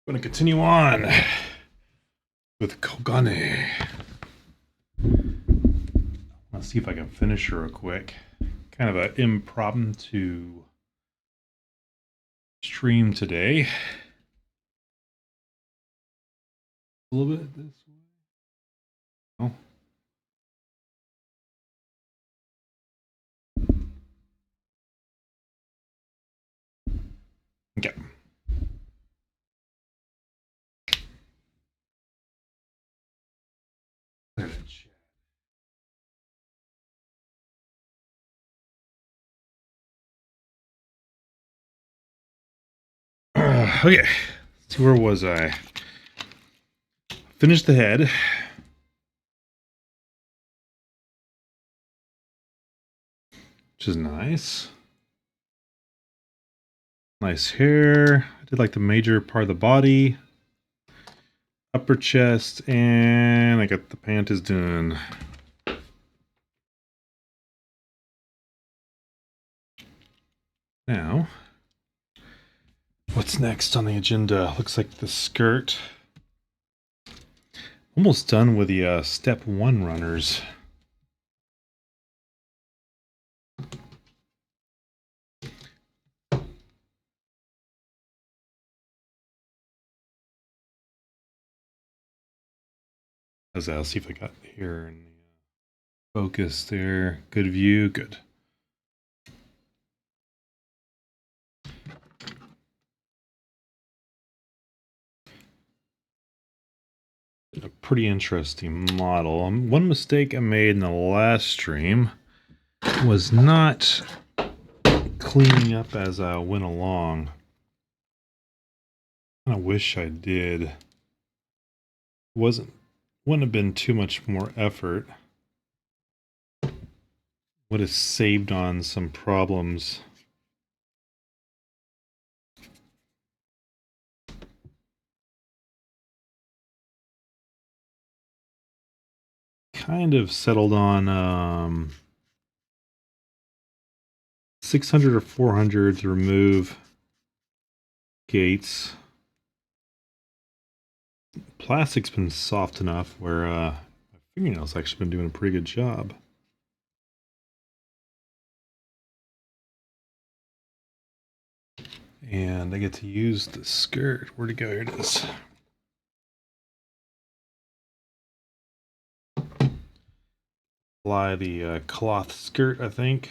I'm going to continue on with Kogane. Let's see if I can finish her real quick. Kind of an impromptu stream today. A little bit this way. Oh. Okay. Okay. So where was I? Finished the head. Which is nice. Nice hair. I did like the major part of the body. Upper chest. And I got the panties done. Now, what's next on the agenda? Looks like the skirt. Almost done with the step 1 runners. I'll see if I got here in the focus there. Good view, good. A pretty interesting model. One mistake I made in the last stream was not cleaning up as I went along. I wish I did. Wouldn't have been too much more effort. Would have saved on some problems. Kind of settled on 600 or 400 to remove gates. Plastic's been soft enough where my fingernails actually been doing a pretty good job. And I get to use the skirt. Where'd it go? Here it is. Apply the cloth skirt, I think.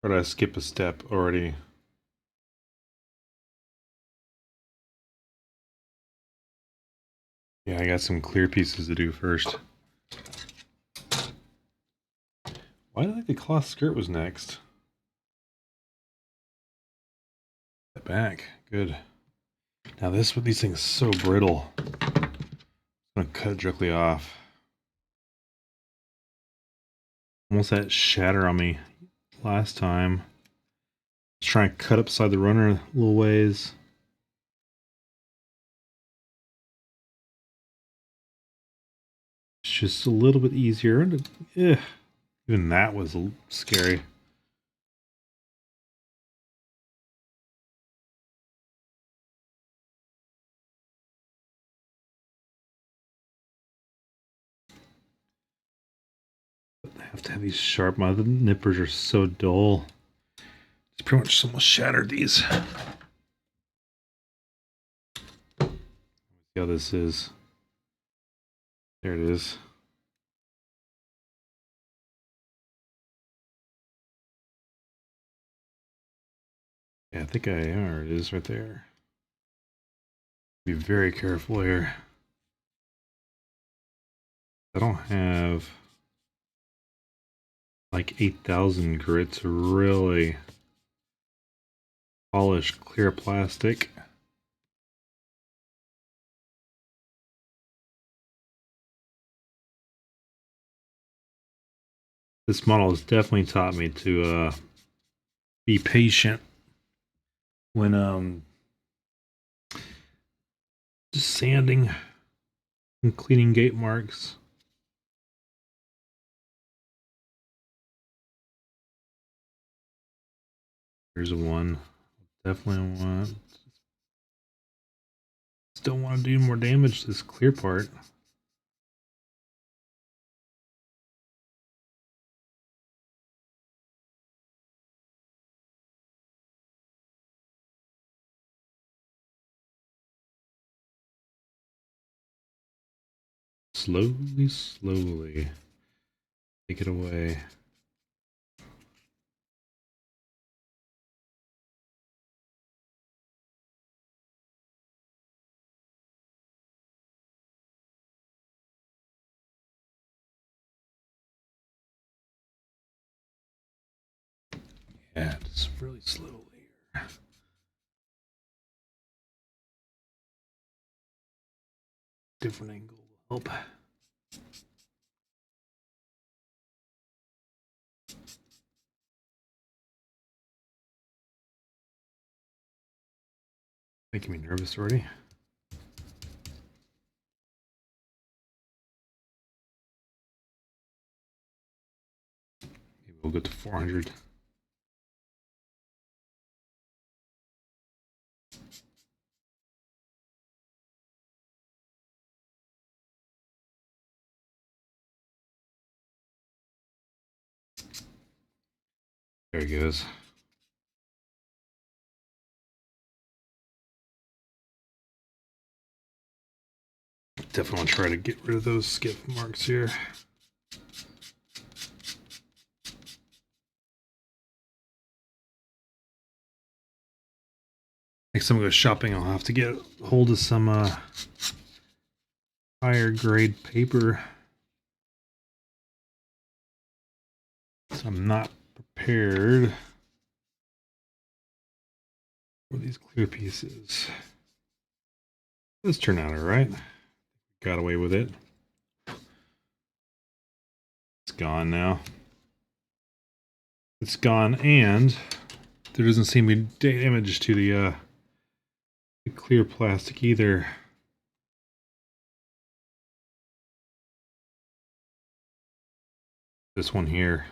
Or did I skip a step already? Yeah, I got some clear pieces to do first. Why did I think the cloth skirt was next? That back. Good. Now this with these things so brittle. I'm gonna cut it directly off. Almost had it shatter on me last time. Just trying to cut upside the runner a little ways. It's just a little bit easier. Even that was scary. I have to have these sharp. My nippers are so dull. It's pretty much almost shattered these. See how this is. There it is. Yeah, I think there it is right there. Be very careful here. I don't have like 8,000 grit to really polish clear plastic. This model has definitely taught me to be patient when just sanding and cleaning gate marks. Here's one. Definitely want Just don't want to do more damage to this clear part. Slowly, slowly. Take it away. Yeah, just really slowly. Different angle will help. Making me nervous already. Maybe we'll go to 400. There he goes. Definitely want to try to get rid of those skip marks here. Next time I go shopping, I'll have to get hold of some higher grade paper. So I'm not prepared for these clear pieces. This turned out alright. Got away with it. It's gone now. It's gone, and there doesn't seem to be damage to the clear plastic either. This one here.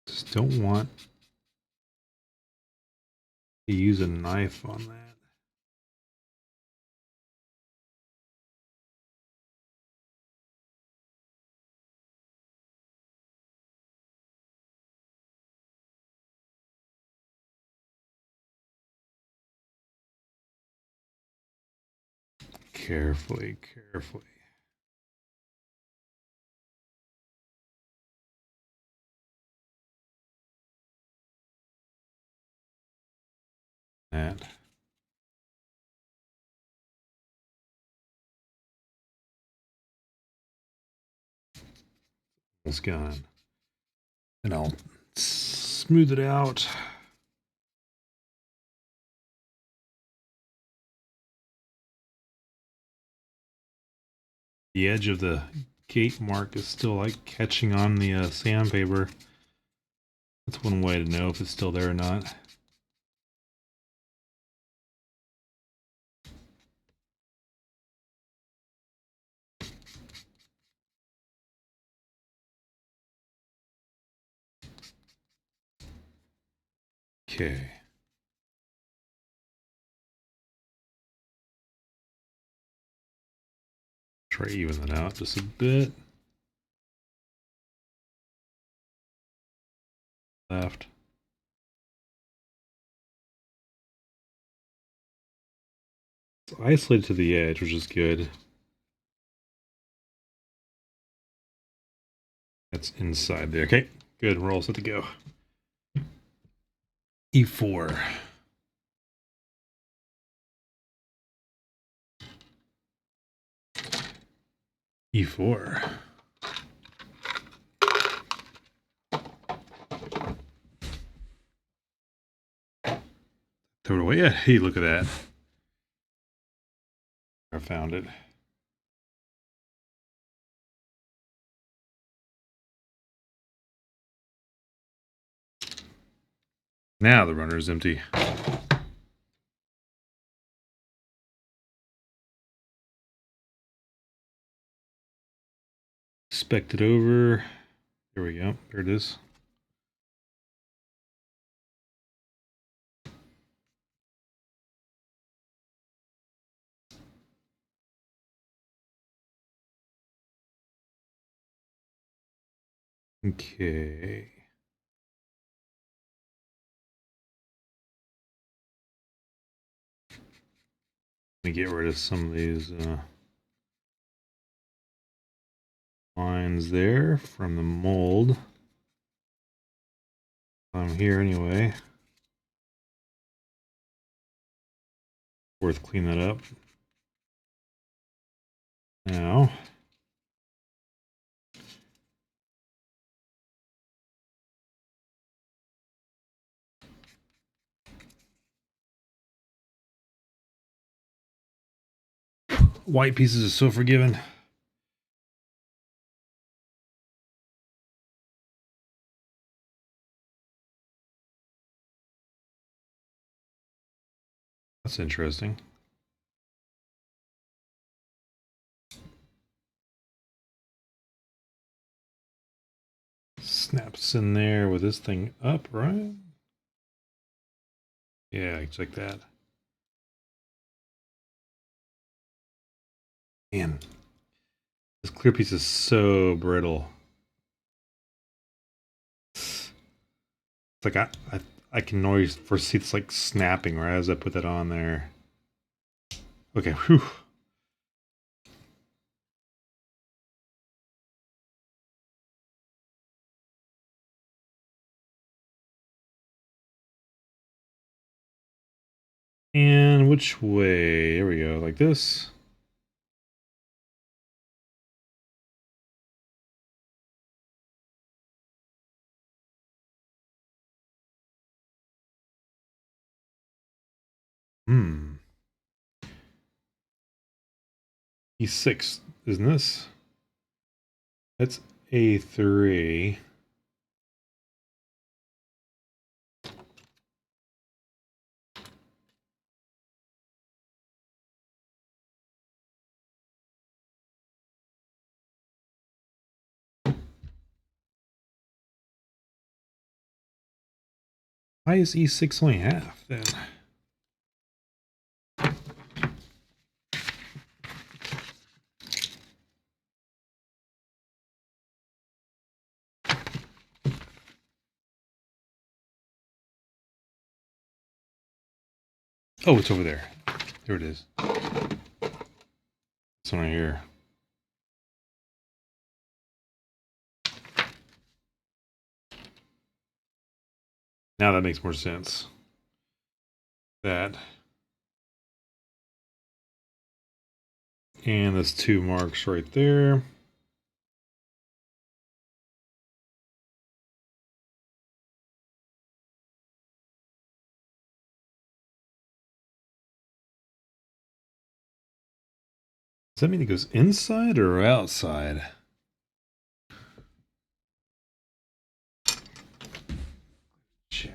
Just don't want to use a knife on that. Carefully, carefully. That. It's gone. And I'll smooth it out. The edge of the gate mark is still like catching on the sandpaper. That's one way to know if it's still there or not. Okay. Try to even that out just a bit. Left. It's isolated to the edge, which is good. That's inside there. Okay, good. We're all set to go. E4. E4. Throw it away. Yeah, hey, look at that. I found it. Now the runner is empty. Spect it over. There we go. There it is. Okay. Let me get rid of some of these lines there from the mold. I'm here anyway. Worth cleaning that up. Now, white pieces are so forgiving. That's interesting. Snaps in there with this thing up, right? Yeah, it's like that. Man, this clear piece is so brittle. It's like I can always foresee it's like snapping right as I put that on there. Okay, whew. And which way? Here we go, like this. Hmm. E6, isn't this? That's A3. Why is E6 only half then? Oh, it's over there. There it is. This one right here. Now that makes more sense. That. And there's two marks right there. Does that mean it goes inside or outside? Chat.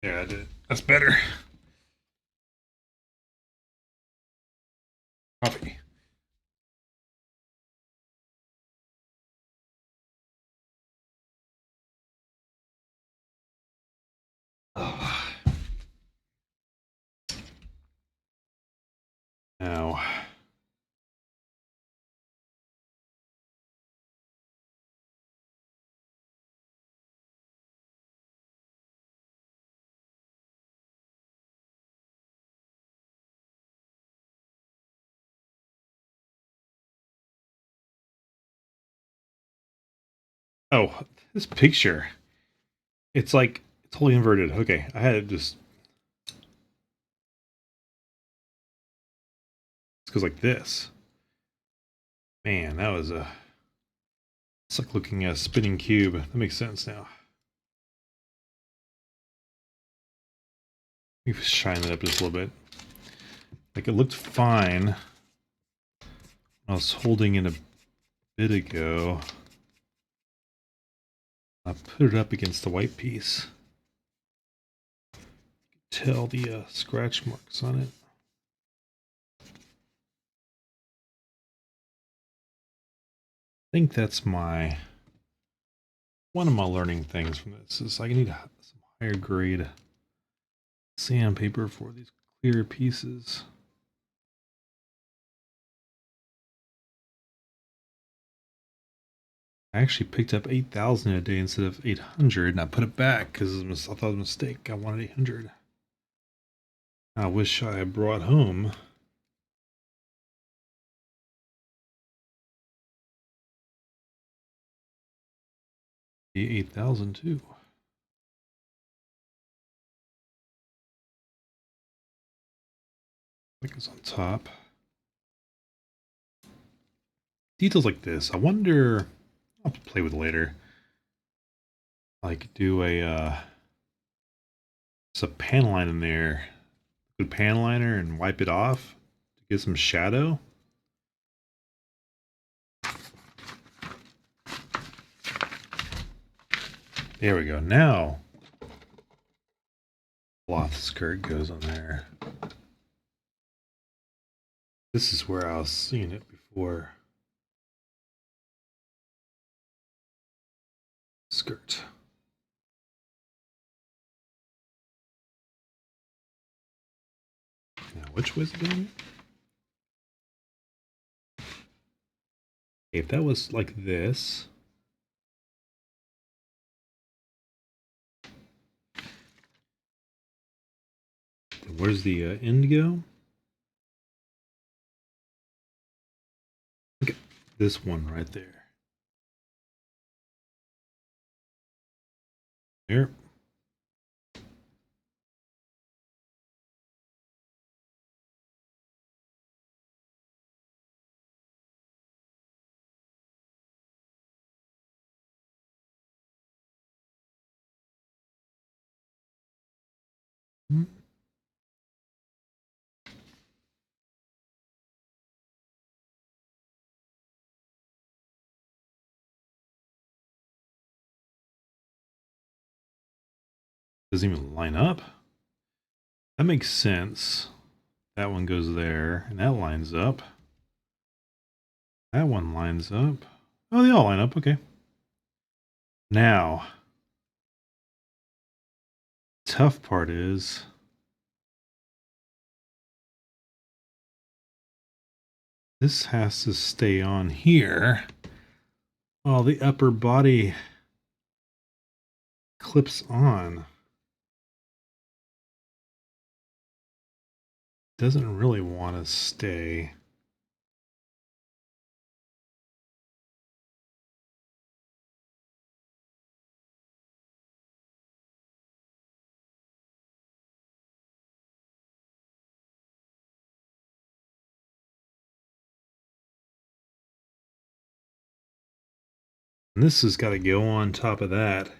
Yeah, I did. That's better. Copy. Oh. Now. Oh, this picture. It's like totally inverted. Okay, I had it just. It goes like this. Man, that was a. It's like looking at a spinning cube. That makes sense now. Let me shine it up just a little bit. Like it looked fine. I was holding it a bit ago. I put it up against the white piece. Tell the scratch marks on it. I think that's one of my learning things from this is I need some higher grade sandpaper for these clear pieces. I actually picked up 8,000 a day instead of 800, and I put it back because I thought it was a mistake. I wanted 800. I wish I had brought home the 8,000 too. I think it's on top. Details like this, I wonder. I'll play with later. Like do just a pan line in there, put pan liner and wipe it off to get some shadow. There we go. Now, cloth skirt goes on there. This is where I was seeing it before. Skirt. Now, which way is it going? If that was like this. Then where's the end go? Look at this one right there. There. Hmm. Doesn't even line up. That makes sense. That one goes there, and that lines up. That one lines up. Oh, they all line up. Okay. Now, tough part is this has to stay on here while the upper body clips on. Doesn't really want to stay. And this has got to go on top of that.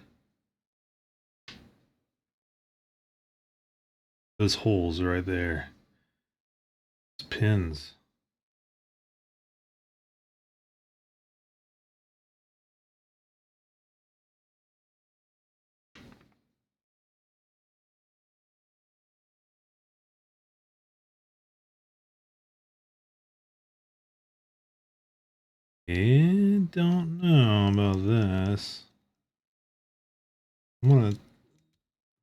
Those holes right there. Those pins. I don't know about this. I'm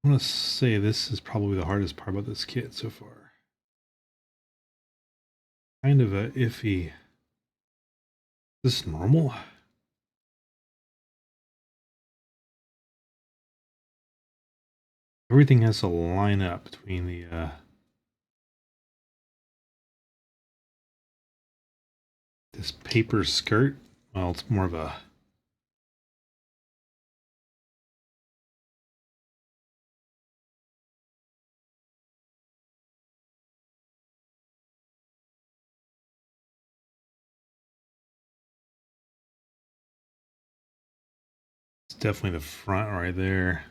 gonna say this is probably the hardest part about this kit so far. Kind of a iffy. Is this normal? Everything has to line up between the this paper skirt. Well, it's more of a it's definitely the front right there.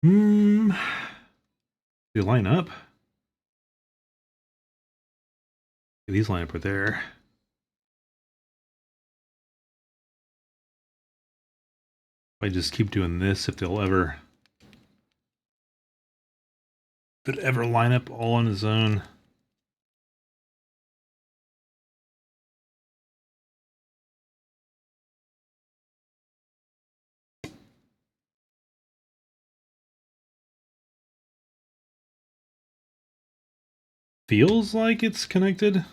Hmm. They line up. These line up right there. I just keep doing this, if it ever line up all on its own. Feels like it's connected.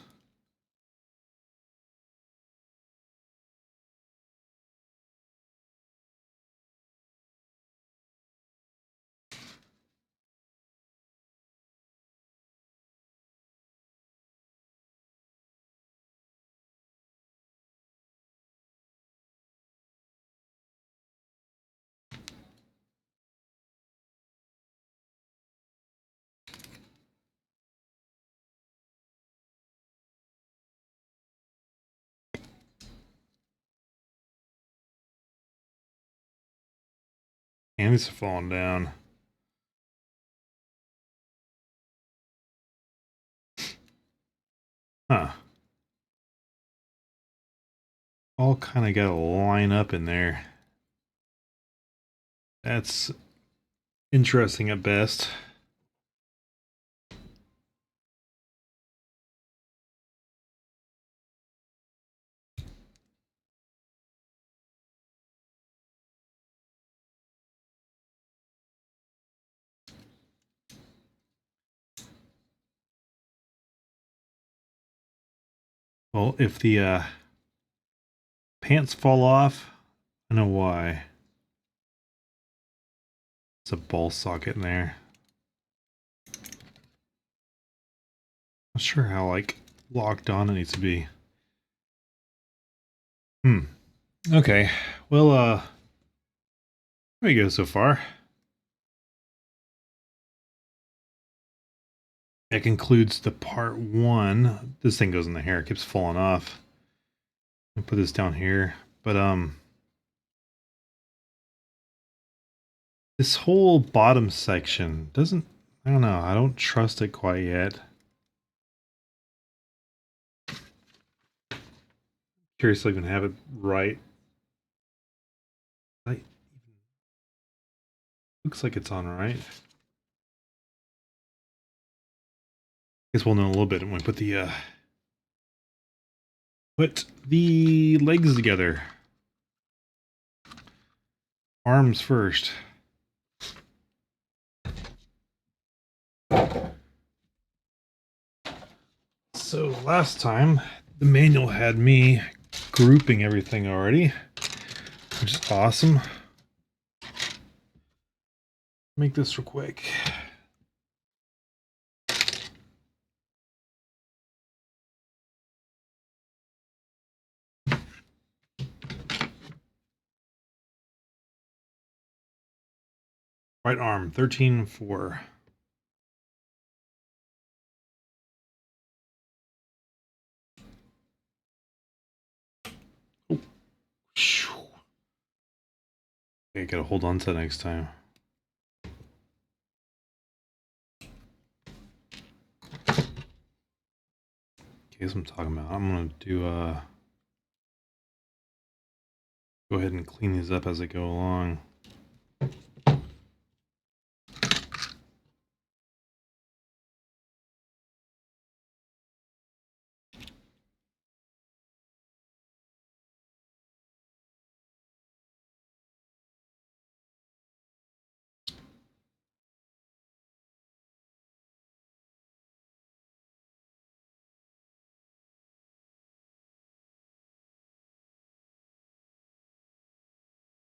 And it's falling down. Huh. All kind of got to line up in there. That's interesting at best. Well, if the pants fall off, I know why. It's a ball socket in there. Not sure how, like, locked on it needs to be. Okay. Well, there we go so far. That concludes the part one. This thing goes in the hair. It keeps falling off. I'll put this down here. But, this whole bottom section doesn't, I don't know. I don't trust it quite yet. Curious if I even have it right. Looks like it's on right. Guess we'll know a little bit when we put the legs together. Arms first. So last time the manual had me grouping everything already, which is awesome. Make this real quick. Right arm, 13-4. Oh. Okay, gotta hold on to that next time. Okay, that's what I'm talking about. I'm gonna do go ahead and clean these up as I go along.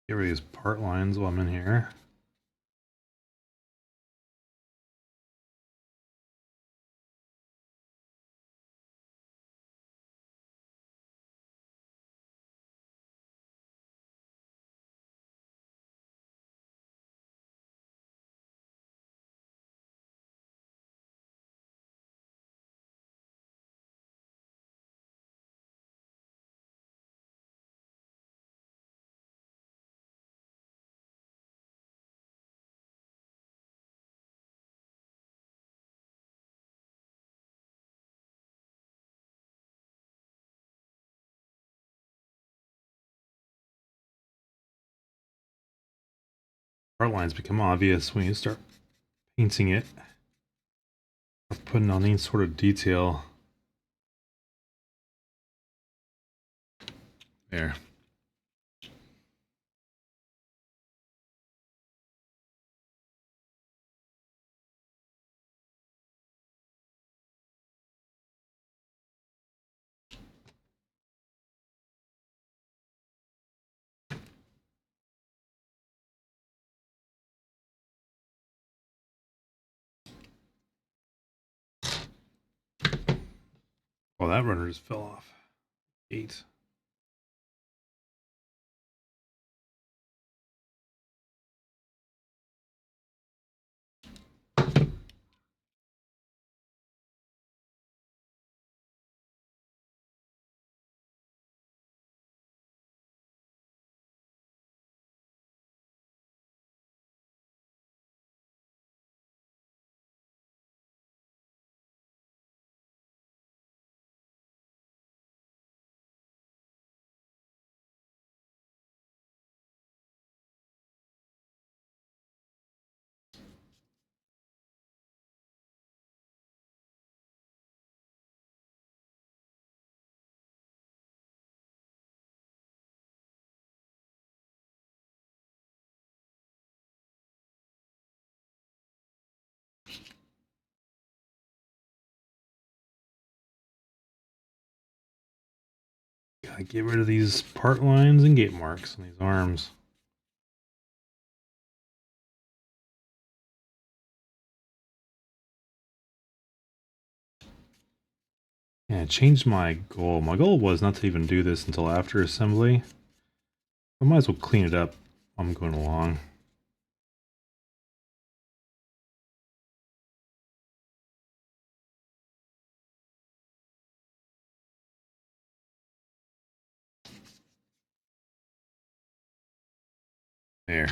Get rid of these part lines while I'm in here. part lines become obvious when you start painting it or putting on any sort of detail. There. Oh, that runner just fell off. 8. Gotta get rid of these part lines and gate marks on these arms. Yeah, I changed my goal. My goal was not to even do this until after assembly. I might as well clean it up while I'm going along. There.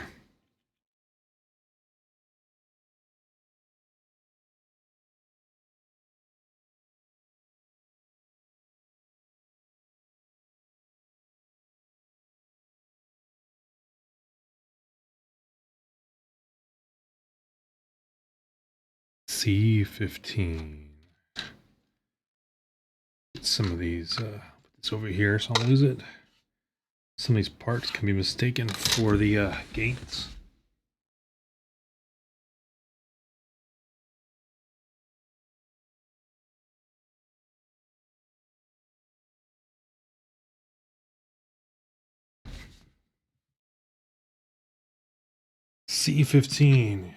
C15. Get some of these, put this over here so I'll lose it. Some of these parts can be mistaken for the gates. C15.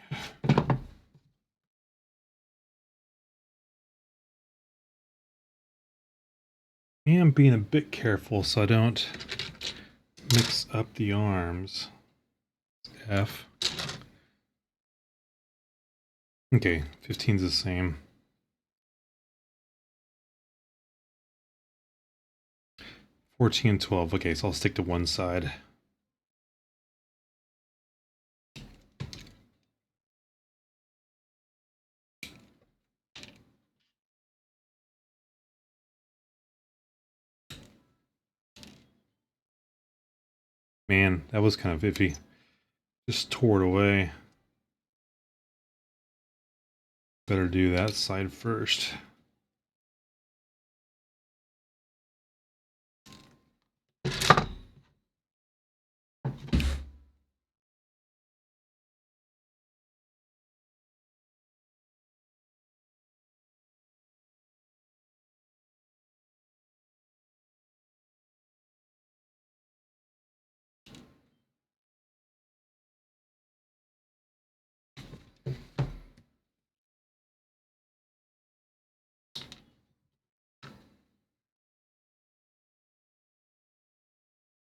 I am being a bit careful so I don't mix up the arms. F. Okay, 15's the same. 14 and 12. Okay, so I'll stick to one side. Man, that was kind of iffy. Just tore it away. Better do that side first.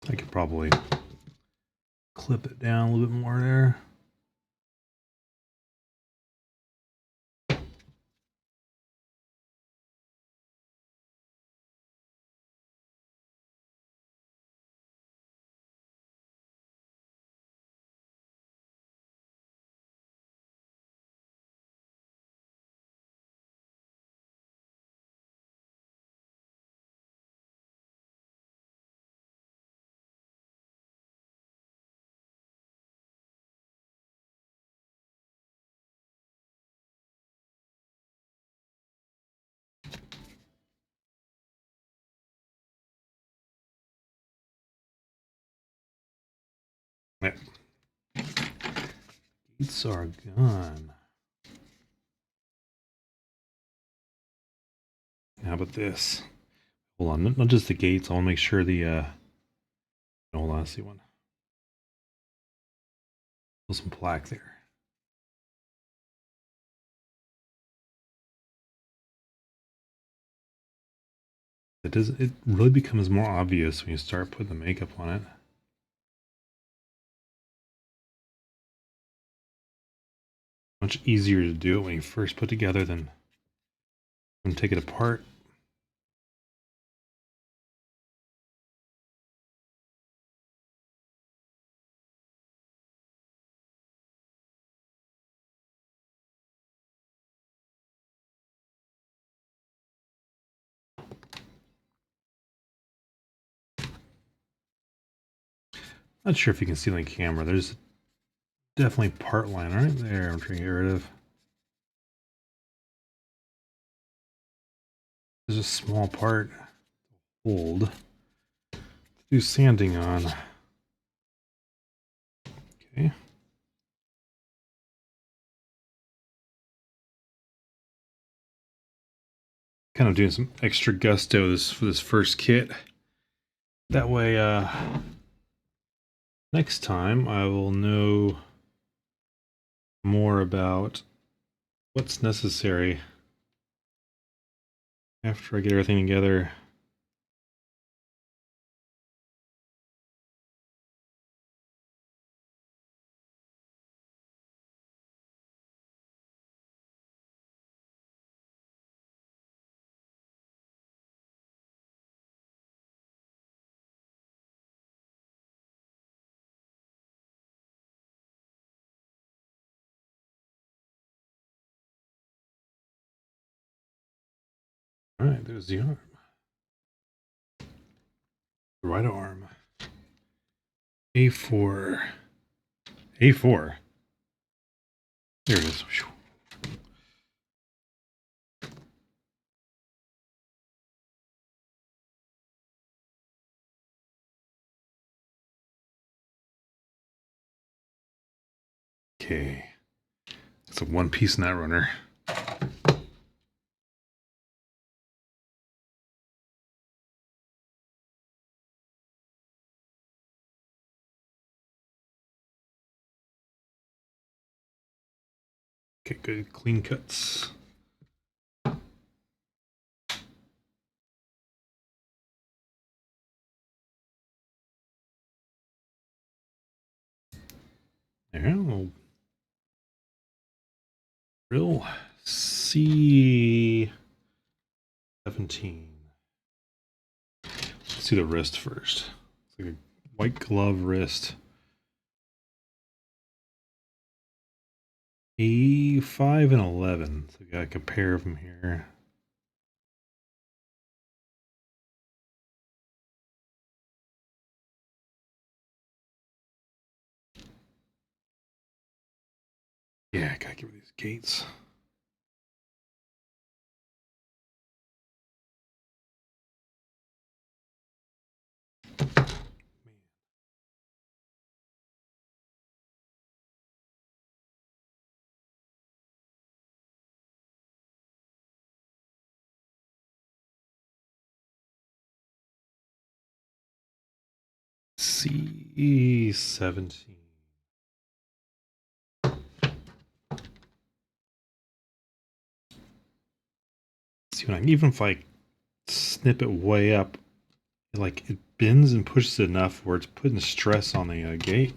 I could probably clip it down a little bit more there. Yep. Gates are gone. How about this? Hold on, not just the gates. I want to make sure the hold on, let's see one. There's some plaque there. It really becomes more obvious when you start putting the makeup on it. Much easier to do it when you first put together than when take it apart. Not sure if you can see on the camera. There's definitely part line right there I'm trying to get rid of. There's a small part to hold to do sanding on. Okay. Kind of doing some extra gusto for this first kit. That way, next time I will know more about what's necessary after I get everything together. All right, there's the arm. The right arm. A4. A4. There it is. Okay. It's a one-piece net runner. Okay, good. Clean cuts. There. We'll drill C17. Let's do the wrist first. It's like a white glove wrist. A5 and 11. So we gotta compare from here. Yeah, I gotta give her these gates. C17. See what I even if I snip it way up, like it bends and pushes it enough where it's putting stress on the gate.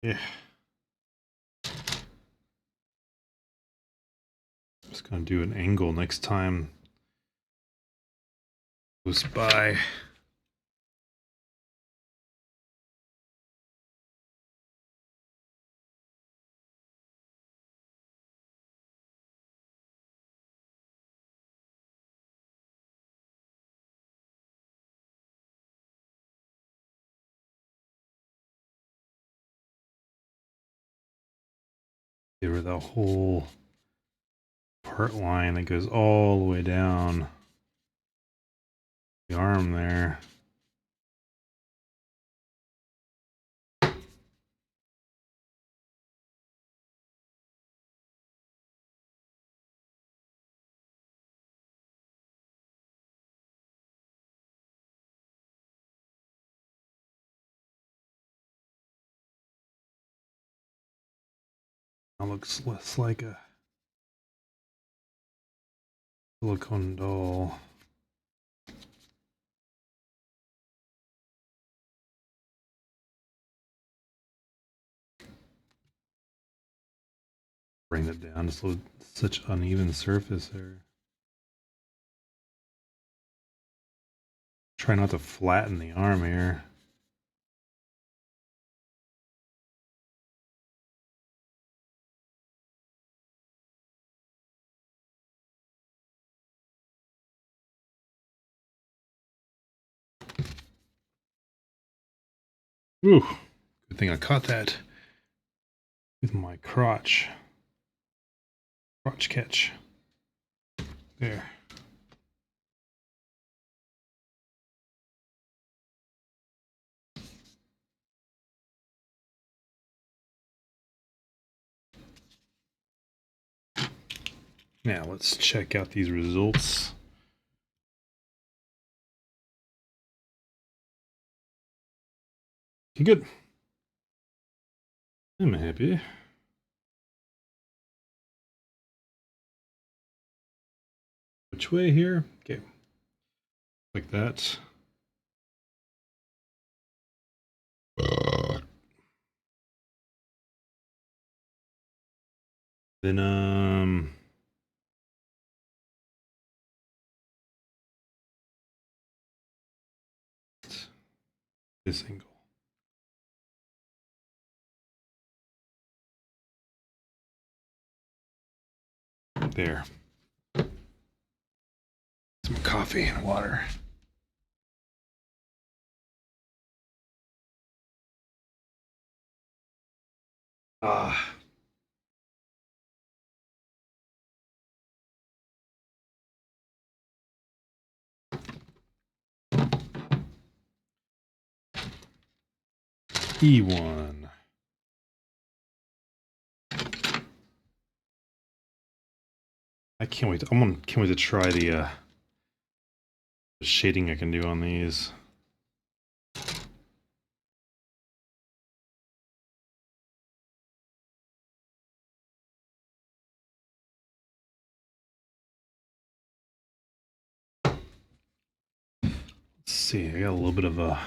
Yeah. Just gonna do an angle next time goes by. Give her the whole part line that goes all the way down the arm there. That looks less like a silicone doll. Bring it down. It's such uneven surface there. Try not to flatten the arm here. Ooh, good thing I caught that with my crotch catch. There. Now let's check out these results. Okay, good. I'm happy. Which way here? Okay. Like that. Then this angle. There. Some coffee and water. Ah. E1. I can't wait. Can't wait to try the shading I can do on these. Let's see. I got a little bit of a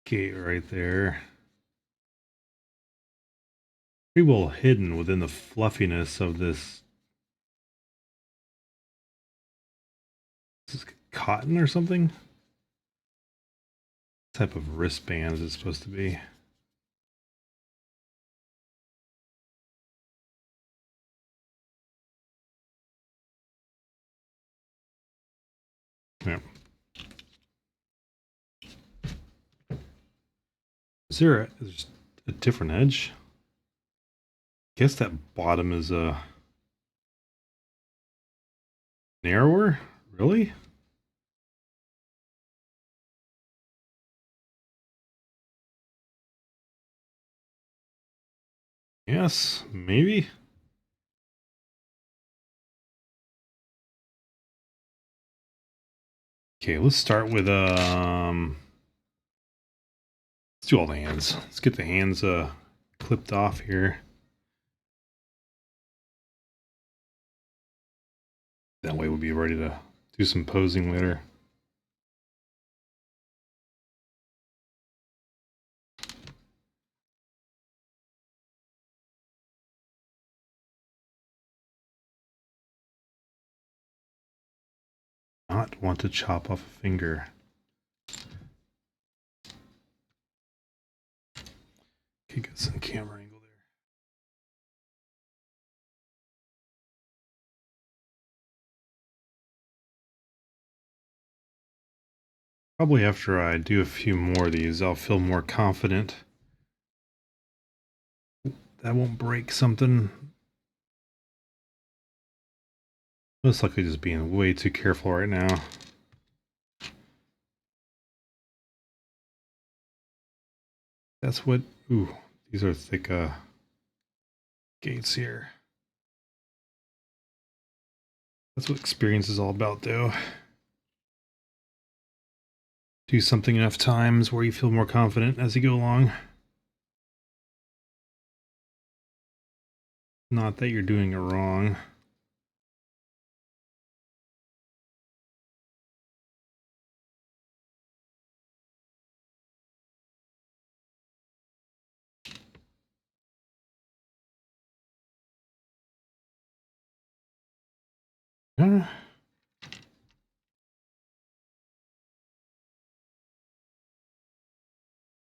gate right there. Pretty well hidden within the fluffiness of this. Is this cotton or something? What type of wristband is it supposed to be? Yeah. Is there a different edge? Guess that bottom is narrower? Really? Yes, maybe. Okay, let's start with let's do all the hands. Let's get the hands clipped off here. That way we'll be ready to do some posing later. Not want to chop off a finger. Okay, get some camera angle there. Probably after I do a few more of these, I'll feel more confident. That won't break something. Most likely just being way too careful right now. That's what, ooh, these are thick gates here. That's what experience is all about though. do something enough times where you feel more confident as you go along. Not that you're doing it wrong.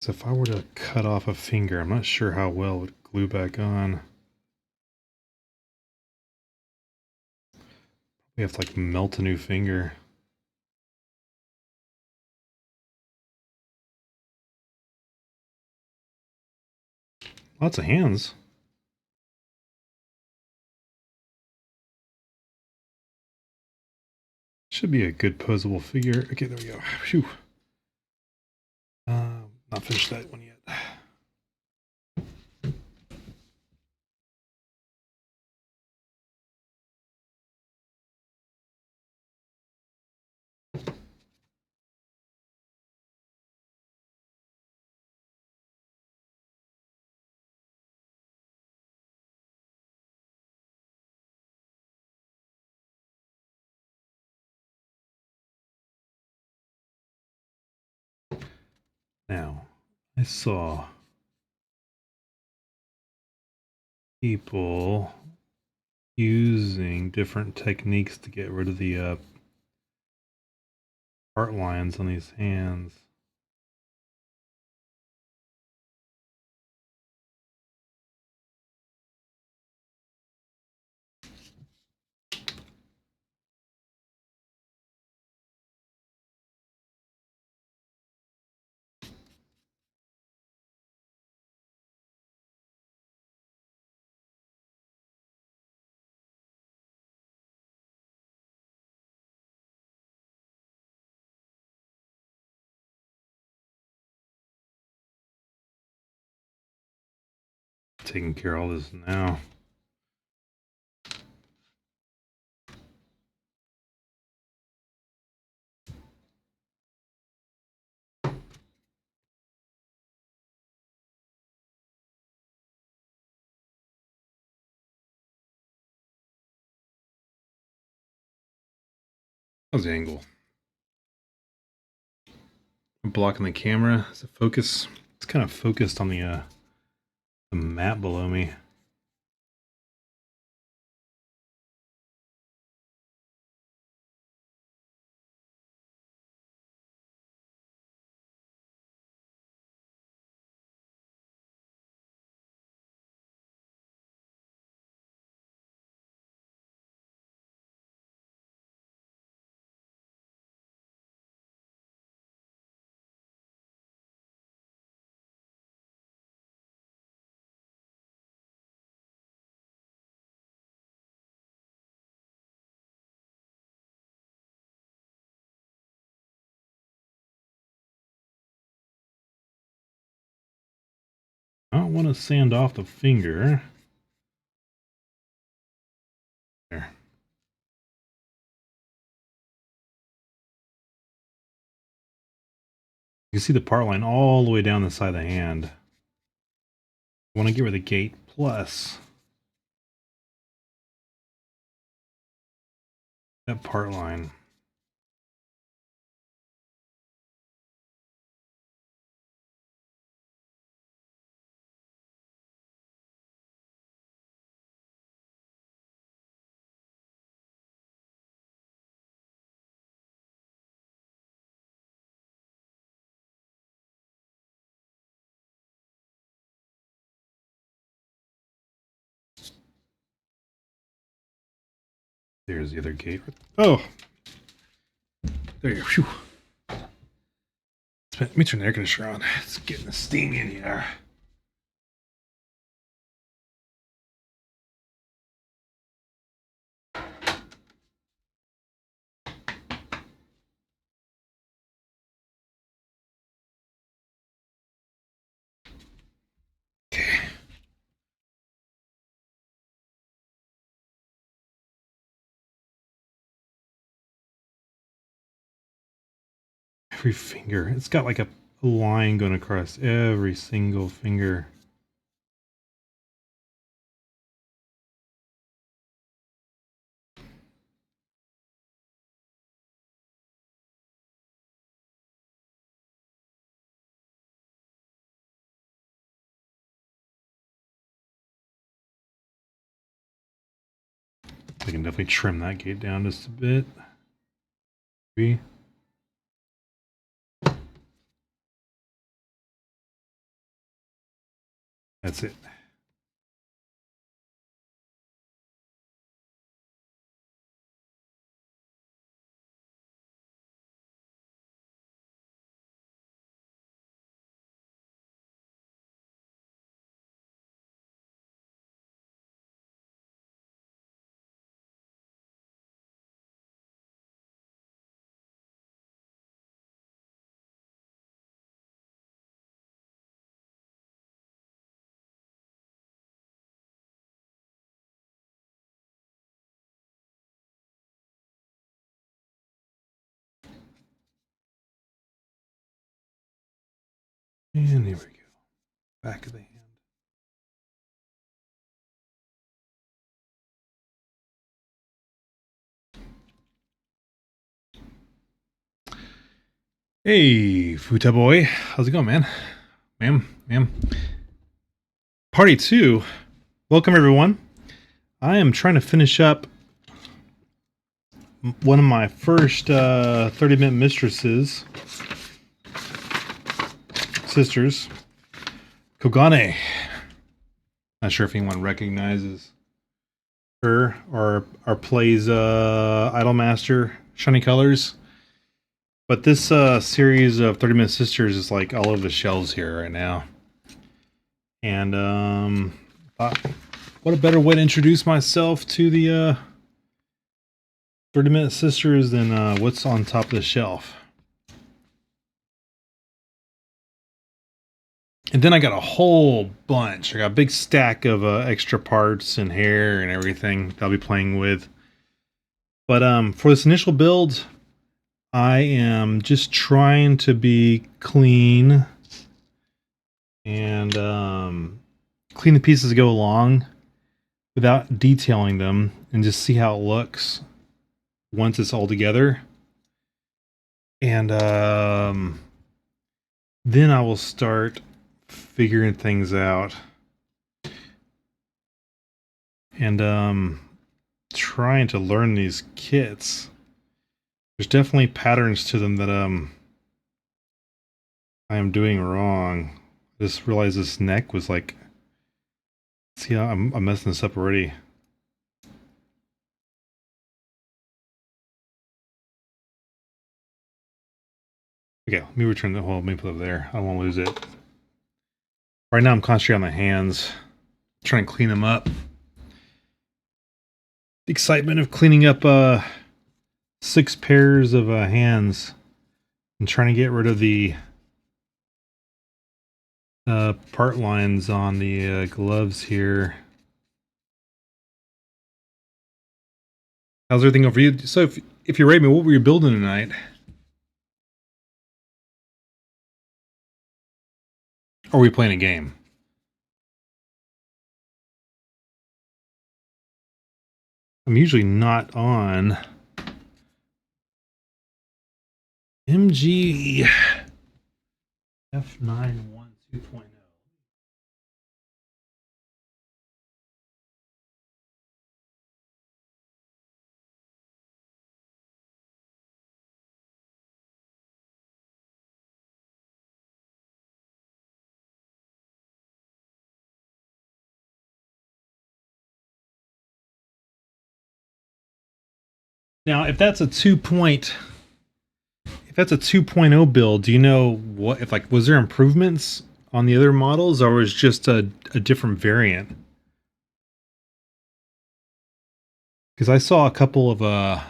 So if I were to cut off a finger, I'm not sure how well it would glue back on. We have to like melt a new finger. Lots of hands. Should be a good posable figure. Okay, there we go. Phew. Not finished that one yet. Now, I saw people using different techniques to get rid of the part lines on these hands. Taking care of all this now. How's the angle? I'm blocking the camera. Is it focus? It's kind of focused on the mat below me. I don't want to sand off the finger. There. You can see the part line all the way down the side of the hand. I want to get rid of the gate plus that part line. There's the other gate. Oh! There you go. Phew. Let me turn the air conditioner on. It's getting steamy in here. Okay. every finger. It's got like a line going across every single finger. I can definitely trim that gate down just a bit. Maybe. That's it. And here we go. Back of the hand. Hey, Futa boy. How's it going, man? Ma'am. Party 2. Welcome, everyone. I am trying to finish up one of my first 30-minute sisters, Kogane. Not sure if anyone recognizes her or plays Idolmaster Shiny Colors. But this series of 30-minute sisters is like all over the shelves here right now. And thought, what a better way to introduce myself to the 30-minute sisters than what's on top of the shelf. And then I got a whole bunch. I got a big stack of extra parts and hair and everything that I'll be playing with. But for this initial build, I am just trying to be clean and clean the pieces as go along without detailing them and just see how it looks once it's all together. And then I will start figuring things out and trying to learn these kits. There's definitely patterns to them that I am doing wrong. I just realized this neck was like, see how I'm messing this up already. Okay, let me return the hole. Let me put it there. I don't want to lose it. Right now I'm concentrating on the hands, trying to clean them up. The excitement of cleaning up 6 pairs of hands and trying to get rid of the part lines on the gloves here. How's everything over you? So if you rate me, what were you building tonight? Or are we playing a game? I'm usually not on MG F91 2.0. Now, if that's a 2.0 build, do you know what if was there improvements on the other models or was it just a different variant? Because I saw a couple of like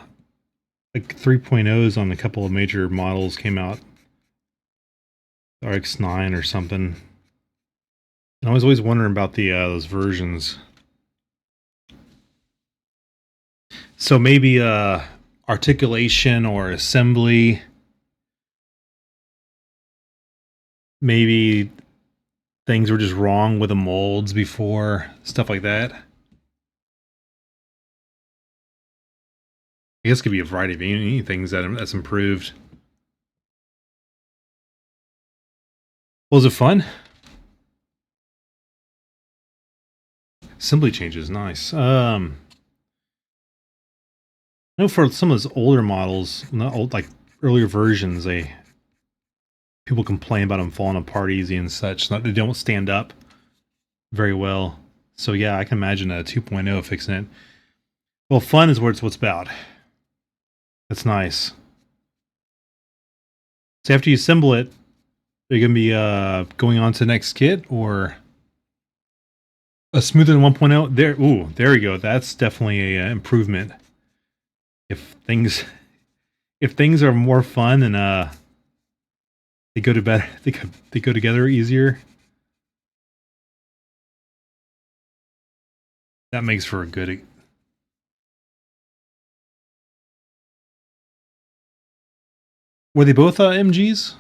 3.0s on a couple of major models came out. RX9 or something. And I was always wondering about the those versions. So maybe articulation or assembly maybe things were just wrong with the molds before, stuff like that. I guess it could be a variety of any things that's improved. Was it fun? Assembly changes, nice. I know for some of those older models, not old, like earlier versions, people complain about them falling apart easy and such. Not they don't stand up very well. So yeah, I can imagine a 2.0 fixing it. Well, fun is what's about. That's nice. So after you assemble it, are you gonna be going on to the next kit or a smoother than 1.0? There, ooh, there we go. That's definitely a improvement. If things if things are more fun and they go to better they go together easier, that makes for a good. Were they both MGs?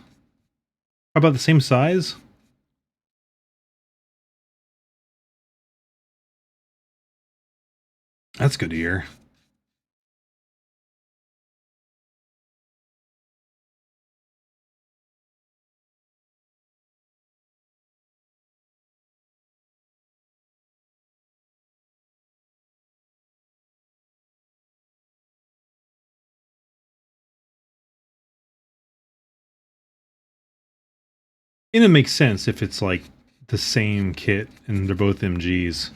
About the same size? That's good to hear. And it makes sense if it's like the same kit and they're both MGs.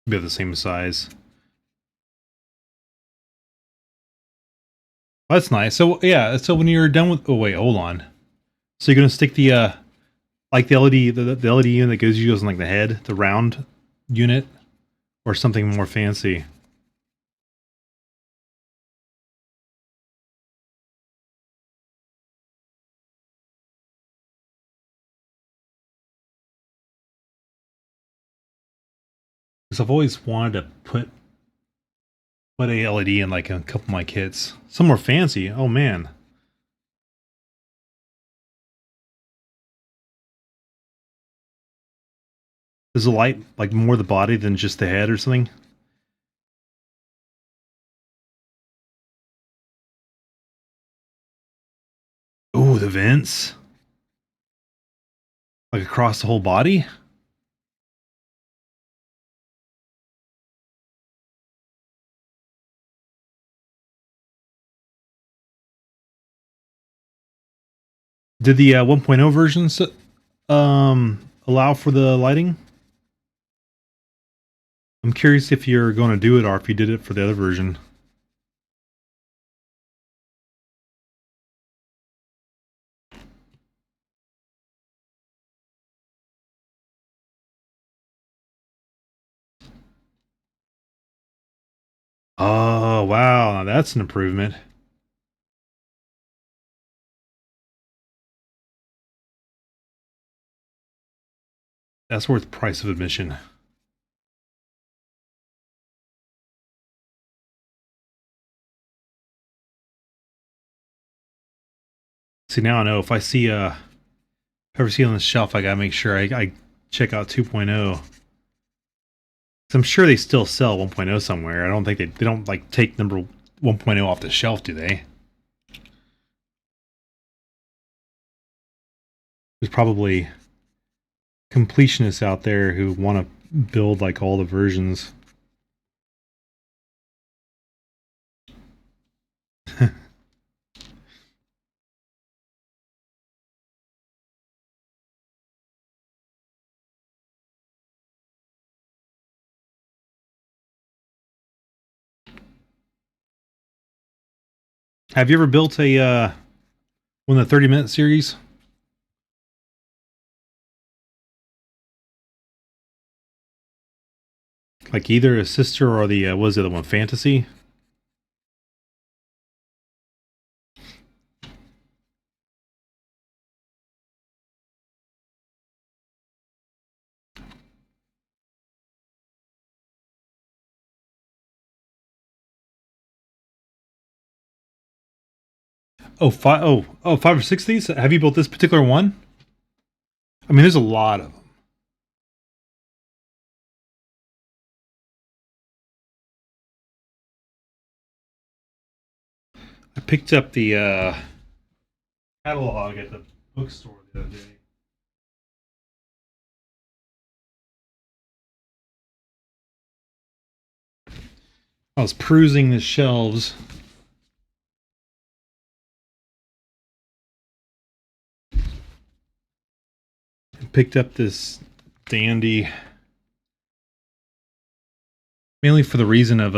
Be the same size. Well, that's nice. So yeah, so when you're done with, oh wait, hold on. So you're gonna stick the like the LED the LED unit that goes on like the head, the round unit, or something more fancy. Because I've always wanted to put a LED in like a couple of my kits. Some more fancy. Oh man. Does the light like more the body than just the head or something? Oh, the vents. Like across the whole body? Did the 1.0 versions allow for the lighting? I'm curious if you're going to do it or if you did it for the other version. Oh, wow. Now that's an improvement. That's worth price of admission. See, now I know if I see if I ever see it on the shelf, I gotta make sure I check out 2.0. 'Cause I'm sure they still sell 1.0 somewhere. I don't think they don't like take number 1.0 off the shelf, do they? There's probably completionists out there who want to build like all the versions. Have you ever built a one of the 30-minute series? Like either a sister or the what was the other one, Fantasy? Oh, five or six of these? Have you built this particular one? I mean, there's a lot of them. I picked up the catalog at the bookstore the other day. I was perusing the shelves. And picked up this dandy. Mainly for the reason of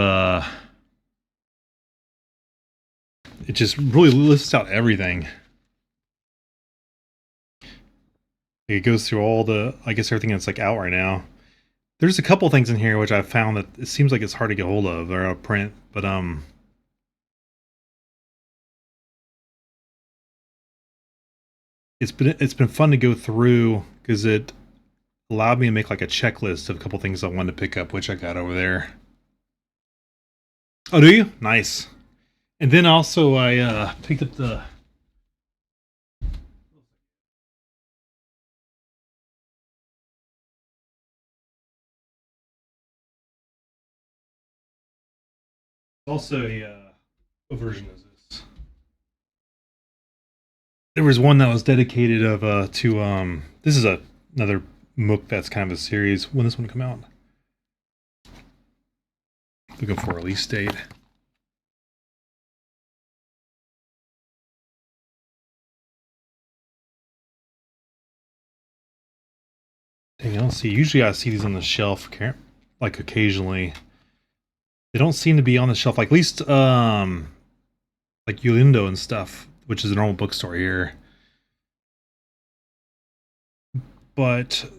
it just really lists out everything. It goes through all the, I guess, everything that's like out right now. There's a couple things in here which I found that it seems like it's hard to get hold of or out of print, but it's been fun to go through because it allowed me to make like a checklist of a couple things I wanted to pick up, which I got over there. Oh, do you? Nice. And then also I picked up the also a version of this. There was one that was dedicated of to this is another MOOC that's kind of a series. When this one come out? Looking for a release date. Dang, I don't see. Usually I see these on the shelf, like occasionally. They don't seem to be on the shelf, like at least like Yulindo and stuff, which is a normal bookstore here. But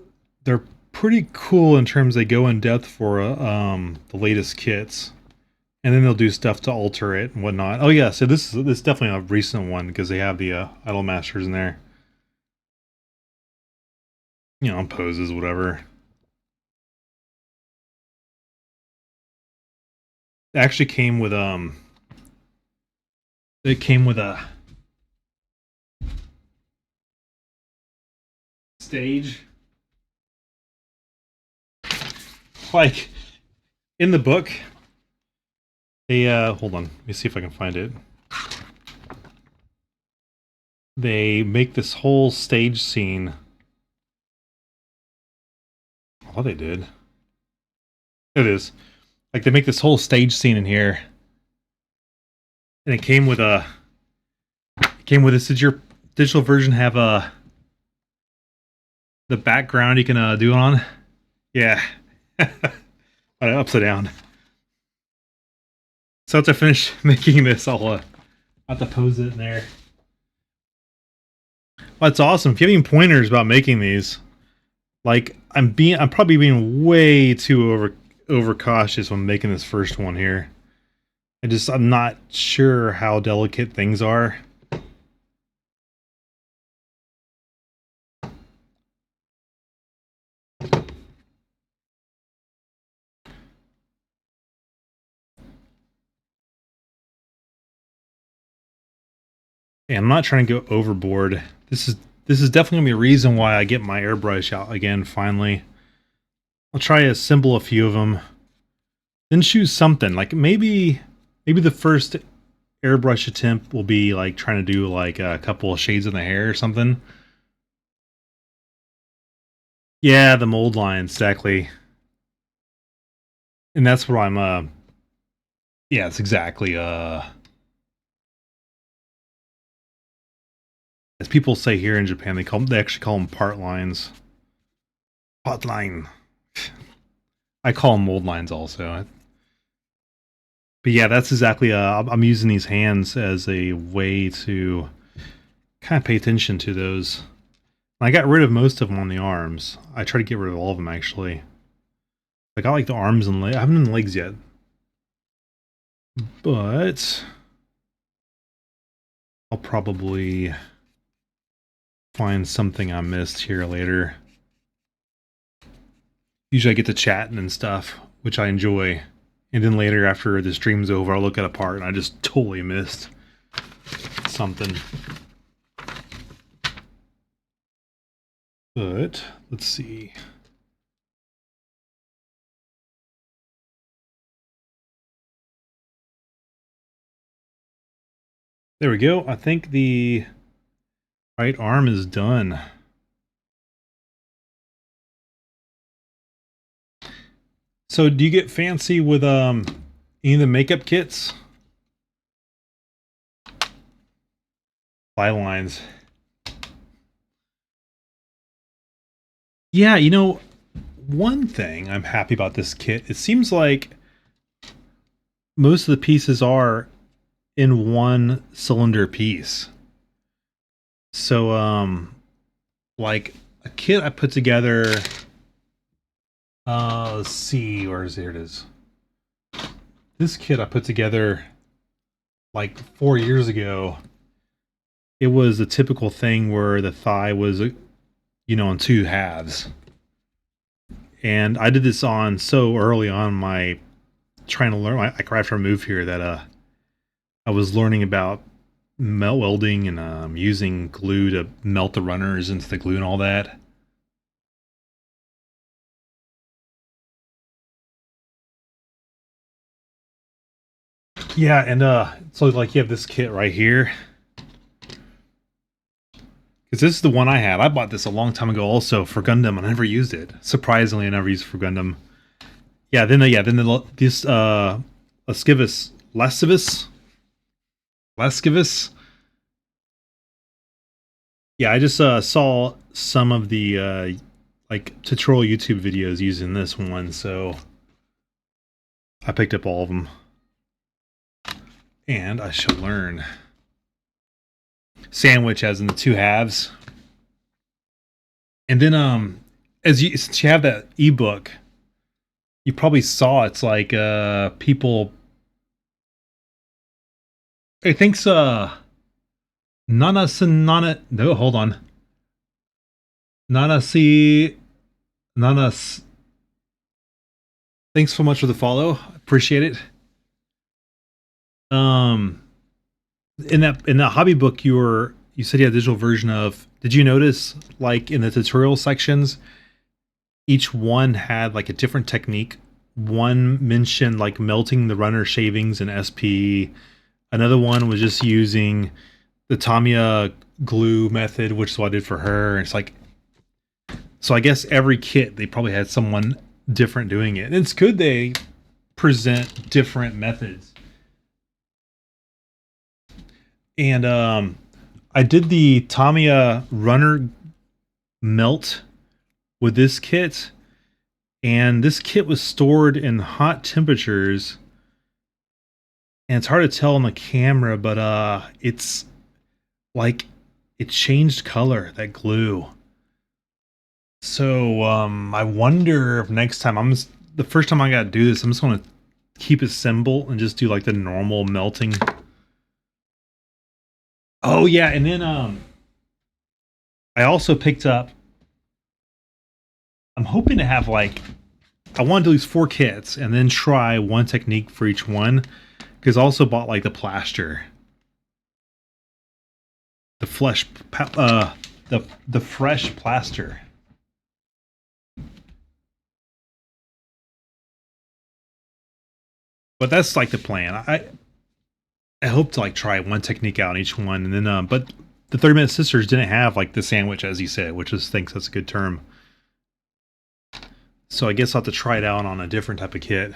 they're pretty cool in terms they go in depth for the latest kits, and then they'll do stuff to alter it and whatnot. Oh yeah, so this is definitely a recent one because they have the Idol Masters in there. You know, poses, whatever. It actually came with it came with a stage. Like in the book, they hold on, let me see if I can find it. They make this whole stage scene. Oh, they did. It is. Like they make this whole stage scene in here. And it came with this. Did your digital version have the background you can do it on? Yeah. Upside down. So after I finish making this, I'll have to pose it in there. Well, that's awesome. If you have any pointers about making these, like I'm probably being way too over cautious when making this first one here. I'm not sure how delicate things are. And I'm not trying to go overboard. This is definitely gonna be a reason why I get my airbrush out again finally. I'll try to assemble a few of them. Then choose something. Like maybe the first airbrush attempt will be like trying to do like a couple of shades in the hair or something. Yeah, the mold lines, exactly. And that's what I'm yeah, it's exactly as people say here in Japan, they actually call them part lines. Part line. I call them mold lines also. But yeah, that's exactly. I'm using these hands as a way to kind of pay attention to those. I got rid of most of them on the arms. I try to get rid of all of them actually. I got like the arms and legs. I haven't done the legs yet, but I'll probably find something I missed here later. Usually I get to chatting and stuff, which I enjoy. And then later, after the stream's over, I'll look at a part and I just totally missed. something. But let's see. There we go. I think the right arm is done. So do you get fancy with any of the makeup kits? Bylines. Yeah, you know, one thing I'm happy about this kit, it seems like most of the pieces are in one cylinder piece. So like a kit I put together, let's see, where is it? Here it is. This kit I put together like 4 years ago. It was a typical thing where the thigh was, you know, in two halves. And I did this on so early on my trying to learn, like right after I moved here, that I was learning about melt welding and using glue to melt the runners into the glue and all that. Yeah, and so like you have this kit right here. Because this is the one I had. I bought this a long time ago also for Gundam, and I never used it. Surprisingly, I never used it for Gundam. Yeah, then this Lascivus. Yeah, I just saw some of the like tutorial YouTube videos using this one, so I picked up all of them. And I shall learn. Sandwich as in the two halves. And then since you have that ebook, you probably saw it's like people, I think Nana, no, hold on. Nanasi Nanas. Thanks so much for the follow. Appreciate it. Um in that hobby book you said you had a digital version of, did you notice like in the tutorial sections each one had like a different technique? One mentioned like melting the runner shavings in SP. Another one was just using the Tamiya glue method, which is what I did for her. It's like, so I guess every kit they probably had someone different doing it. And it's good they present different methods. And I did the Tamiya runner melt with this kit, and this kit was stored in hot temperatures, and it's hard to tell on the camera, but it's like it changed color, that glue. So I wonder if next time the first time I gotta do this, I'm just gonna keep it simple and just do like the normal melting. Oh yeah, and then I also picked up, I'm hoping to have like, I want to do these 4 kits and then try one technique for each one, because I also bought like the plaster, the the fresh plaster. But that's like the plan. I hope to like try one technique out in each one, and then but the 30-minute sisters didn't have like the sandwich, as you said, which is, thinks that's a good term. So I guess I'll have to try it out on a different type of kit.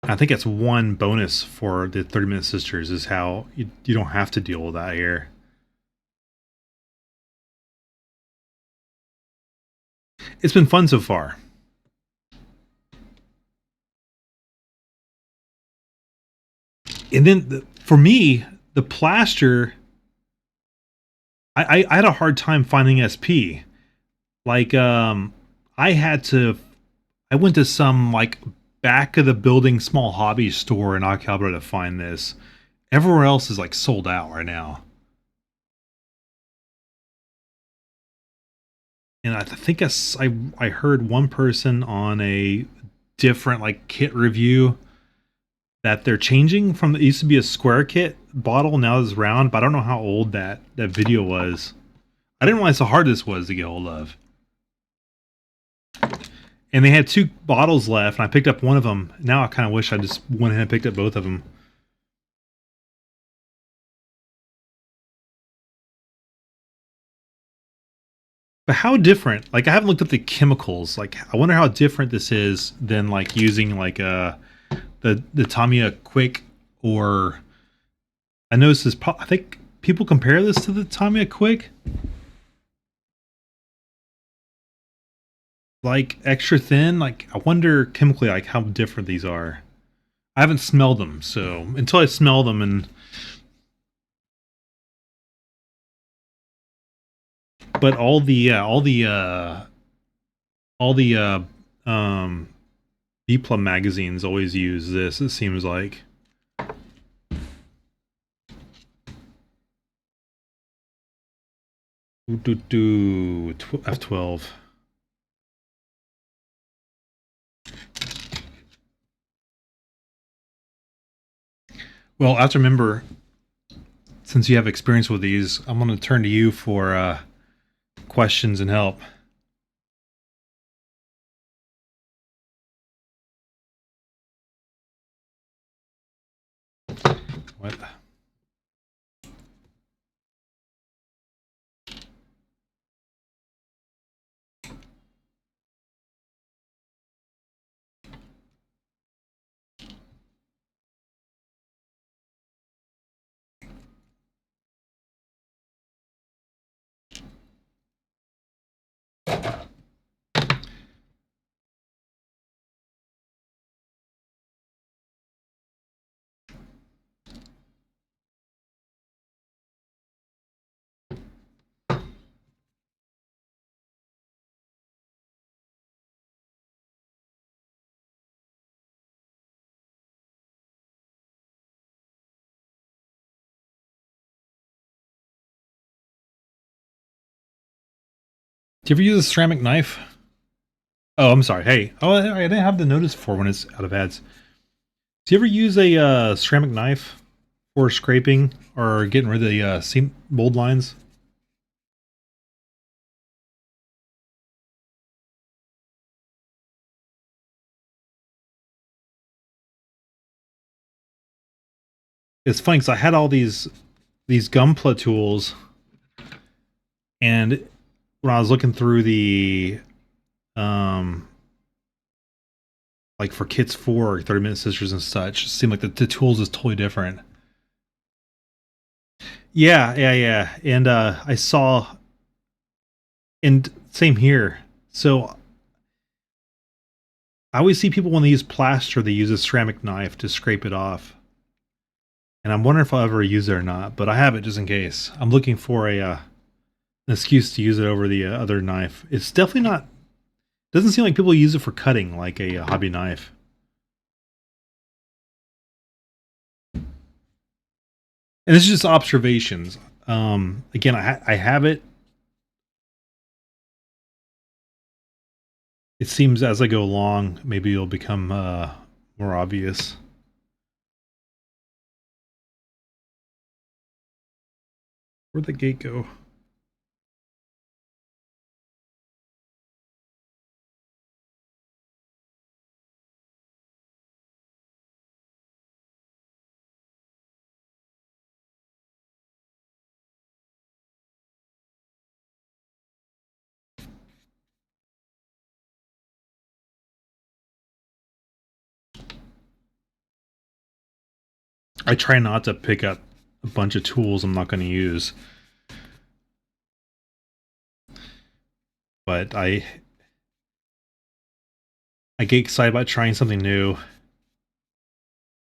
I think it's one bonus for the 30-minute sisters is how you don't have to deal with that here. It's been fun so far. And then for me, the plaster, I had a hard time finding SP. Like I went to some like back of the building small hobby store in Ocalbro to find this. Everywhere else is like sold out right now. And I think I heard one person on a different like kit review that they're changing from, it used to be a square kit bottle, now it's round, but I don't know how old that video was. I didn't realize how hard this was to get hold of. And they had 2 bottles left, and I picked up one of them. Now I kind of wish I just went ahead and picked up both of them. But how different? Like, I haven't looked up the chemicals. Like, I wonder how different this is than like using like the Tamiya Quick, or I noticed this. I think people compare this to the Tamiya Quick, like extra thin. Like, I wonder chemically like how different these are. I haven't smelled them, so until I smell them, and but all the B-Plum magazines always use this, it seems like. F12. Well, I have to remember, since you have experience with these, I'm going to turn to you for questions and help. What? Do you ever use a ceramic knife? Oh, I'm sorry. Hey. Oh, I didn't have the notice for when it's out of ads. Do you ever use a ceramic knife for scraping or getting rid of the seam mold lines? It's funny because I had all these Gunpla tools, and when I was looking through the like for kits for 30-minute sisters and such, it seemed like the tools is totally different. Yeah. And I saw, and same here. So I always see people when they use plaster, they use a ceramic knife to scrape it off. And I'm wondering if I'll ever use it or not, but I have it just in case. I'm looking for an excuse to use it over the other knife. It's definitely not, doesn't seem like people use it for cutting like a hobby knife. And this is just observations. Again, I have it. It seems as I go along, maybe it'll become more obvious. Where'd the gate go? I try not to pick up a bunch of tools I'm not going to use. But I get excited about trying something new.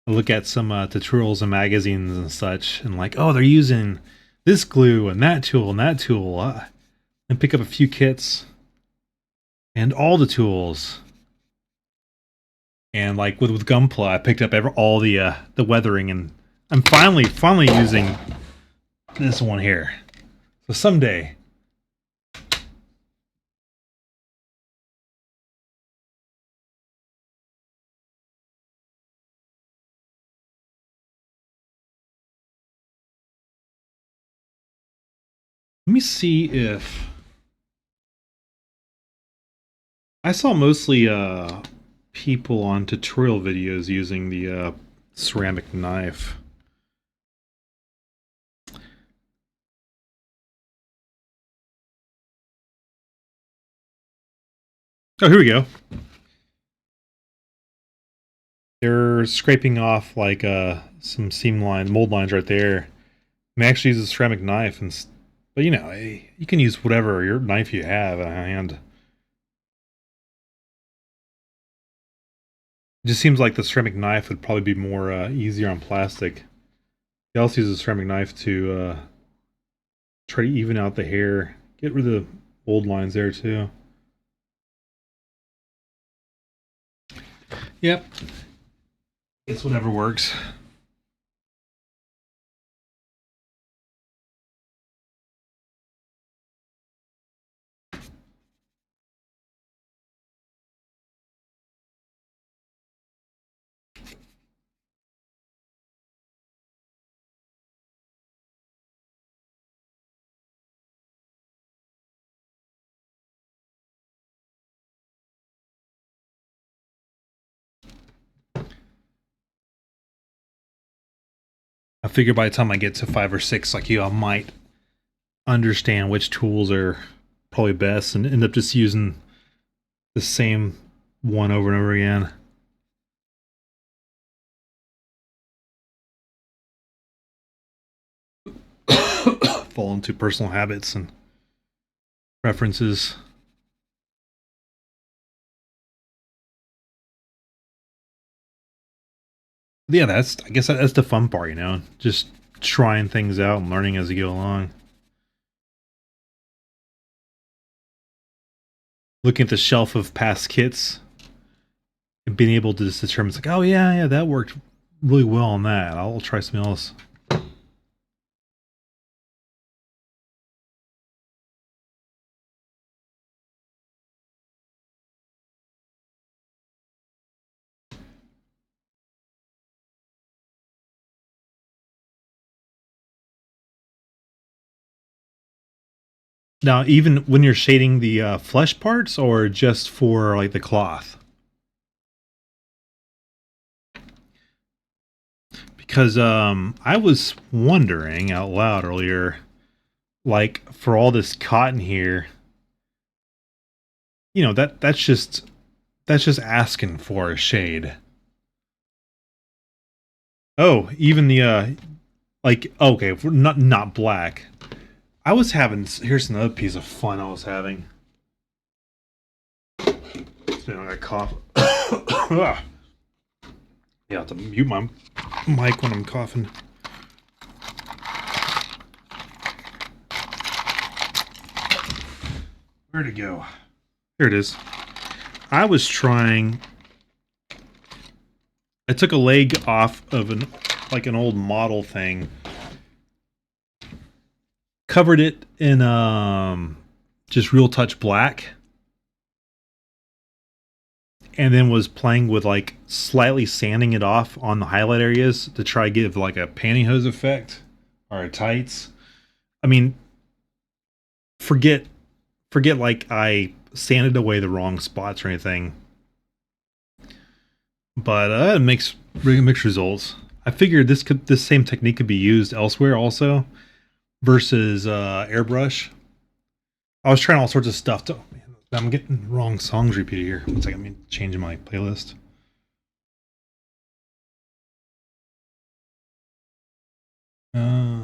I look at some tutorials and magazines and such, and like, oh, they're using this glue and that tool, and pick up a few kits and all the tools. And like with Gunpla, I picked up all the weathering, and I'm finally using this one here. So someday. Let me see if I saw mostly people on tutorial videos using the ceramic knife. Oh, here we go. They're scraping off like some seam line, mold lines right there. I actually use a ceramic knife, but you know, you can use whatever your knife you have at hand. It just seems like the ceramic knife would probably be more easier on plastic. You also use a ceramic knife to try to even out the hair, get rid of the mold lines there too. Yep, it's whatever works. I figure by the time I get to 5 or 6, like you, I might understand which tools are probably best and end up just using the same one over and over again. Fall into personal habits and preferences. Yeah, I guess that's the fun part, you know, just trying things out and learning as you go along. Looking at the shelf of past kits and being able to just determine, it's like, oh yeah, that worked really well on that. I'll try something else. Now, even when you're shading the flesh parts, or just for like the cloth, because I was wondering out loud earlier, like for all this cotton here, you know, that's just asking for a shade. Oh, even the like, okay, not black. I was having, here's another piece of fun I was having. I got cough. Yeah, I have to mute my mic when I'm coughing. Where'd it go? Here it is. I was trying. I took a leg off of an old model thing, covered it in just Real Touch black, and then was playing with like slightly sanding it off on the highlight areas to try to give like a pantyhose effect or a tights. I mean, forget like I sanded away the wrong spots or anything, but it makes really mixed results. I figured this same technique could be used elsewhere also versus airbrush. I was trying all sorts of stuff to. Man, I'm getting wrong songs repeated here. One second, I'm changing my playlist. Uh,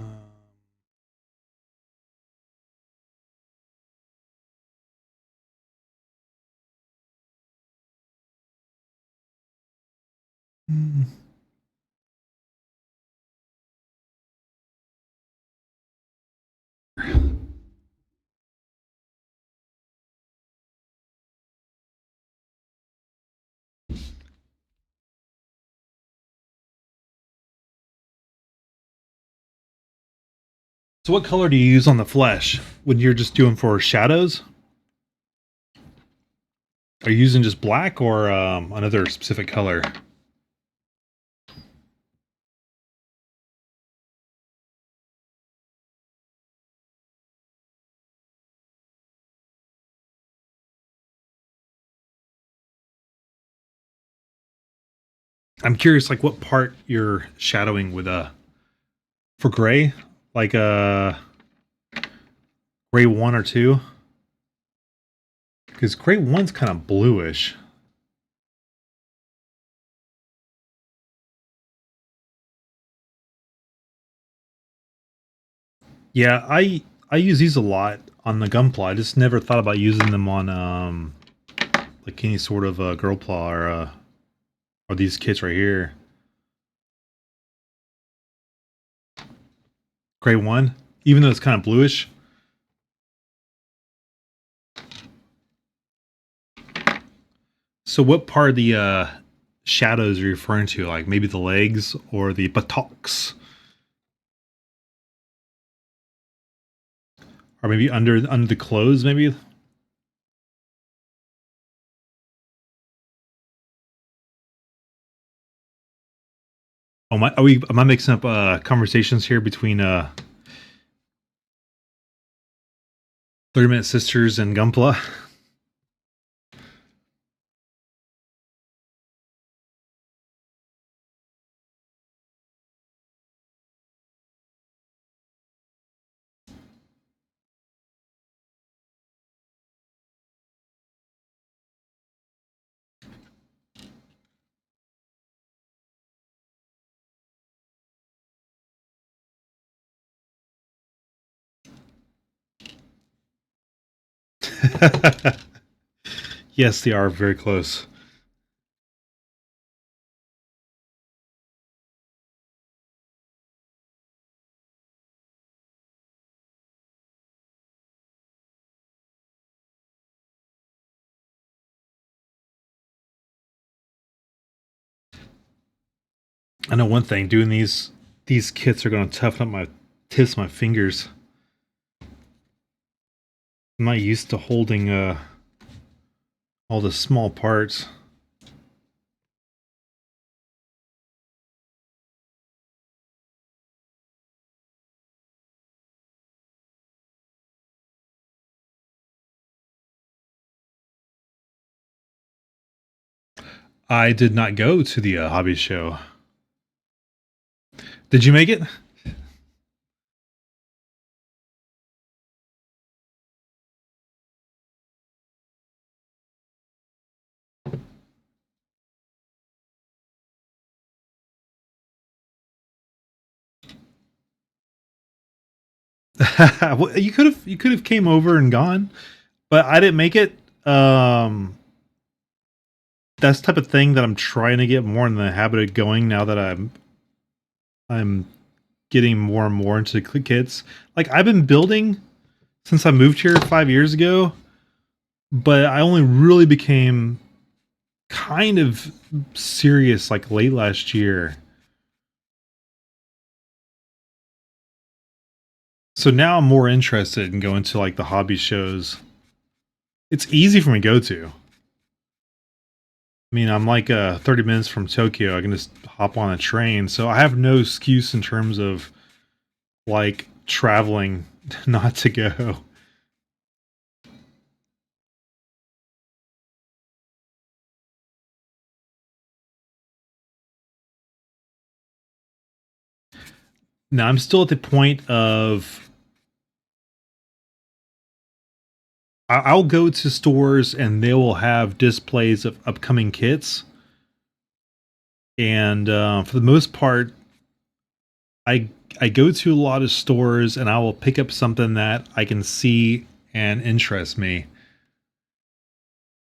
hmm. So what color do you use on the flesh when you're just doing for shadows? Are you using just black or another specific color? I'm curious, like what part you're shadowing with for gray, like gray 1 or 2, because gray 1's kind of bluish. Yeah, I use these a lot on the gunpla. I just never thought about using them on like any sort of girl pla or these kits right here. Gray 1, even though it's kind of bluish. So what part of the shadows are you referring to? Like maybe the legs or the buttocks? Or maybe under the clothes, maybe? Oh my, am I mixing up conversations here between 30 Minute Sisters and Gunpla? Yes, they are very close. I know one thing, doing these kits are going to toughen up my tips, my fingers. I'm not used to holding all the small parts. I did not go to the hobby show. Did you make it? Well, you could have came over and gone, but I didn't make it. That's the type of thing that I'm trying to get more in the habit of going now that I'm getting more and more into kits. Like I've been building since I moved here 5 years ago, but I only really became kind of serious like late last year. So now I'm more interested in going to like the hobby shows. It's easy for me to go to. I mean, I'm like 30 minutes from Tokyo. I can just hop on a train. So I have no excuse in terms of like traveling not to go. Now I'm still at the point of I'll go to stores and they will have displays of upcoming kits. And for the most part, I I go to a lot of stores and I will pick up something that I can see and interest me.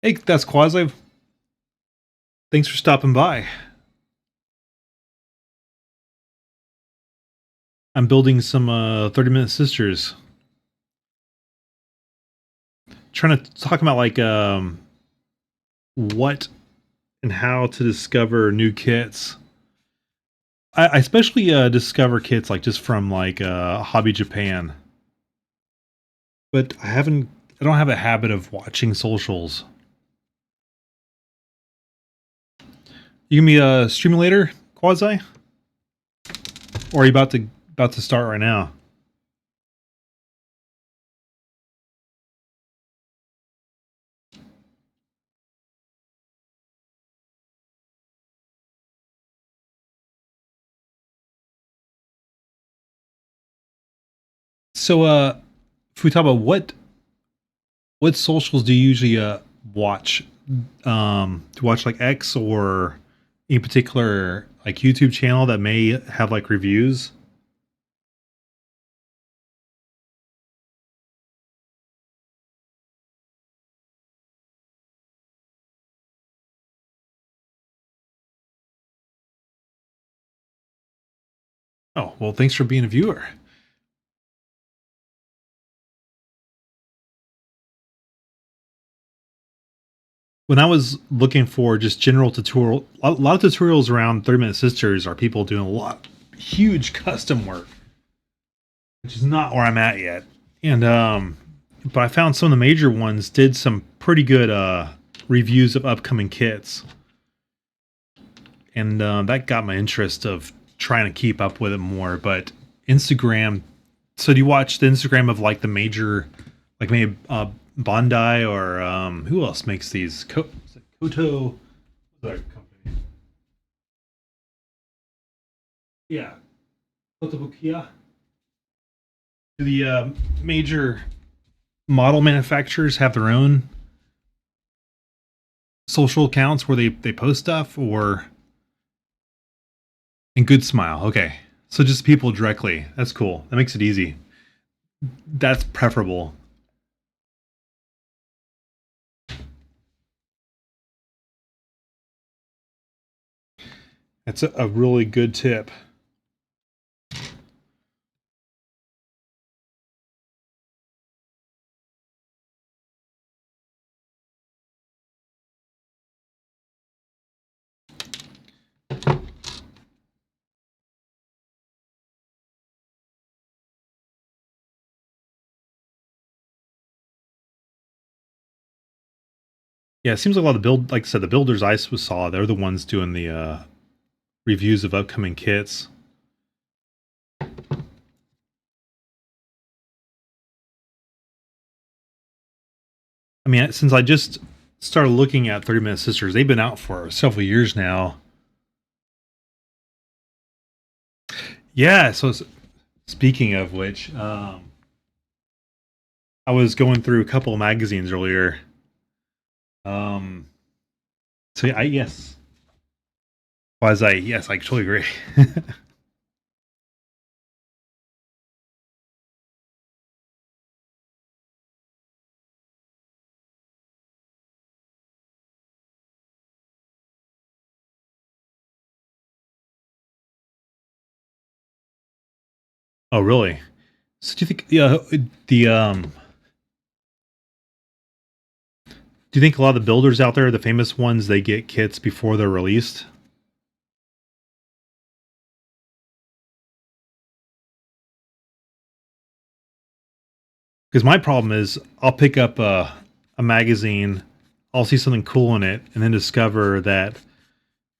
Hey, that's Quasi. Thanks for stopping by. I'm building some 30 Minute Sisters. Trying to talk about like what and how to discover new kits. I especially discover kits like just from like Hobby Japan, but I don't have a habit of watching socials. You give me a stream later, Quasi, or are you about to start right now? So, if we talk about what socials do you usually watch? To watch like X or any particular like YouTube channel that may have like reviews? Oh, well, thanks for being a viewer. When I was looking for just general tutorial, a lot of tutorials around 30 Minute Sisters are people doing a lot huge custom work, which is not where I'm at yet. And but I found some of the major ones did some pretty good reviews of upcoming kits, and that got my interest of trying to keep up with it more. But Instagram, so do you watch the Instagram of like the major, like maybe Bondi or who else makes these? Is it Koto, what's that company? Yeah, Kotobukiya. Do the major model manufacturers have their own social accounts where they post stuff, or and Good Smile? Okay, so just people directly. That's cool. That makes it easy. That's preferable. That's a really good tip. Yeah, it seems like a lot of like I said, the builders I saw, they're the ones doing the reviews of upcoming kits. I mean, since I just started looking at 30 Minute Sisters, they've been out for several years now. Yeah, so speaking of which, I was going through a couple of magazines earlier. Um, so I yes, was I yes, I totally agree. Oh, really? So do you think the do you think a lot of the builders out there, the famous ones, they get kits before they're released? Because my problem is, I'll pick up a magazine, I'll see something cool in it, and then discover that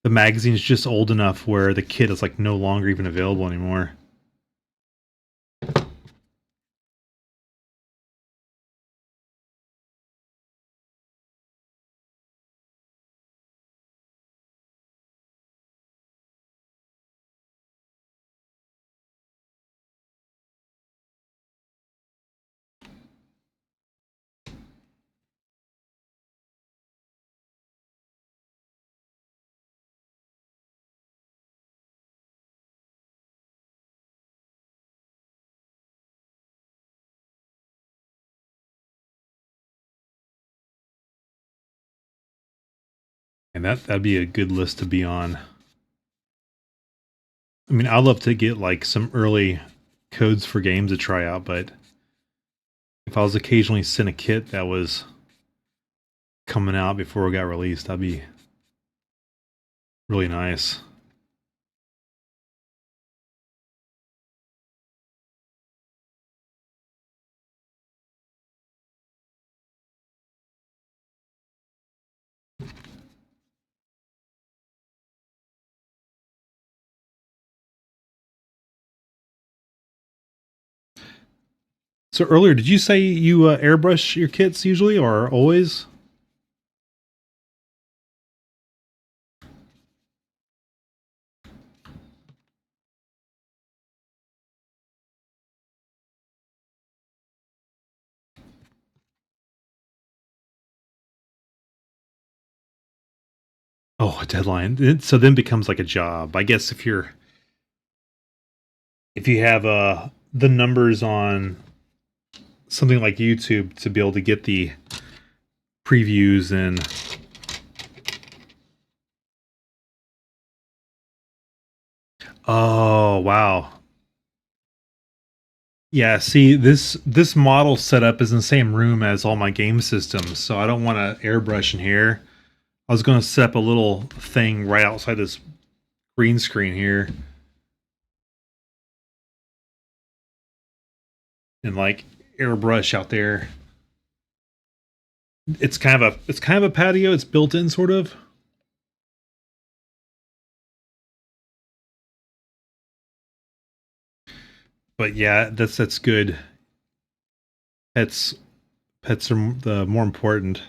the magazine's just old enough where the kit is like no longer even available anymore. And that'd be a good list to be on. I mean, I'd love to get like some early codes for games to try out, but if I was occasionally sent a kit that was coming out before it got released, that'd be really nice. So earlier, did you say you airbrush your kits usually or always? Oh, a deadline. So then becomes like a job. I guess if you have the numbers on something like YouTube to be able to get the previews and oh wow. Yeah, see this model setup is in the same room as all my game systems, so I don't want to airbrush in here. I was going to set up a little thing right outside this green screen here and like airbrush out there. It's kind of a patio. It's built in sort of. But yeah, that's good. Pets pets are the more important.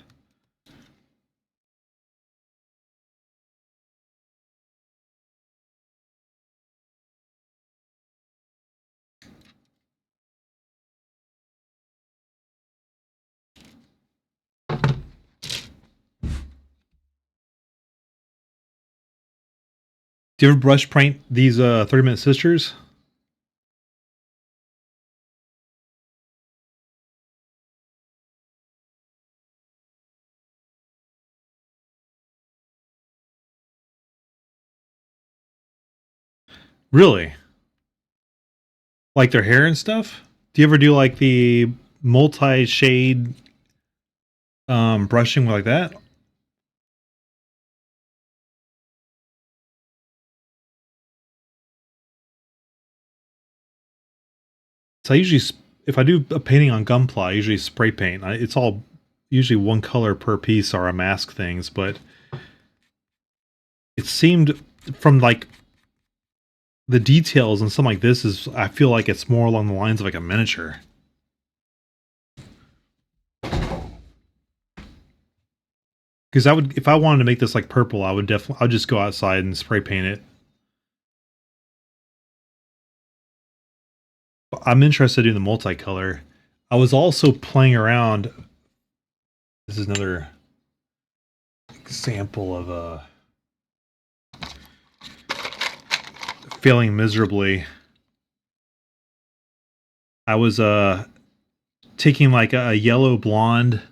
Do you ever brush paint these 30-minute sisters? Really? Like their hair and stuff? Do you ever do like the multi-shade brushing like that? So I usually, if I do a painting on Gunpla, I usually spray paint. It's all usually one color per piece or I mask things, but it seemed from like the details and something like this is, I feel like it's more along the lines of like a miniature. Because I would, if I wanted to make this like purple, I would definitely, I'd just go outside and spray paint it. But I'm interested in the multicolor. I was also playing around. This is another example of failing miserably. I was taking like a yellow blonde,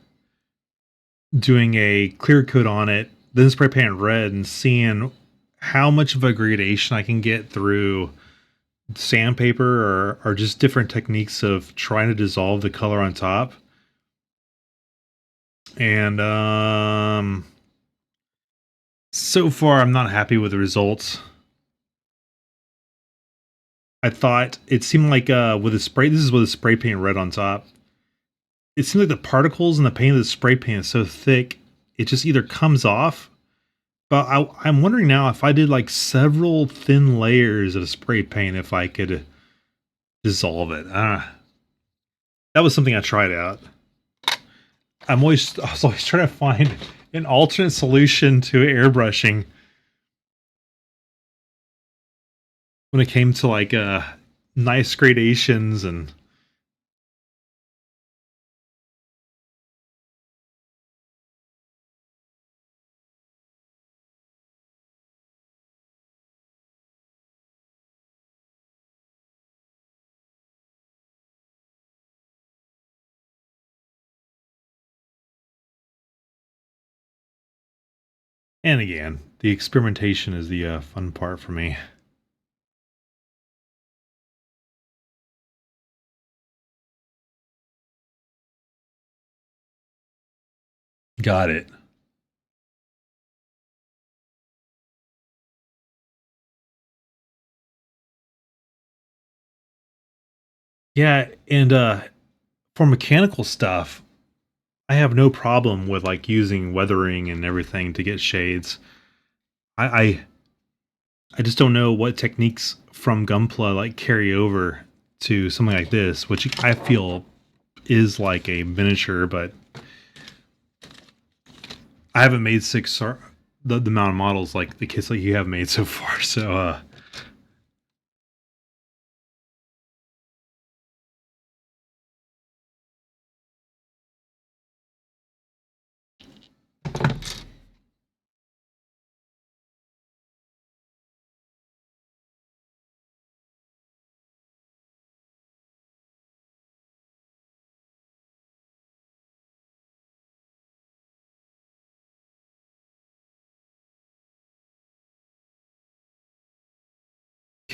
doing a clear coat on it, then spray paint red, and seeing how much of a gradation I can get through sandpaper or just different techniques of trying to dissolve the color on top. And so far I'm not happy with the results. I thought it seemed like with a spray, this is with a spray paint red on top. It seems like the particles in the paint of the spray paint is so thick, it just either comes off. But I'm wondering now if I did like several thin layers of spray paint, if I could dissolve it. That was something I tried out. I was always trying to find an alternate solution to airbrushing when it came to like nice gradations and again, the experimentation is the fun part for me. Got it. Yeah, and for mechanical stuff, I have no problem with like using weathering and everything to get shades. I I just don't know what techniques from Gunpla like carry over to something like this, which I feel is like a miniature, but I haven't made the amount of models like the kits that you have made so far. So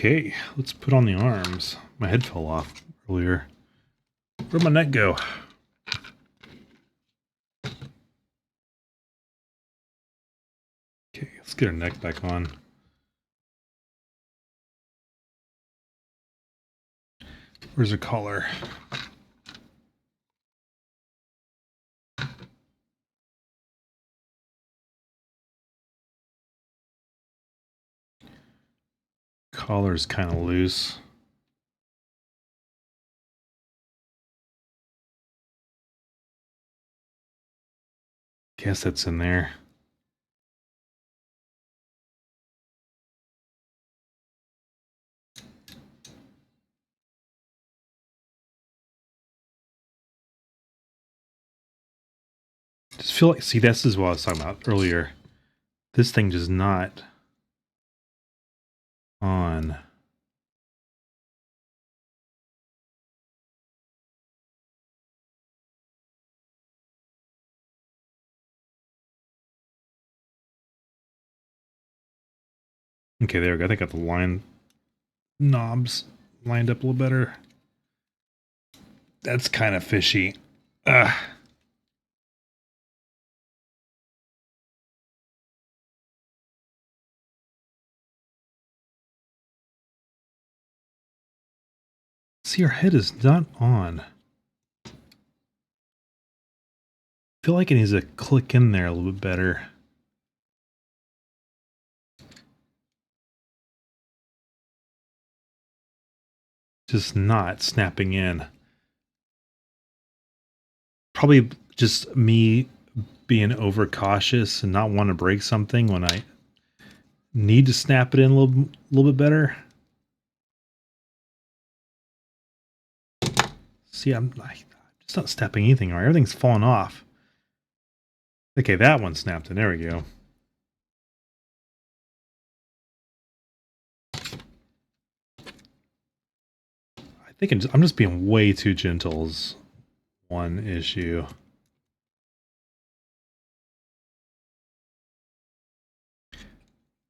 Okay, let's put on the arms. My head fell off earlier. Where'd my neck go? Okay, let's get her neck back on. Where's her collar? Collar's kind of loose. Guess that's in there. Just feel like, see, this is what I was talking about earlier. This thing does not on. Okay, there we go. I think I got the line knobs lined up a little better. That's kind of fishy. See, our head is not on. I feel like it needs to click in there a little bit better. Just not snapping in. Probably just me being overcautious and not want to break something when I need to snap it in a little bit better. See, I'm just not snapping anything right. Everything's falling off. Okay, that one snapped in. There we go. I think I'm just being way too gentle is one issue.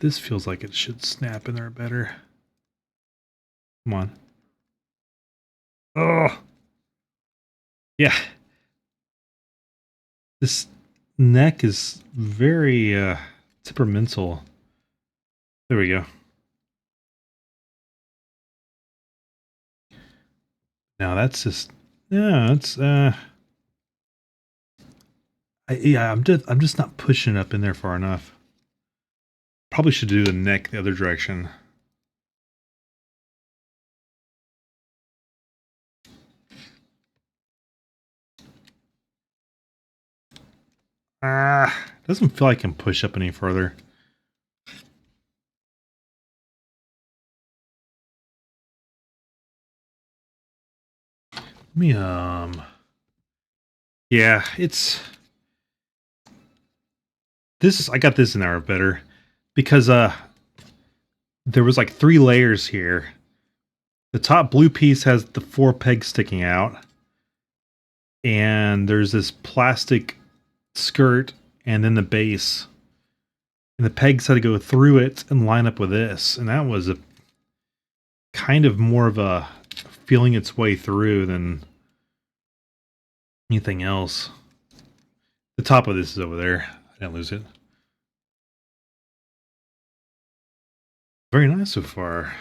This feels like it should snap in there better. Come on. Oh! Yeah. This neck is very temperamental. There we go. Now that's just, yeah, it's yeah, I'm just not pushing up in there far enough. Probably should do the neck the other direction. Doesn't feel like I can push up any further. Let me yeah, it's this. I got this in there better because there was like 3 layers here. The top blue piece has the 4 pegs sticking out, and there's this plastic skirt, and then the base, and the pegs had to go through it and line up with this, and that was a kind of more of a feeling its way through than anything else. The top of this is over there. I didn't lose it. Very nice so far.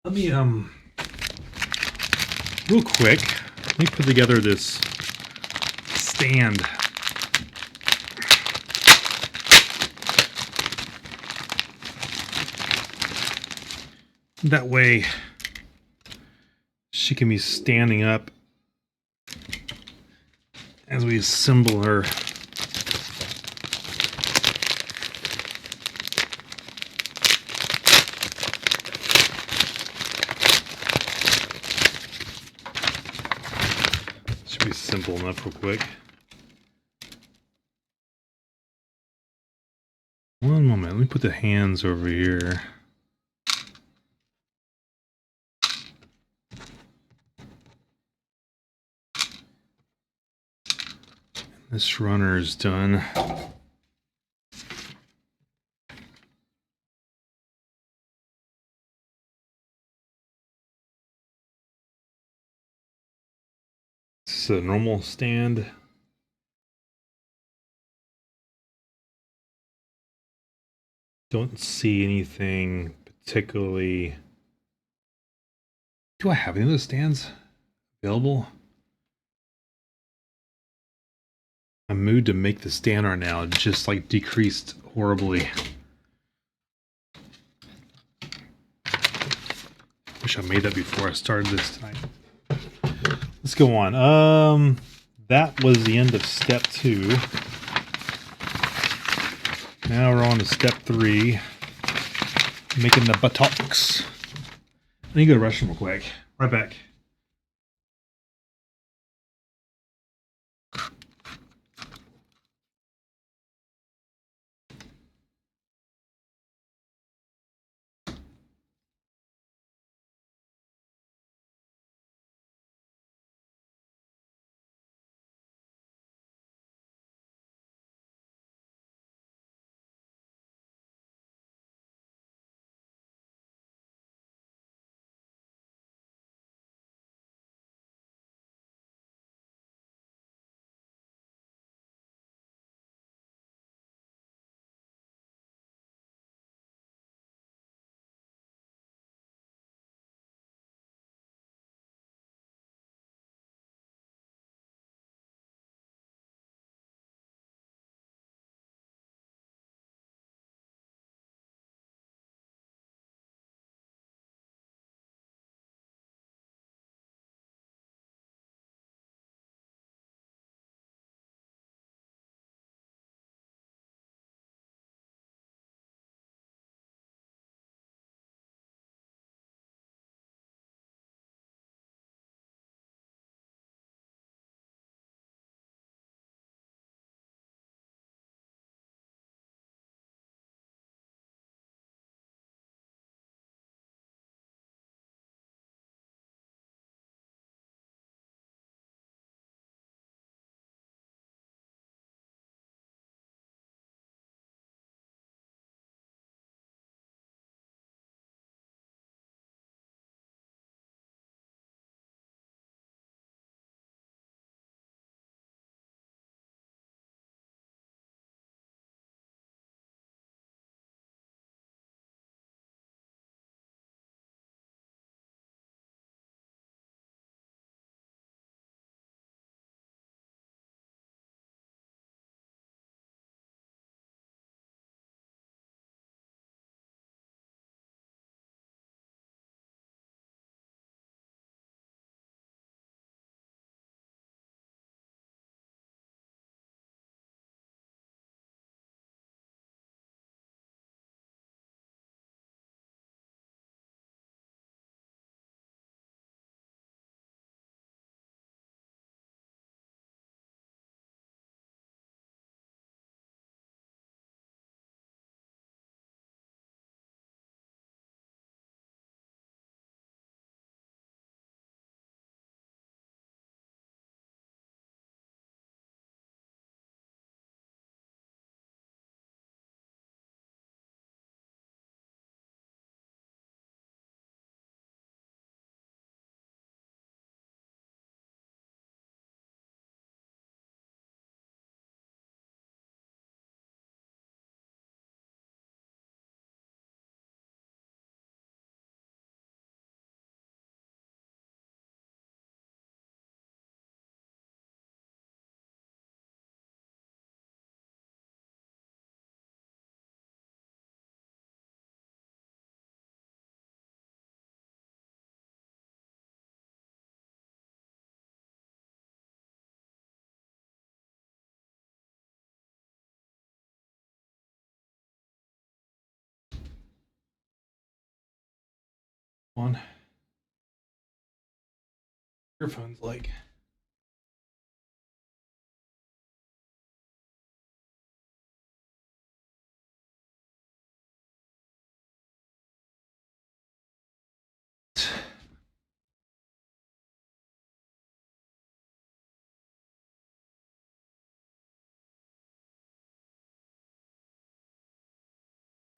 Let me real quick, let me put together this stand. That way she can be standing up as we assemble her. Should be simple enough real quick. One moment, let me put the hands over here. This runner is done. This is a normal stand. Don't see anything particularly. Do I have any of those stands available? My mood to make the stand right now just like decreased horribly. Wish I made that before I started this tonight. Let's go on. That was the end of step 2. Now we're on to step 3. Making the buttocks. I need to go to the restroom real quick. Right back. On. Your phone's like.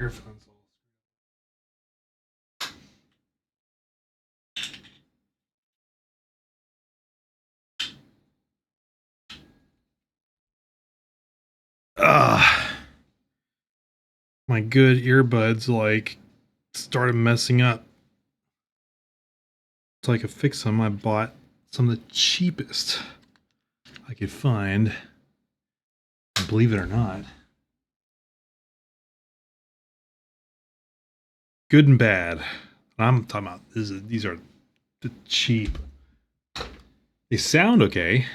Earphones. My good earbuds like started messing up. So I could fix them, I bought some of the cheapest I could find. Believe it or not. Good and bad. I'm talking about these are the cheap. They sound okay.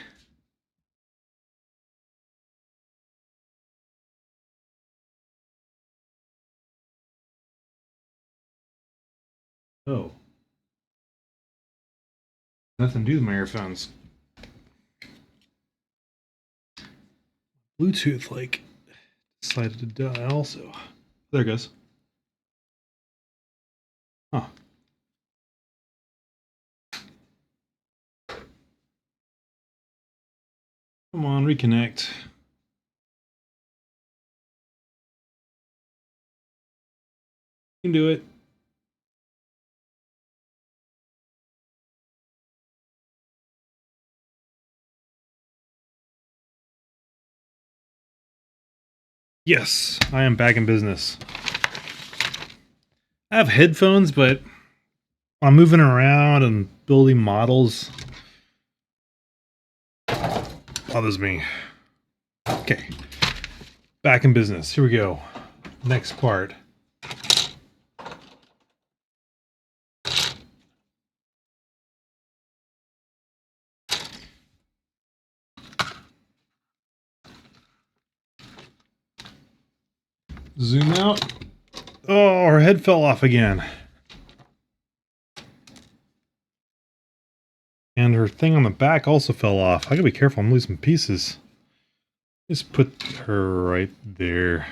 Oh. Nothing to do with my earphones. Bluetooth, like, decided to die also. There it goes. Huh. Come on, reconnect. You can do it. Yes, I am back in business. I have headphones, but I'm moving around and building models. Bothers me. Okay. Back in business. Here we go. Next part. Zoom out. Oh, our head fell off again. And her thing on the back also fell off. I gotta be careful, I'm losing pieces. Just put her right there.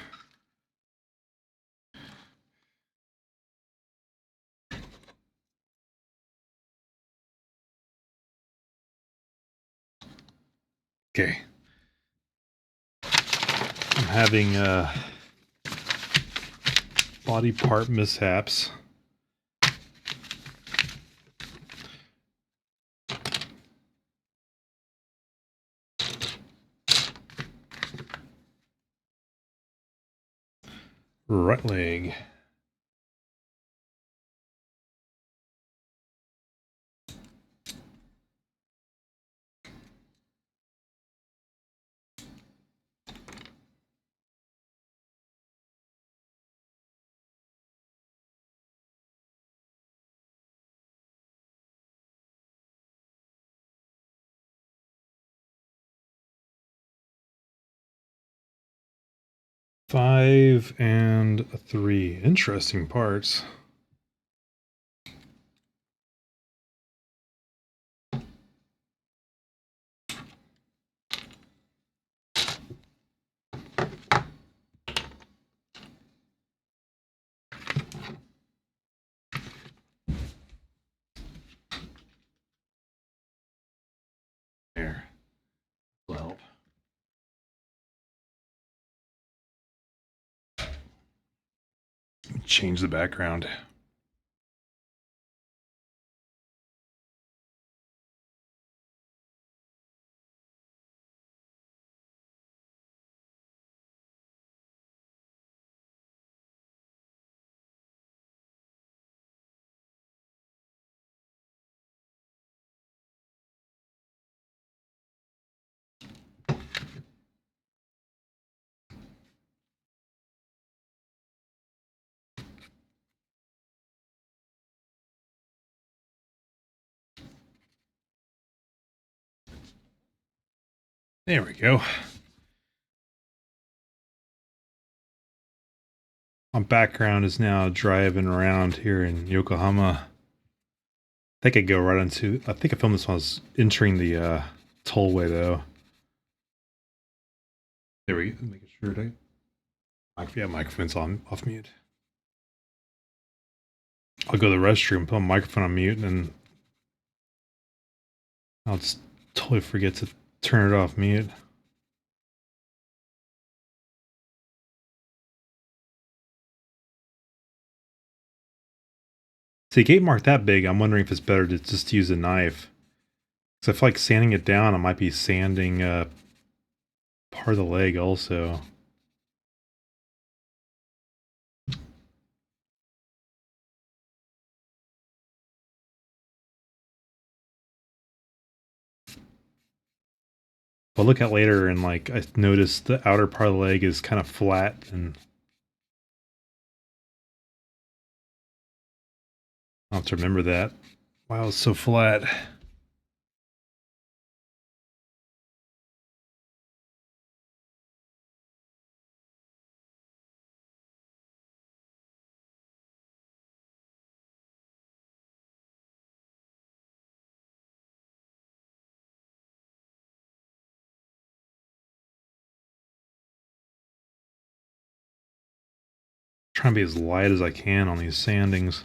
Okay. I'm having body part mishaps. Right leg. Five and a 3. Interesting parts. There. Will help. Change the background. There we go. My background is now driving around here in Yokohama. I think I go right into. I think I filmed this when I was entering the tollway, though. There we go. Making sure to. Yeah, microphone's on off mute. I'll go to the restroom, put my microphone on mute, and I'll just totally forget to turn it off mute. See, a gate mark that big, I'm wondering if it's better to just use a knife. Because I feel like sanding it down, I might be sanding part of the leg also. I'll look at later and like I noticed the outer part of the leg is kind of flat and I'll have to remember that. Wow, it's so flat. Trying to be as light as I can on these sandings.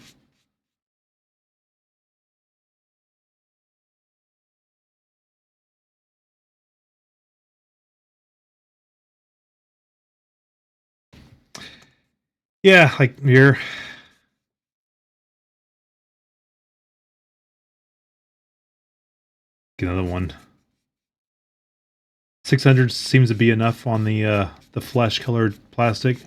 Yeah, like here. Get another one. 600 seems to be enough on the flesh colored plastic.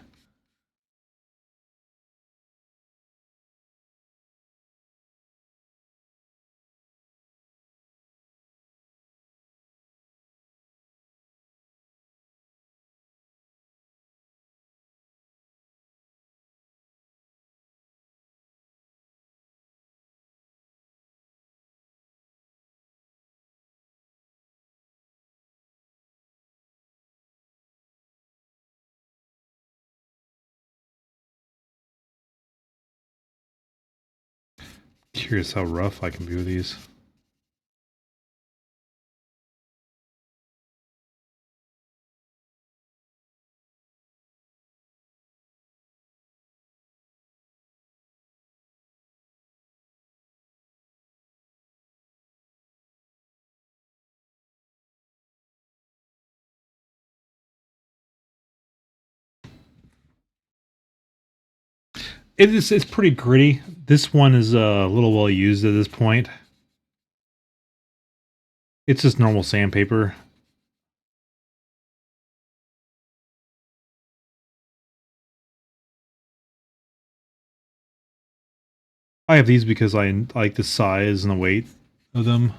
Curious how rough I can be with these. It's pretty gritty. This one is a little well used at this point. It's just normal sandpaper. I have these because I like the size and the weight of them.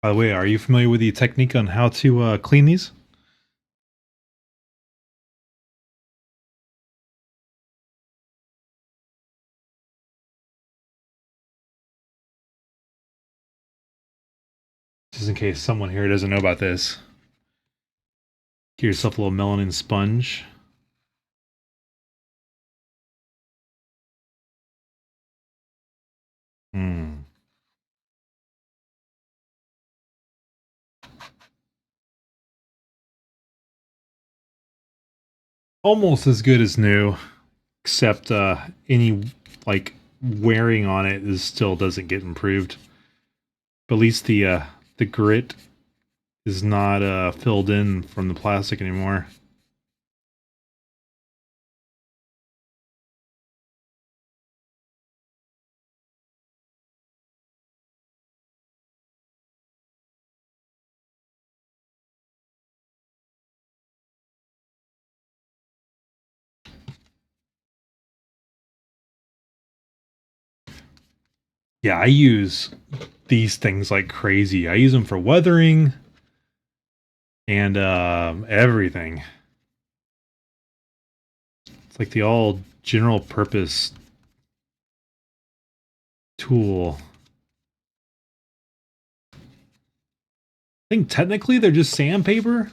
By the way, are you familiar with the technique on how to clean these? Just in case someone here doesn't know about this. Get yourself a little melanin sponge. Hmm. Almost as good as new, except any like wearing on it is still doesn't get improved. But at least the grit is not filled in from the plastic anymore. Yeah, I use these things like crazy. I use them for weathering and everything. It's like the all general purpose tool. I think technically they're just sandpaper.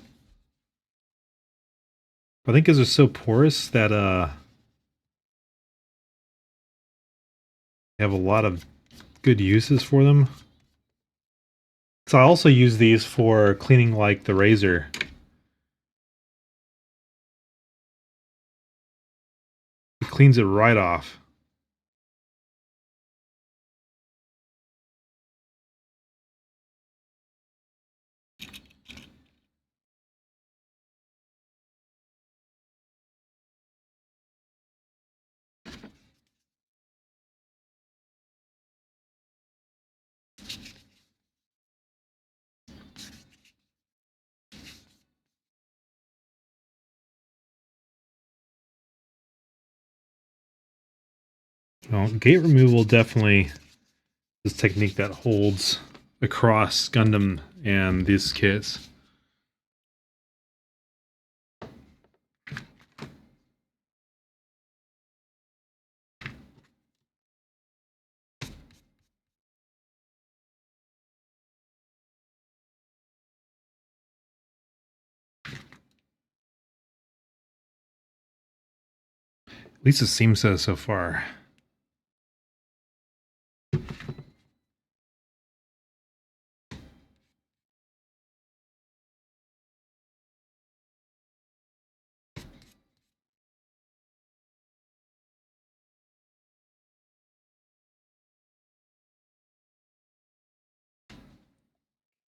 But I think because they're so porous that they have a lot of good uses for them. So I also use these for cleaning like the razor. It cleans it right off. Well, gate removal definitely is a technique that holds across Gundam and these kits. At least it seems so far.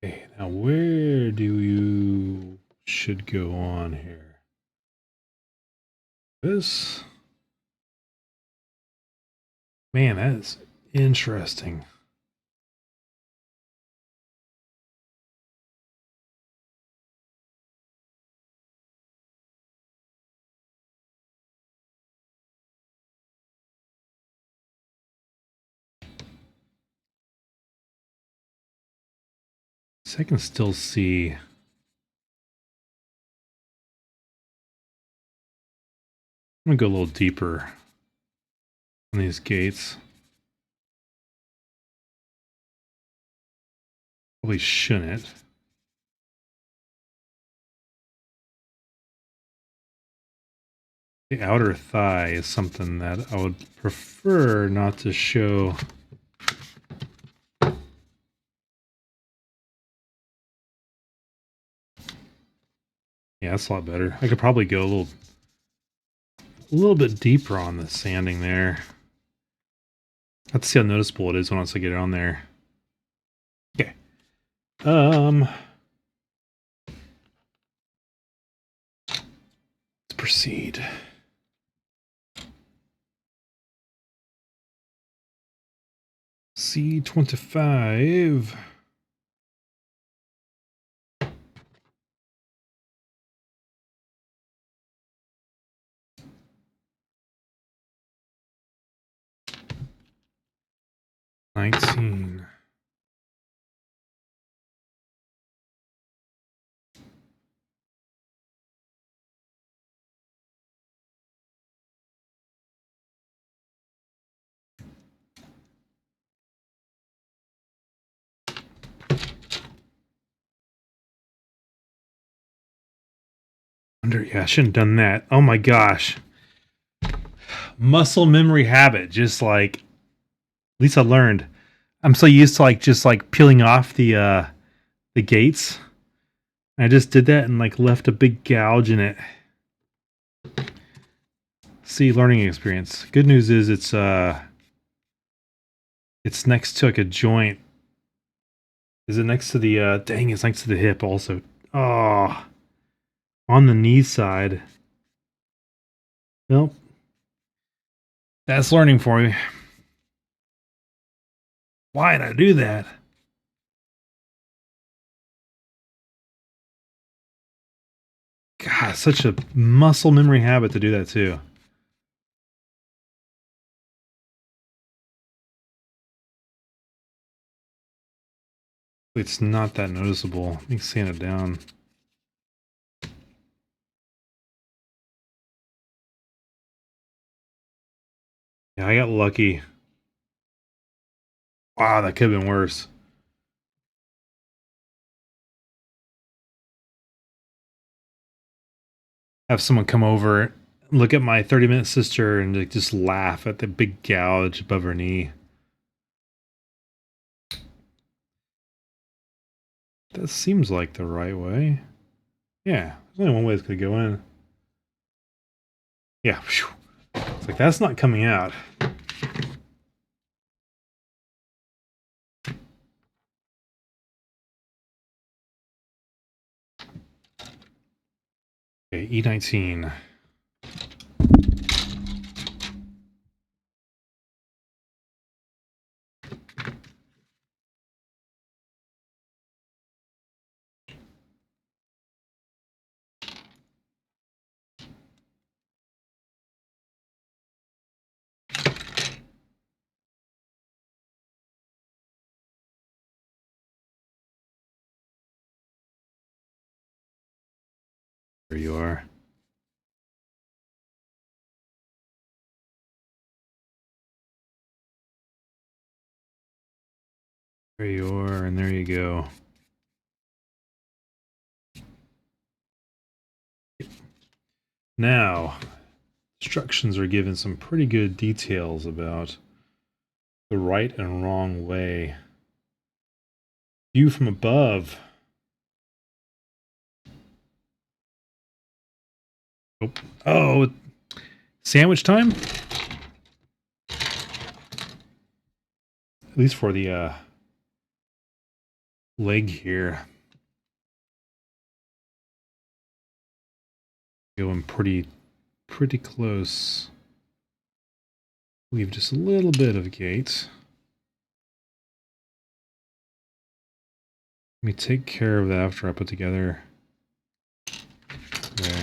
Okay, now where do you should go on here? This? Man, that is interesting. So I can still see. I'm gonna go a little deeper on these gates. Probably shouldn't. The outer thigh is something that I would prefer not to show. Yeah, that's a lot better. I could probably go a little bit deeper on the sanding there. Let's see how noticeable it is once I get it on there. Okay. Let's proceed. C25. $19. Yeah, I shouldn't have done that. Oh my gosh. Muscle memory habit. Just like, at least I learned. I'm so used to just peeling off the gates. I just did that and left a big gouge in it. See, learning experience. Good news is it's next to a joint. Is it next to the dang, it's next to the hip also. Oh, on the knee side. Nope. That's learning for you. Why did I do that? God, such a muscle memory habit to do that too. It's not that noticeable. Let me sand it down. Yeah, I got lucky. Wow, that could have been worse. Have someone come over, look at my 30-minute sister, and just laugh at the big gouge above her knee. That seems like the right way. Yeah, there's only one way this could go in. Yeah, whew. It's like that's not coming out. Okay, E19. There you are. There you are, and there you go. Now, instructions are given some pretty good details about the right and wrong way. View from above. Oh, sandwich time? At least for the leg here. Going pretty close. Leave just a little bit of gate. Let me take care of that after I put together. There.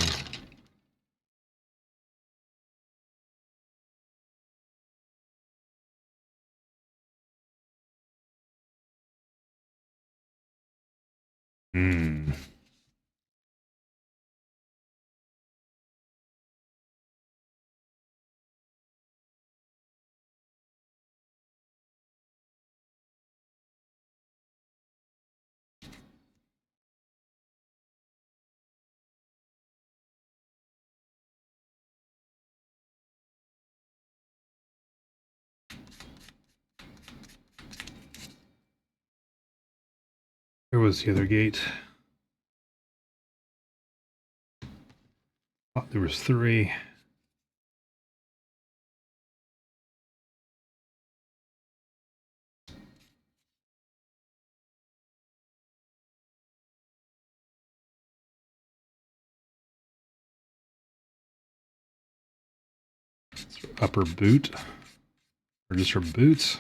There was the other gate. Oh, there was 3. Upper boot. Or just her boots.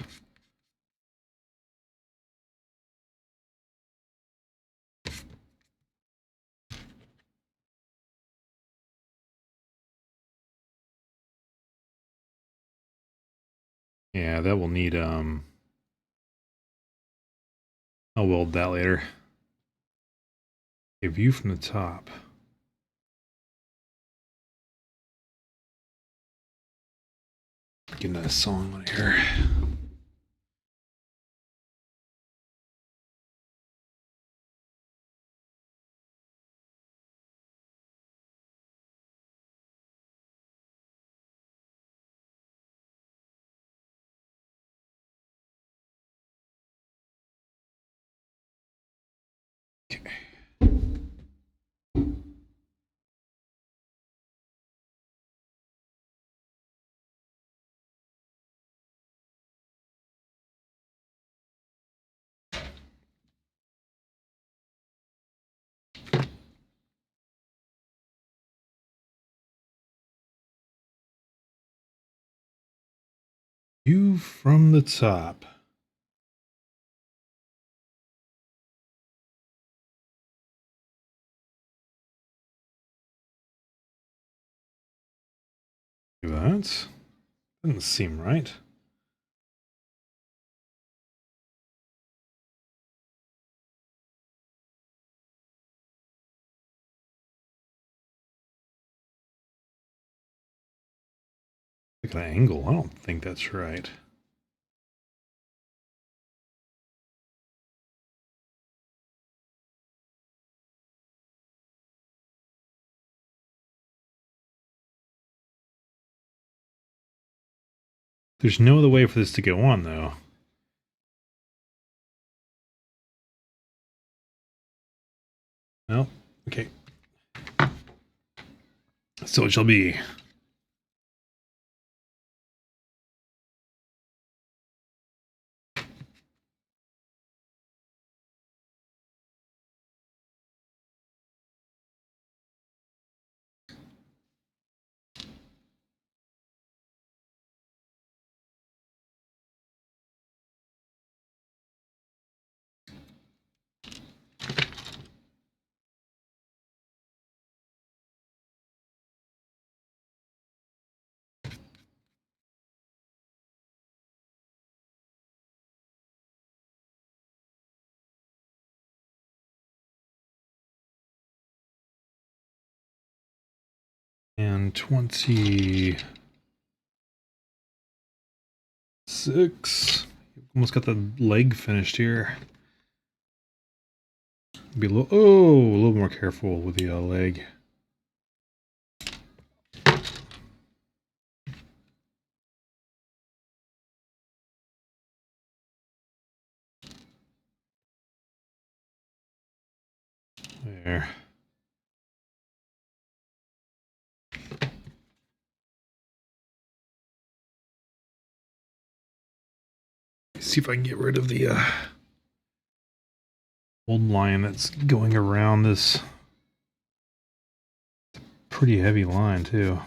Yeah, that will need I'll weld that later. A view from the top. Getting that song on here. Okay. View from the top. That doesn't seem right. Look at that angle. I don't think that's right. There's no other way for this to go on, though. No? Okay. So it shall be. And 26. Almost got the leg finished here. Be a little more careful with the leg. There. See if I can get rid of the old line that's going around this. Pretty heavy line too.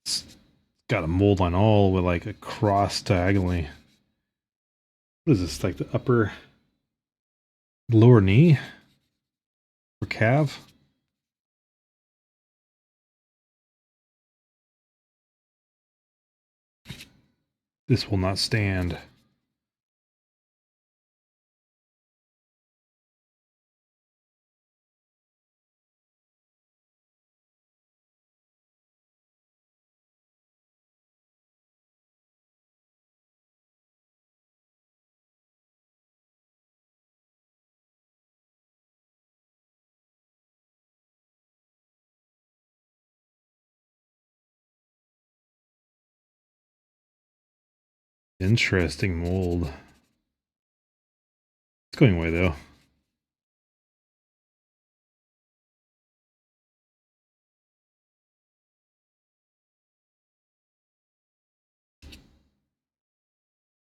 It's got a mold line all with like a cross diagonally. What is this, like the upper lower knee or calf? This will not stand. Interesting mold. It's going away though.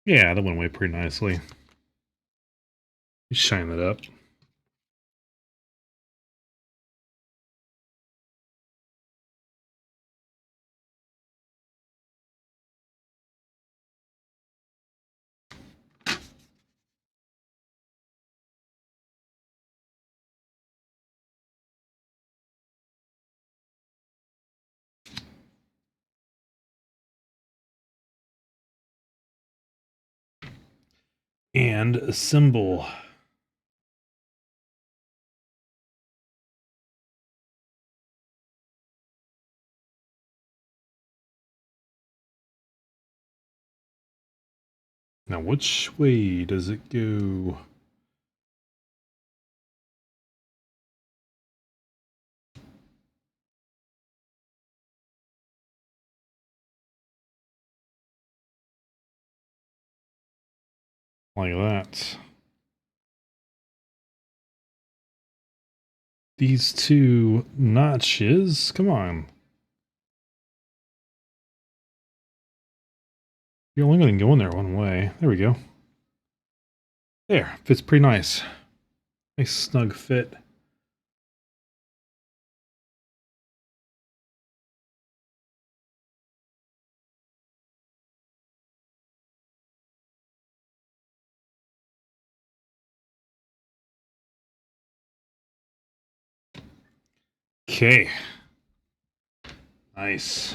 Yeah, that went away pretty nicely. Shine that up. And assemble. Now, which way does it go? Like that. These two notches, come on. You're only going to go in there one way. There we go. There, fits pretty nice. Nice snug fit. Okay. Nice.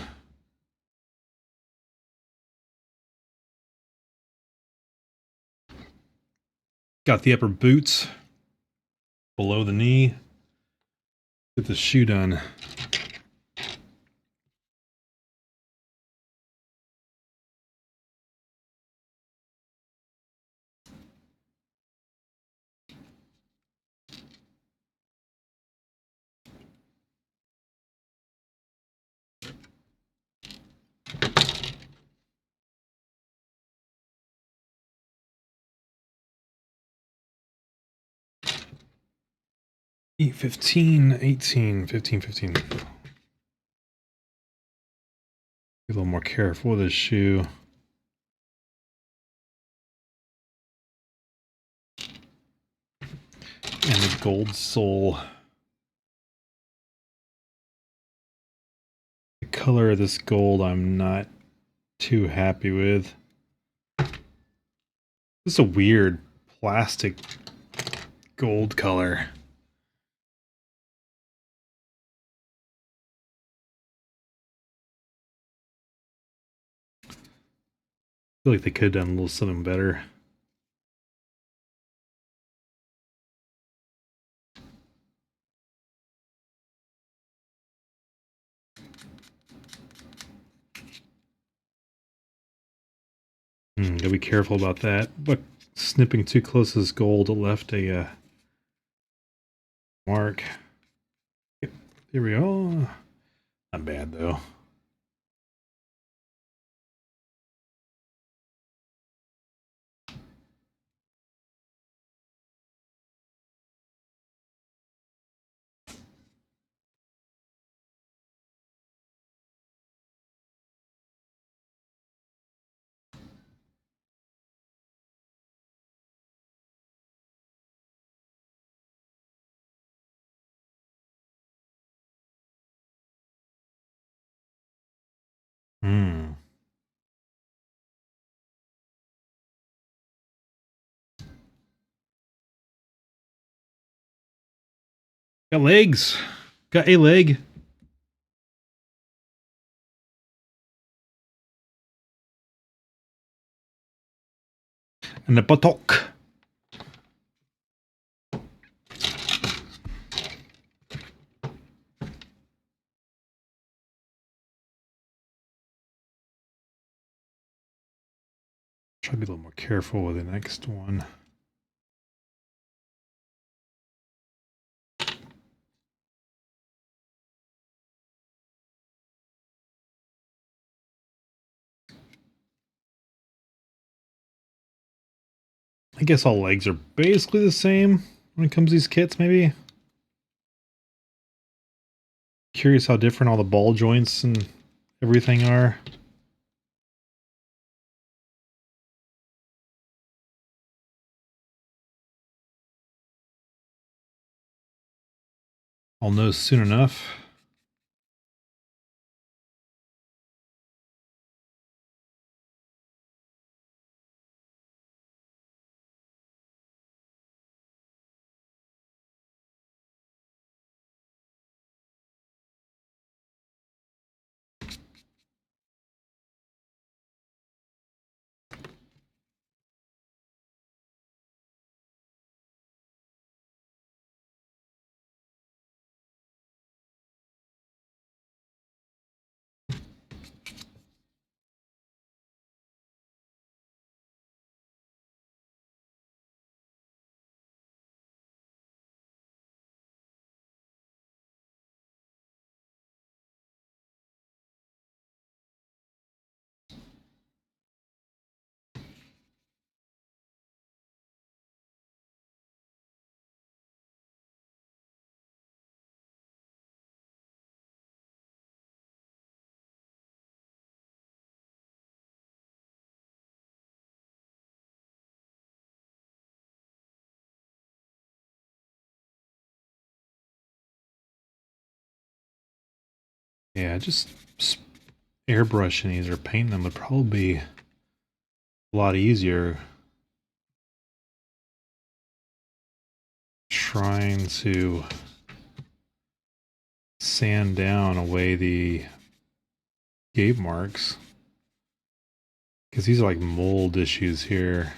Got the upper boots below the knee. Get the shoe done. E 15, 18, 15, 15. Be a little more careful with this shoe. And the gold sole. The color of this gold I'm not too happy with. This is a weird plastic gold color. I feel like they could have done a little something better. Gotta be careful about that. But snipping too close to this gold, it left a mark. Yep, there we go. Not bad though. Hmm. Got legs. Got a leg. And a buttock. Try to be a little more careful with the next one. I guess all legs are basically the same when it comes to these kits, maybe. Curious how different all the ball joints and everything are. I'll know soon enough. Yeah, just airbrushing these or painting them would probably be a lot easier. Trying to sand down away the gate marks. Because these are like mold issues here.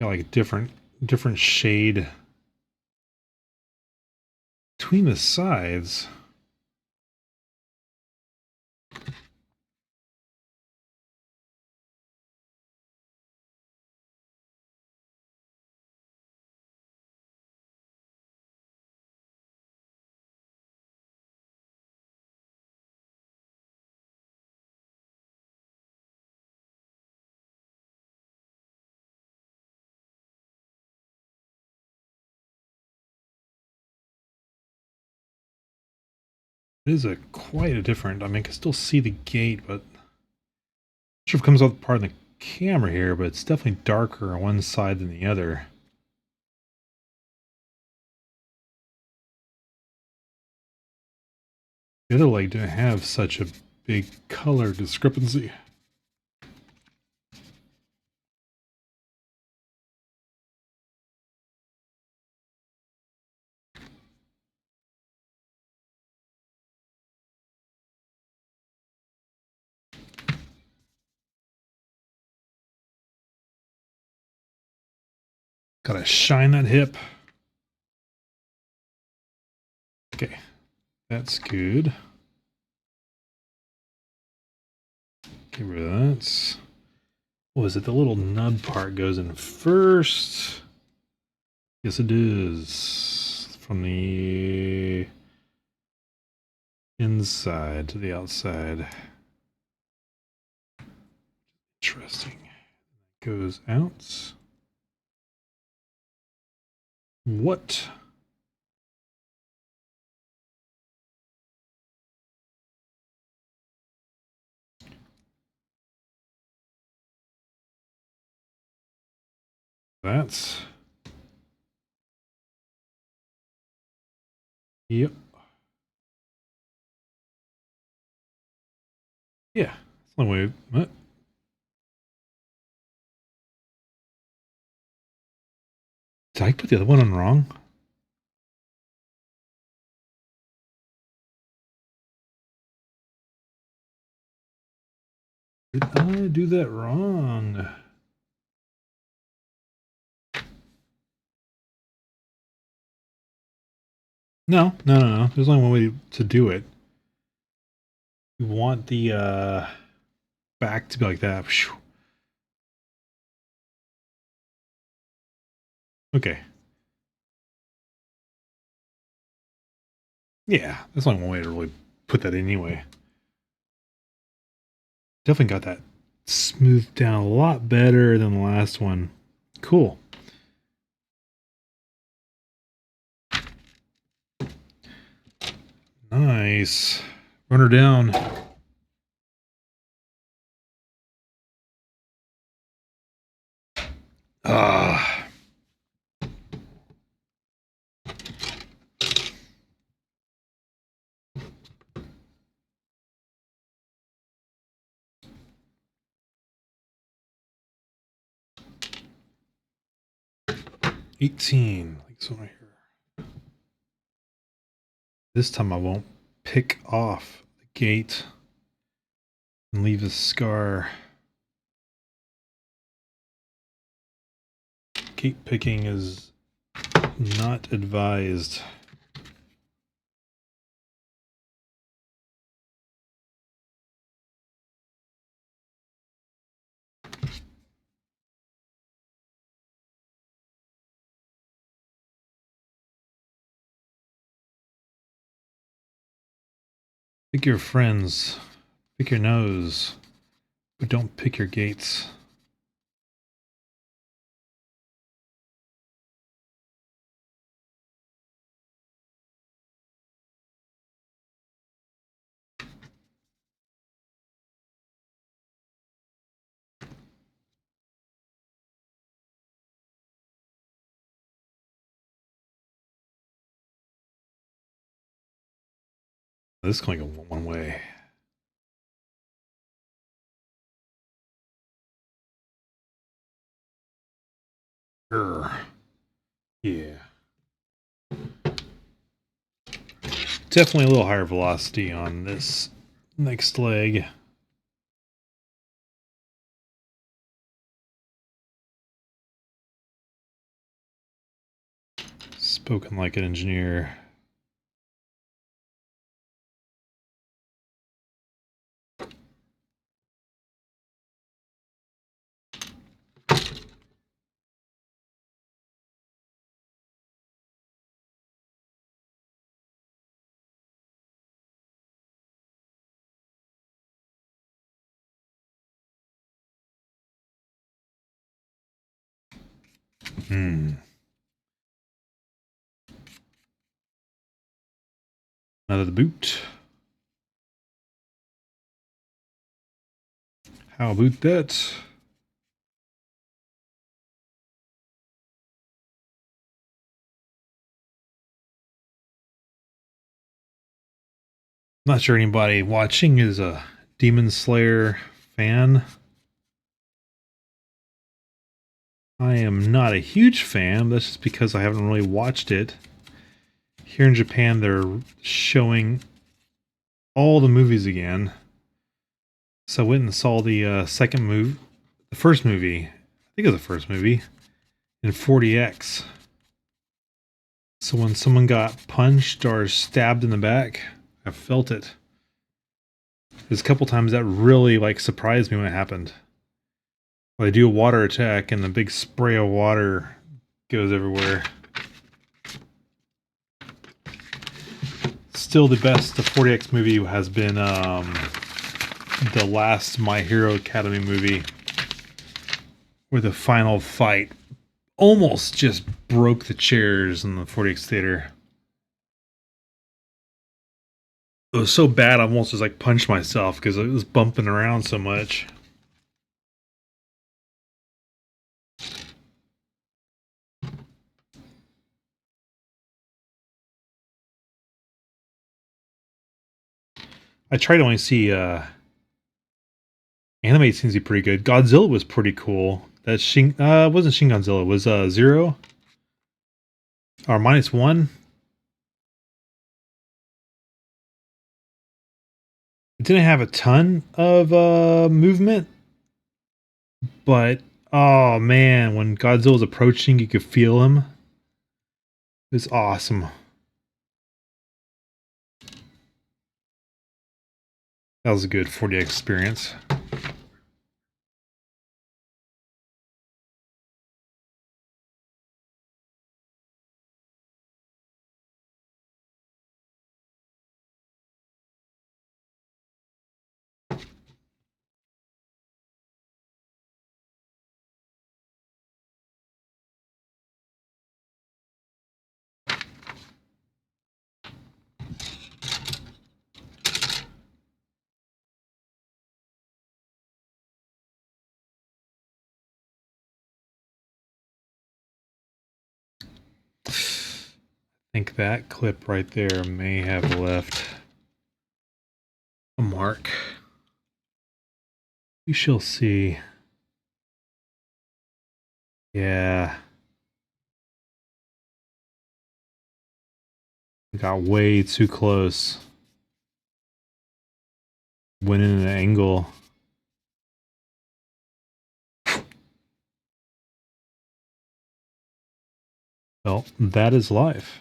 Got like different shade between the sides. It is a quite a different. I mean, I can still see the gate, but I'm not sure if it comes out part of the camera here, but it's definitely darker on one side than the other. The other leg didn't have such a big color discrepancy. Gotta shine that hip. Okay, that's good. Get rid of that. What was it? The little nub part goes in first. Yes, it is. From the inside to the outside. Interesting. Goes out. What? That's... Yep. Yeah. That's the way. What? Did I put the other one on wrong? Did I do that wrong? No. There's only one way to do it. You want the back to be like that. Okay. Yeah, that's only one way to really put that anyway. Definitely got that smoothed down a lot better than the last one. Cool. Nice. Run her down. Ah. 18. Like so right here. This time I won't pick off the gate and leave a scar. Gate picking is not advised. Pick your friends, pick your nose, but don't pick your gates. This is going to go one way. Yeah. Definitely a little higher velocity on this next leg. Spoken like an engineer. Out of the boot. How about that? Not sure anybody watching is a Demon Slayer fan. I am not a huge fan. That's just because I haven't really watched it. Here in Japan, they're showing all the movies again. So I went and saw the second movie, the first movie. I think it was the first movie. in 40X. So when someone got punched or stabbed in the back, I felt it. There's a couple times that really like surprised me when it happened. Well, I do a water attack and the big spray of water goes everywhere. Still the best the 40X movie has been the last My Hero Academia movie, where the final fight almost just broke the chairs in the 40X theater. It was so bad I almost just like punched myself because it was bumping around so much. I tried to only see anime seems to be pretty good. Godzilla was pretty cool. That wasn't Shin Godzilla, it was Zero or -1. It didn't have a ton of movement, but oh man, when Godzilla was approaching, you could feel him. It was awesome. That was a good 40X experience. I think that clip right there may have left a mark. We shall see. Yeah. Got way too close. Went in an angle. Well, that is life.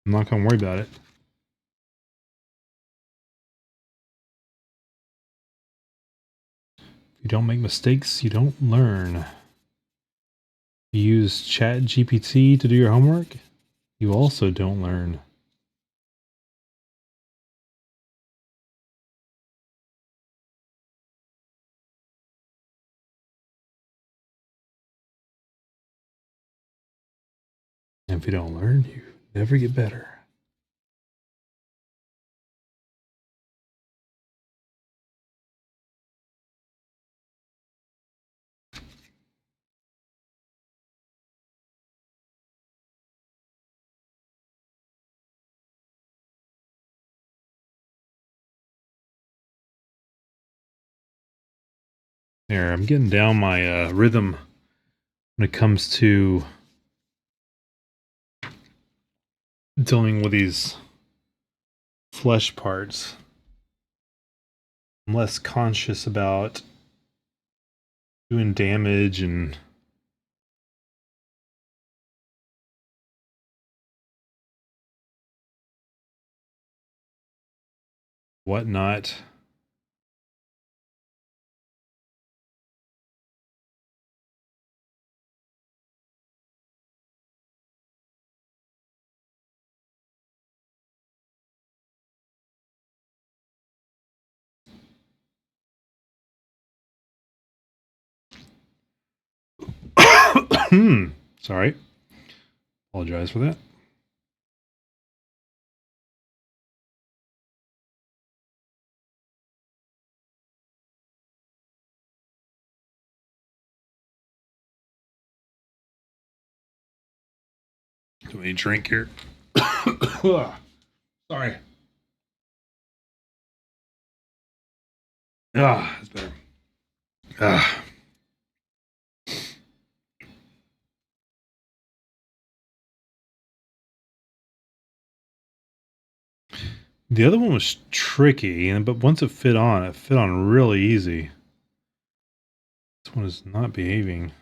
I'm not going to worry about it. If you don't make mistakes, you don't learn. You use Chat GPT to do your homework, you also don't learn. And if you don't learn, you never get better. There, I'm getting down my rhythm when it comes to dealing with these flesh parts. I'm less conscious about doing damage and whatnot. Sorry. Apologize for that. Do we drink here? Sorry. That's better. The other one was tricky, but once it fit on really easy. This one is not behaving.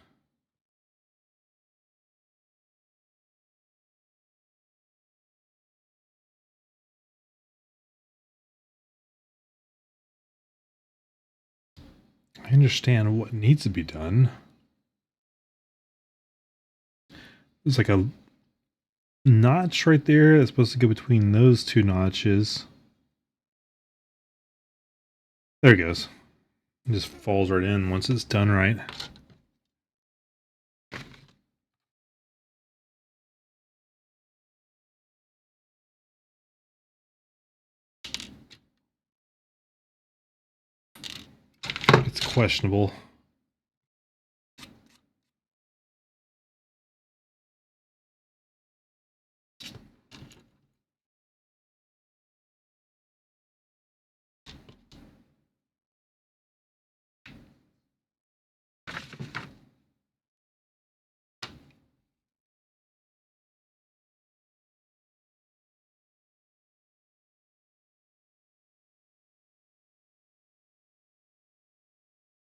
I understand what needs to be done. There's like a notch right there that's supposed to go between those two notches. There it goes. It just falls right in once it's done right. It's questionable.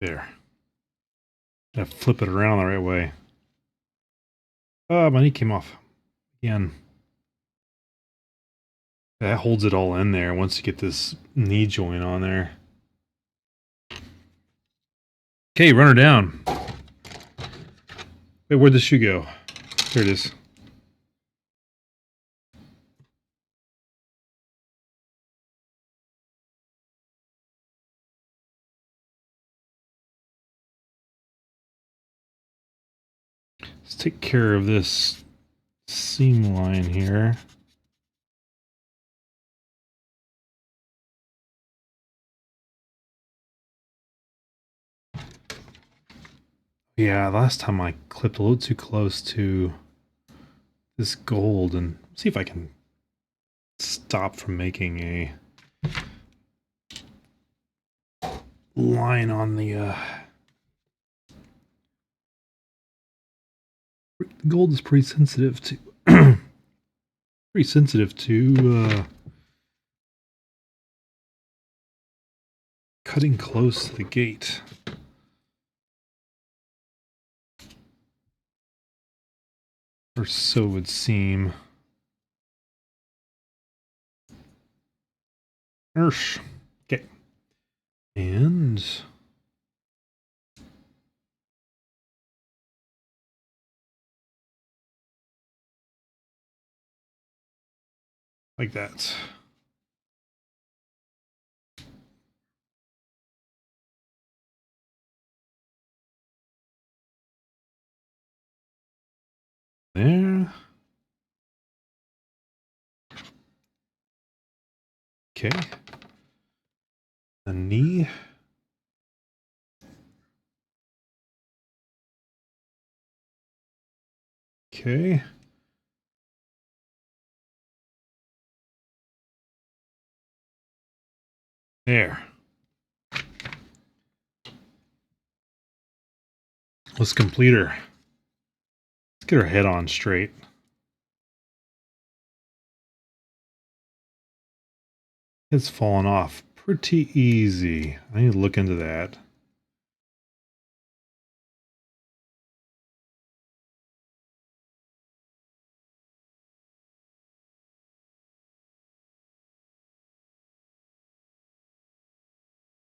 There. Gotta flip it around the right way. Oh, my knee came off. Again. That holds it all in there once you get this knee joint on there. Okay, run her down. Wait, where'd the shoe go? There it is. Let's take care of this seam line here. Yeah, last time I clipped a little too close to this gold, and see if I can stop from making a line on the gold is pretty sensitive to cutting close to the gate. Or so it would seem. Ersh. Okay. And like that. There. Okay. The knee. Okay. There. Let's complete her. Let's get her head on straight. It's fallen off pretty easy. I need to look into that.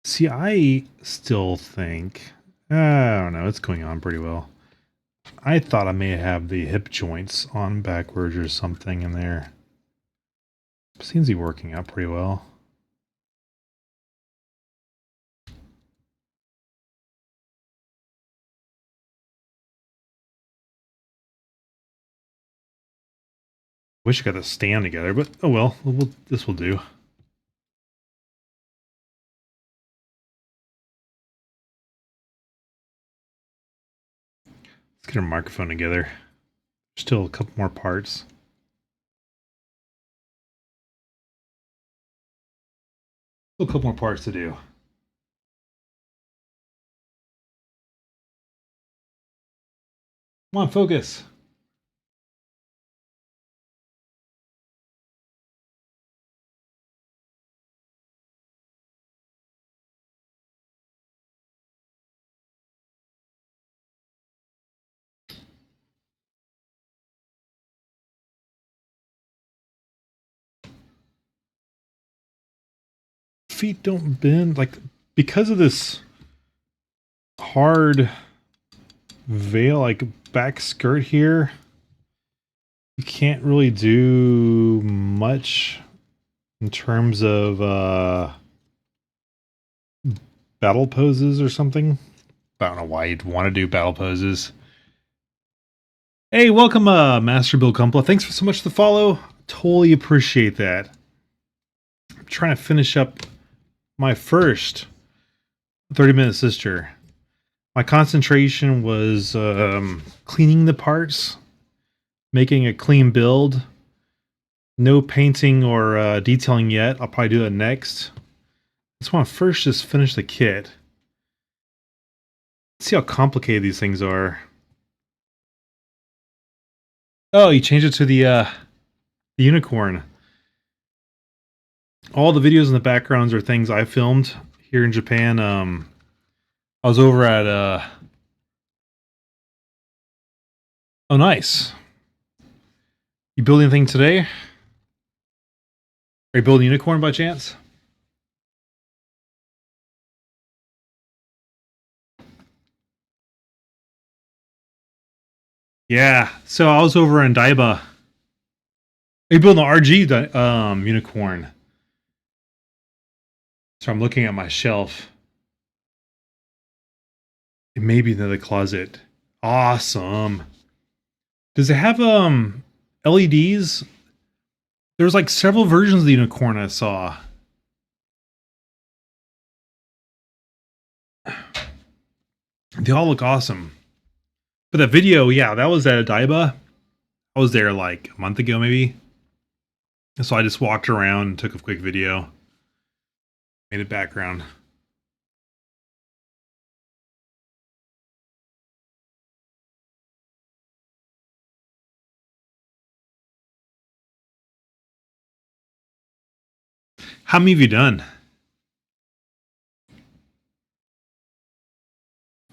See, I still think, I don't know, it's going on pretty well. I thought I may have the hip joints on backwards or something in there. Seems to be working out pretty well. Wish I got the stand together, but oh well, this will do. Let's get our microphone together. Still a couple more parts. Still a couple more parts to do. Come on, focus. Feet don't bend, like, because of this hard veil, like back skirt here. You can't really do much in terms of battle poses or something. I don't know why you'd want to do battle poses. Hey, welcome, Master Bill Kumpla. Thanks for so much for the follow. Totally appreciate that. I'm trying to finish up my first 30-minute sister. My concentration was cleaning the parts, making a clean build. No painting or detailing yet. I'll probably do that next. I just want to first just finish the kit. Let's see how complicated these things are. Oh, you changed it to the unicorn. All the videos in the backgrounds are things I filmed here in Japan. I was over at oh, nice. You building anything today? Are you building a unicorn by chance? Yeah. So I was over in Daiba. Are you building an RG unicorn? So I'm looking at my shelf. It may be in the closet. Awesome. Does it have LEDs? There's like several versions of the unicorn I saw. They all look awesome. But that video, yeah, that was at Odaiba. I was there like a month ago, maybe. So I just walked around and took a quick video. Made it background. How many have you done?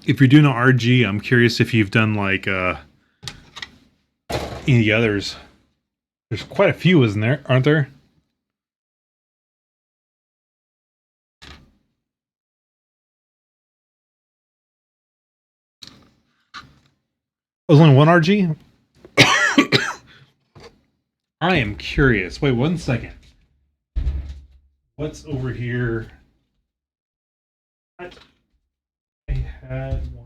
If you're doing an RG, I'm curious if you've done like any of the others. There's quite a few, isn't there? Aren't there? There's only one RG? I am curious. Wait 1 second. What's over here? I had one.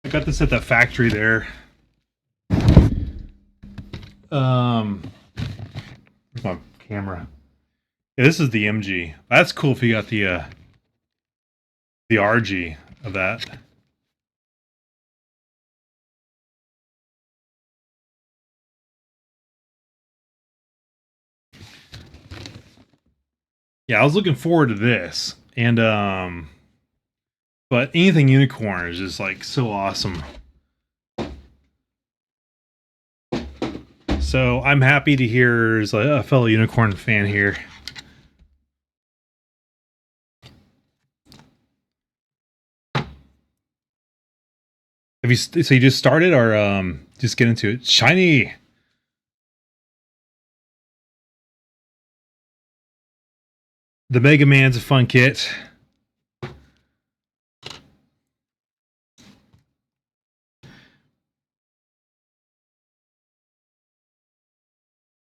I got this at the factory there. Where's my camera? Yeah, this is the MG. That's cool if you got the RG of that. Yeah, I was looking forward to this. And but anything unicorn is just like so awesome. So I'm happy to hear there's a fellow unicorn fan here. Have you? So you just started, or just get into it? Shiny. The Mega Man's a fun kit.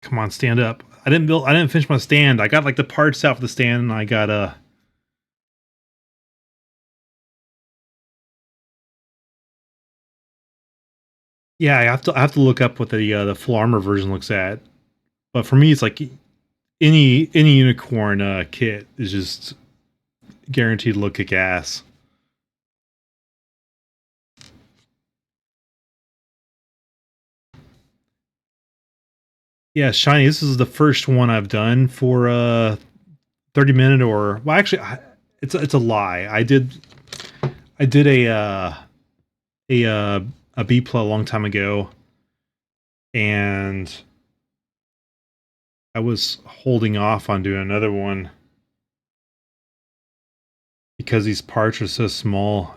Come on, stand up. I didn't finish my stand. I got like the parts out for the stand, and I got yeah, I have to look up what the full armor version looks at. But for me, it's like any unicorn kit is just guaranteed to look kick ass. Yeah, shiny. This is the first one I've done for 30-minute, or well, actually, it's a lie. I did a B play a long time ago, And I was holding off on doing another one because these parts are so small.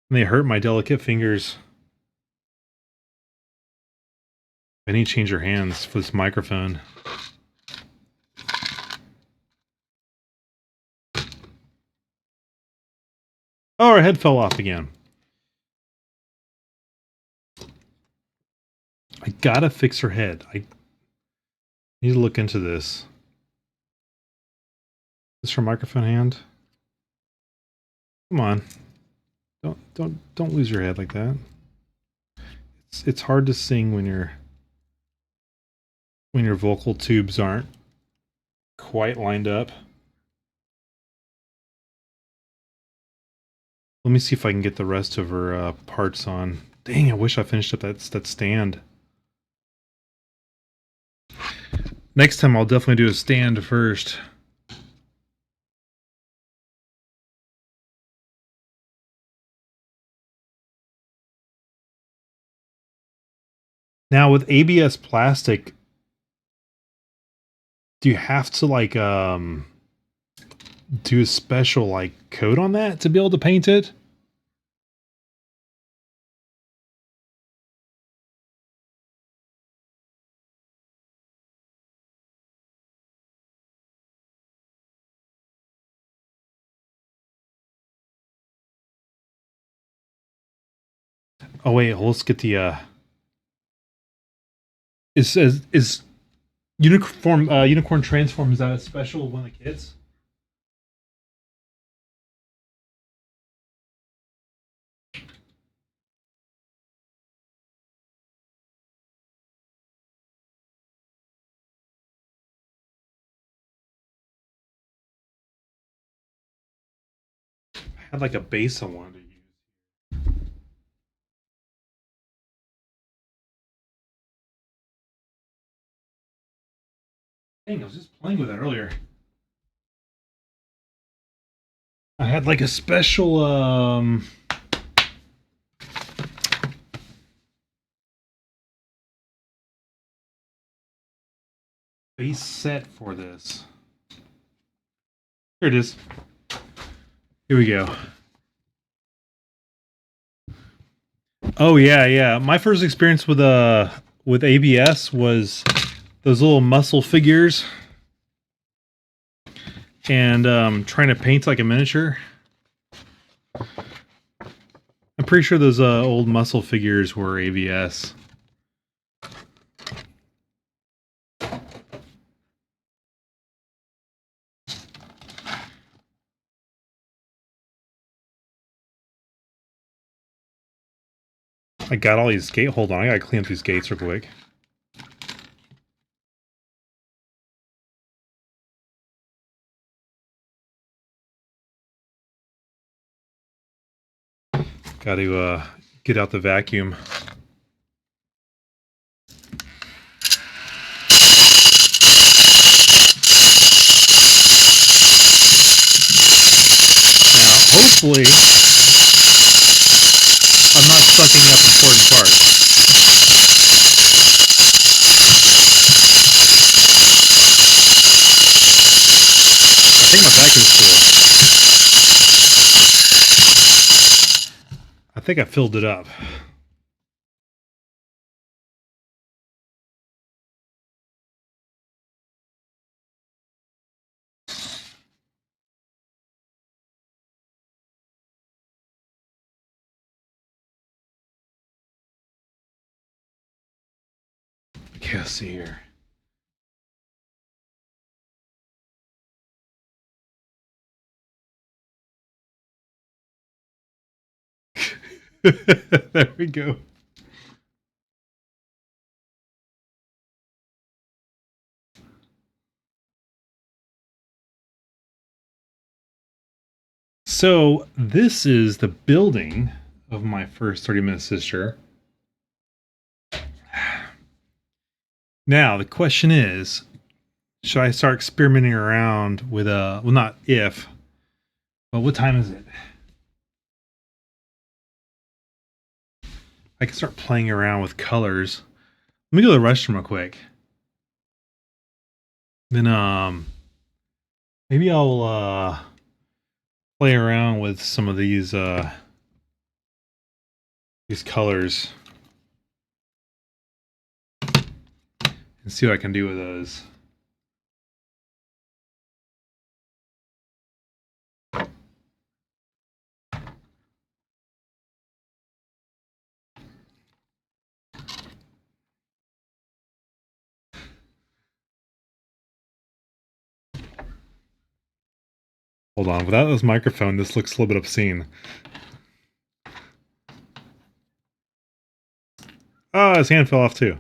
And they hurt my delicate fingers. I need to change your hands for this microphone. Oh, her head fell off again. I gotta fix her head. I need to look into this. Is this her microphone hand? Come on. Don't lose your head like that. It's hard to sing when your vocal tubes aren't quite lined up. Let me see if I can get the rest of her parts on. Dang, I wish I finished up that stand. Next time I'll definitely do a stand first. Now with ABS plastic, do you have to like do a special like coat on that to be able to paint it? Oh wait, let's get the is unicorn transform, is that a special one of the kits? I had like a base I wanted to use. Dang, I was just playing with it earlier. I had like a special base set for this. Here it is. Here we go. Oh yeah, yeah. My first experience with ABS was those little muscle figures and trying to paint like a miniature. I'm pretty sure those old muscle figures were ABS. I got all these gates. Hold on, I gotta clean up these gates real quick. Got to get out the vacuum. Now, hopefully, I'm not sucking up important parts. I think my vacuum's full. I think I filled it up. Okay, let's see here. There we go. So this is the building of my first 30-minute sister. Now the question is, should I start experimenting around with well, not if, but what time is it? I can start playing around with colors. Let me go to the restroom real quick. Then maybe I'll play around with some of these colors and see what I can do with those. Hold on, without this microphone, this looks a little bit obscene. Oh, his hand fell off too.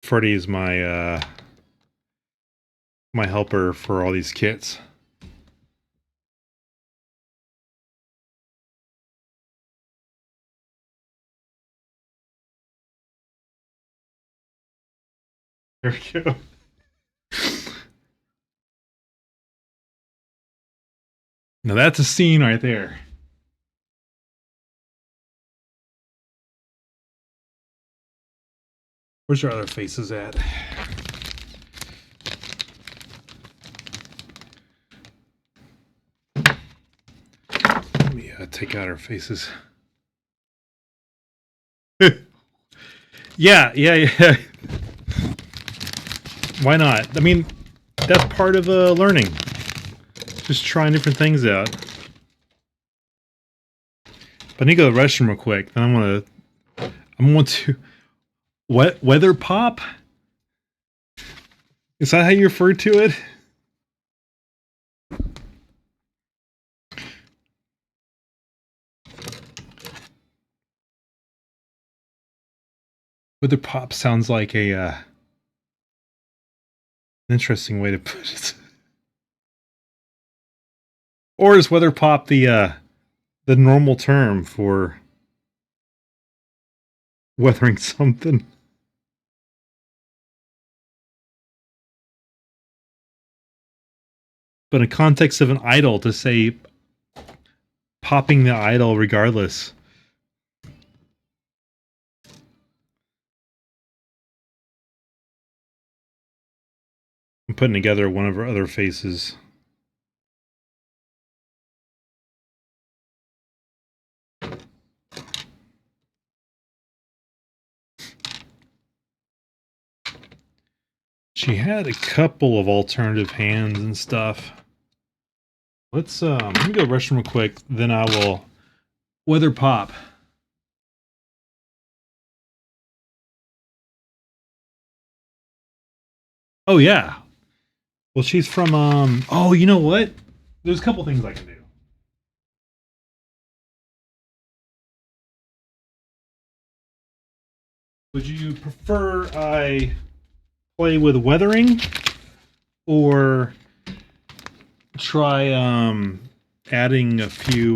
Freddy's my my helper for all these kits. There we go. Now that's a scene right there. Where's your other faces at? Let me take out our faces. Yeah. Why not? I mean, that's part of learning. Just trying different things out. But I need to go to the restroom real quick. Then I'm going to weather pop. Is that how you refer to it? Weather pop sounds like a an interesting way to put it. Or is weather pop the normal term for weathering something? But in context of an idol, to say popping the idol regardless. I'm putting together one of her other faces. She had a couple of alternative hands and stuff. Let's let me go restroom real quick, then I will weather pop. Oh yeah. Well, she's from oh, you know what? There's a couple things I can do. Would you prefer I play with weathering or try adding a few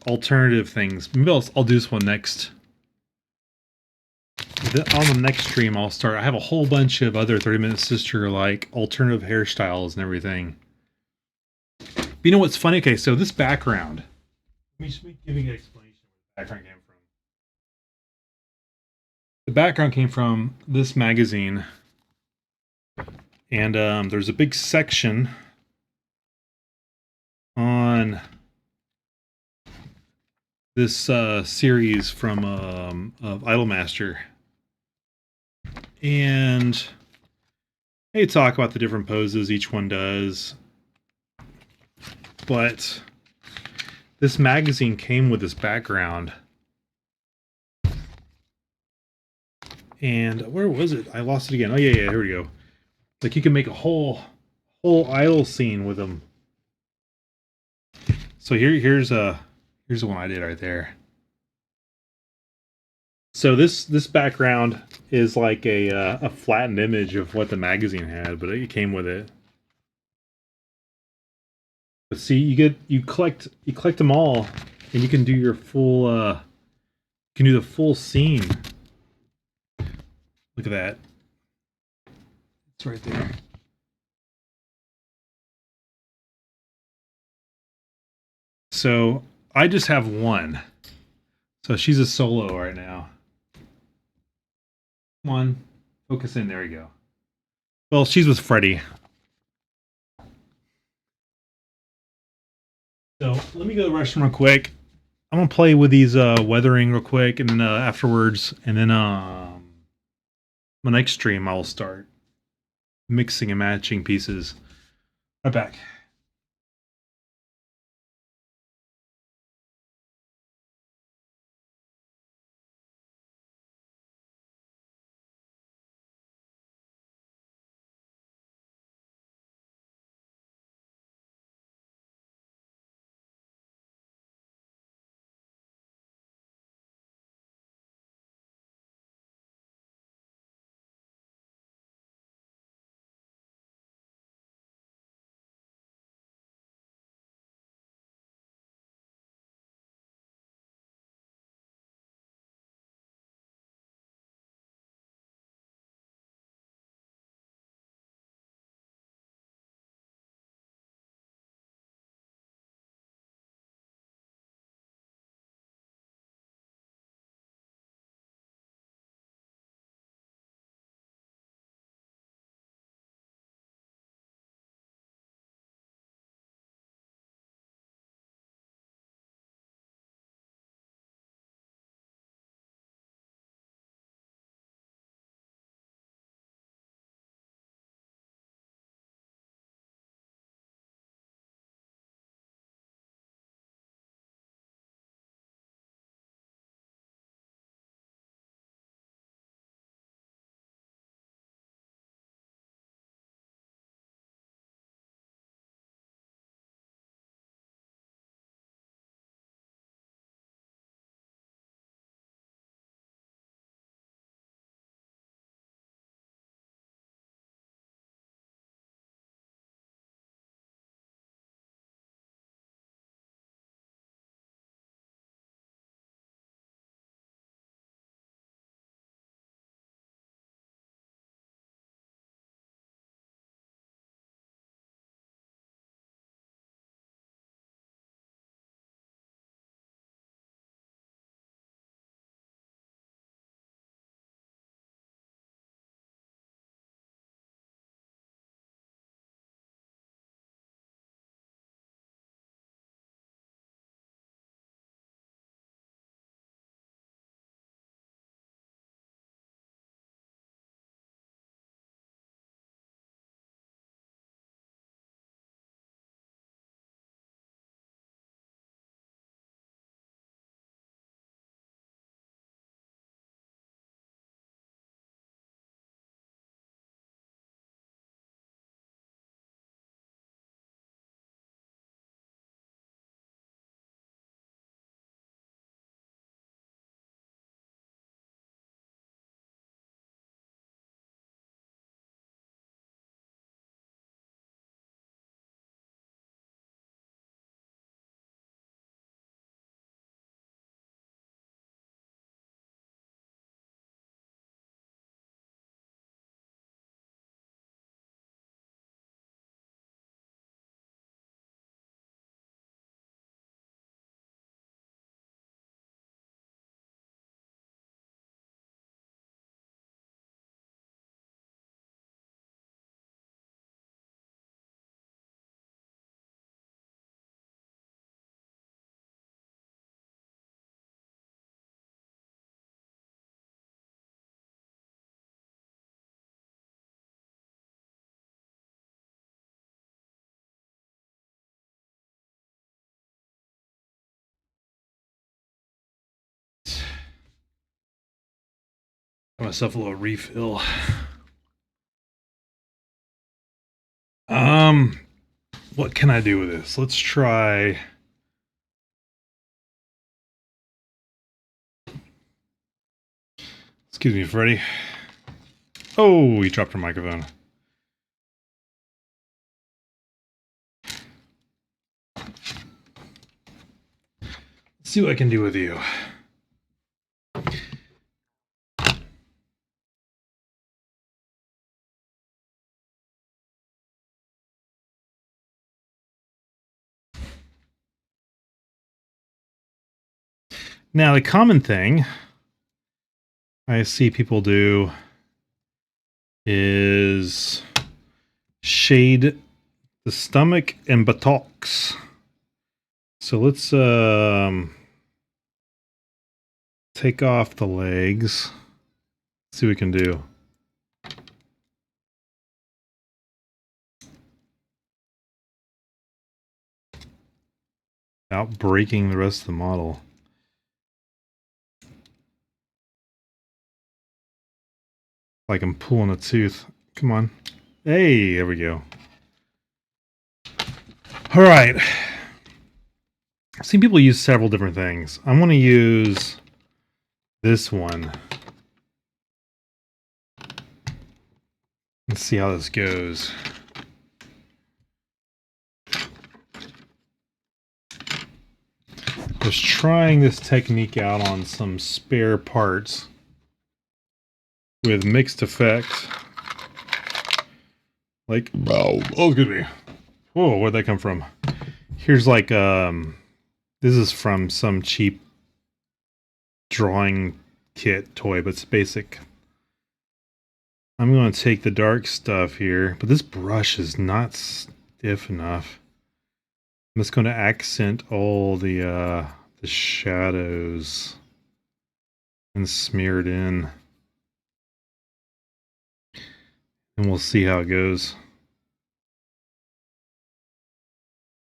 alternative things? Maybe I'll do this one next. On the next stream, I'll start. I have a whole bunch of other 30-Minute Sister like alternative hairstyles and everything. But you know what's funny? Okay, so this background. Let me give you an explanation where the background came from. The background came from this magazine, and there's a big section on this series from of Idolmaster. And they talk about the different poses each one does. But this magazine came with this background. And where was it? I lost it again. Oh yeah, here we go. Like you can make a whole idol scene with them. So here's the one I did right there. So this background is like a flattened image of what the magazine had, but it came with it. But see, you collect them all, and you can do your full you can do the full scene. Look at that. It's right there. So I just have one. So she's a solo right now. Come on. Focus in. There you go. Well, she's with Freddy. So let me go to the restroom real quick. I'm gonna play with these weathering real quick, and then afterwards, and then my next stream I will start mixing and matching pieces. Right back. Got myself a little refill. What can I do with this? Let's try. Excuse me, Freddy. Oh, he dropped her microphone. Let's see what I can do with you. Now, the common thing I see people do is shade the stomach and buttocks. So let's take off the legs. See what we can do. Without breaking the rest of the model. Like I'm pulling a tooth. Come on. Hey, there we go. All right. I've seen people use several different things. I'm going to use this one. Let's see how this goes. I was trying this technique out on some spare parts with mixed effects. Like, oh, excuse me. Whoa, where'd that come from? Here's like, this is from some cheap drawing kit toy, but it's basic. I'm going to take the dark stuff here, but this brush is not stiff enough. I'm just going to accent all the shadows and smear it in. And we'll see how it goes.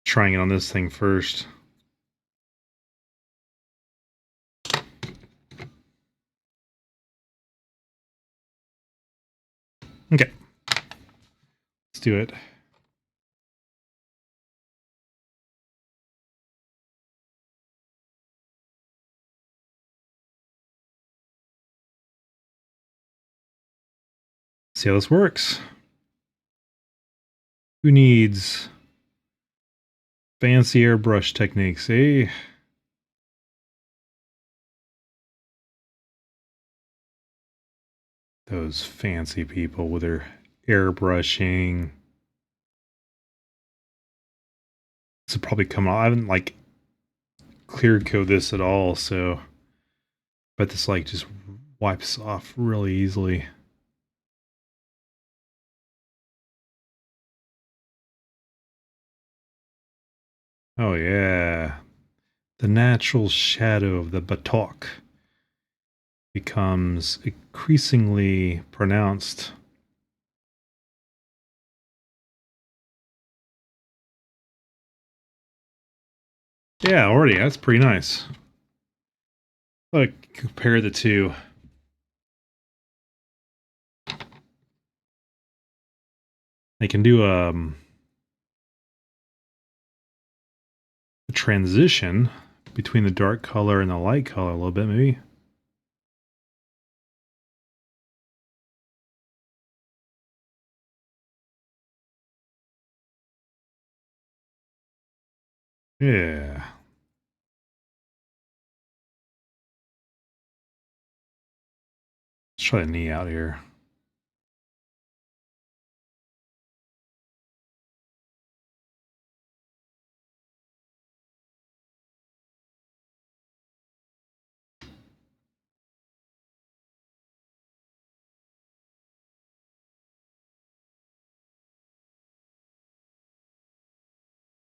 Trying it on this thing first. Okay. Let's do it. See how this works. Who needs fancy airbrush techniques, eh? Those fancy people with their airbrushing. This will probably come out. I haven't like clear coat this at all, so but this like just wipes off really easily. Oh yeah. The natural shadow of the buttock becomes increasingly pronounced. Yeah, already. That's pretty nice. Look, compare the two. They can do a transition between the dark color and the light color a little bit, maybe. Yeah. Let's try the knee out here.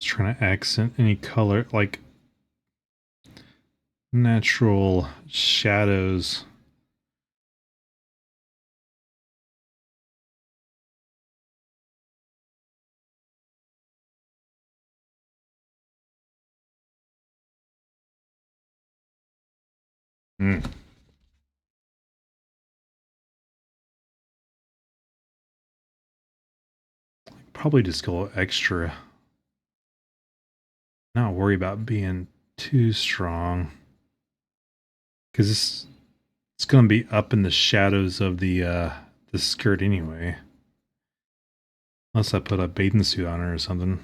Just trying to accent any color, like natural shadows. Mm. Probably just go extra. Not worry about being too strong. Because it's going to be up in the shadows of the skirt anyway. Unless I put a bathing suit on her or something.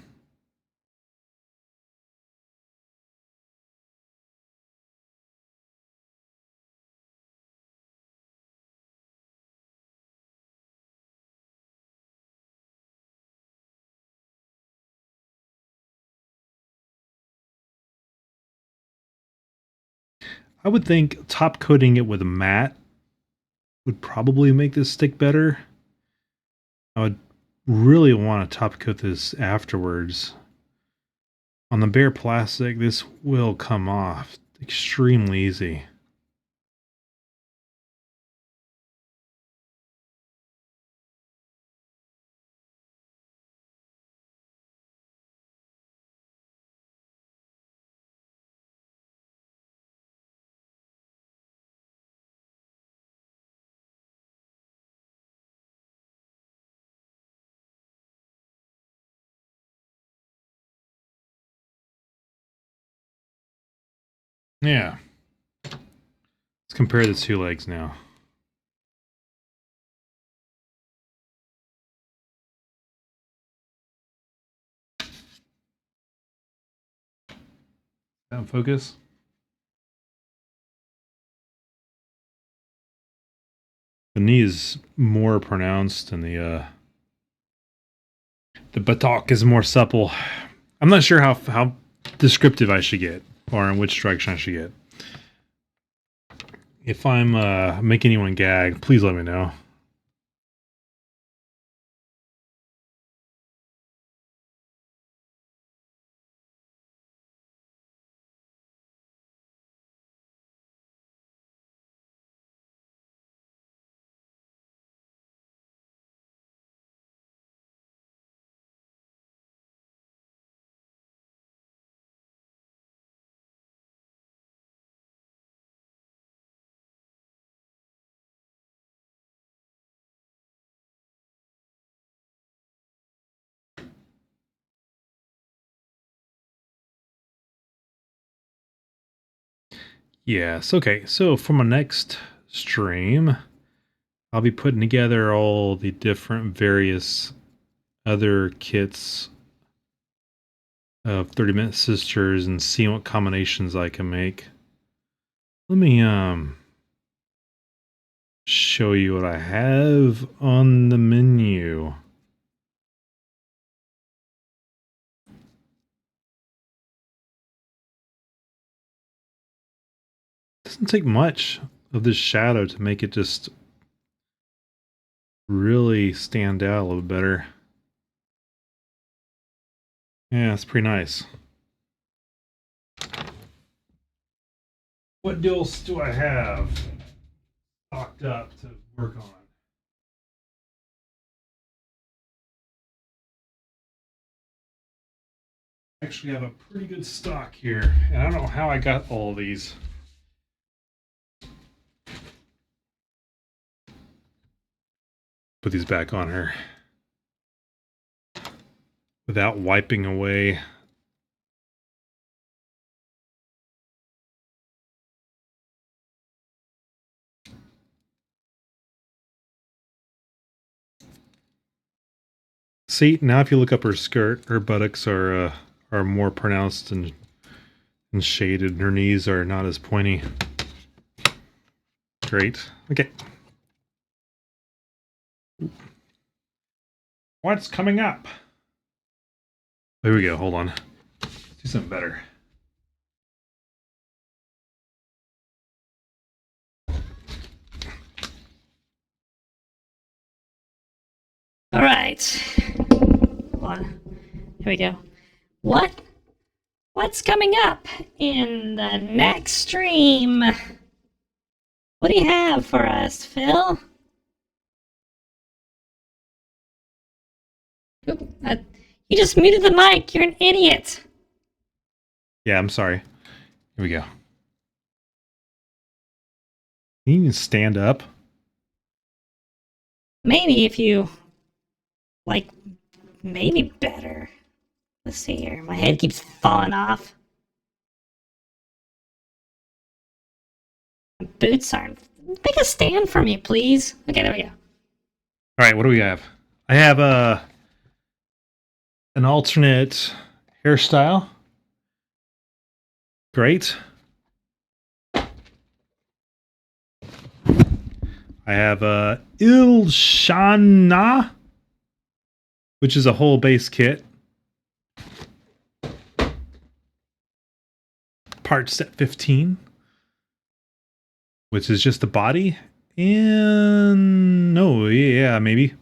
I would think top coating it with a matte would probably make this stick better. I would really want to top coat this afterwards. On the bare plastic, this will come off extremely easy. Yeah. Let's compare the two legs now. Down focus. The knee is more pronounced and the buttock is more supple. I'm not sure how descriptive I should get or in which direction I should get. If I'm making anyone gag, please let me know. Yes, okay. So for my next stream, I'll be putting together all the different various other kits of 30-minute sisters and seeing what combinations I can make. Let me show you what I have on the menu. Doesn't take much of this shadow to make it just really stand out a little better. Yeah, it's pretty nice. What deals do I have stocked up to work on? I actually have a pretty good stock here, and I don't know how I got all of these. Put these back on her without wiping away. See, now if you look up her skirt, her buttocks are more pronounced and shaded, and her knees are not as pointy. Great. Okay. What's coming up? There we go. Hold on. Let's do something better. All right. Hold on. Here we go. What's coming up in the next stream? What do you have for us, Phil? Oop, you just muted the mic. You're an idiot. Yeah, I'm sorry. Here we go. Can you even stand up? Maybe if you maybe better. Let's see here. My head keeps falling off. My boots aren't. Make a stand for me, please. Okay, there we go. All right, what do we have? I have an alternate hairstyle. Great. I have Ilshana, which is a whole base kit. Part set 15. which is just the body. And no, yeah, maybe.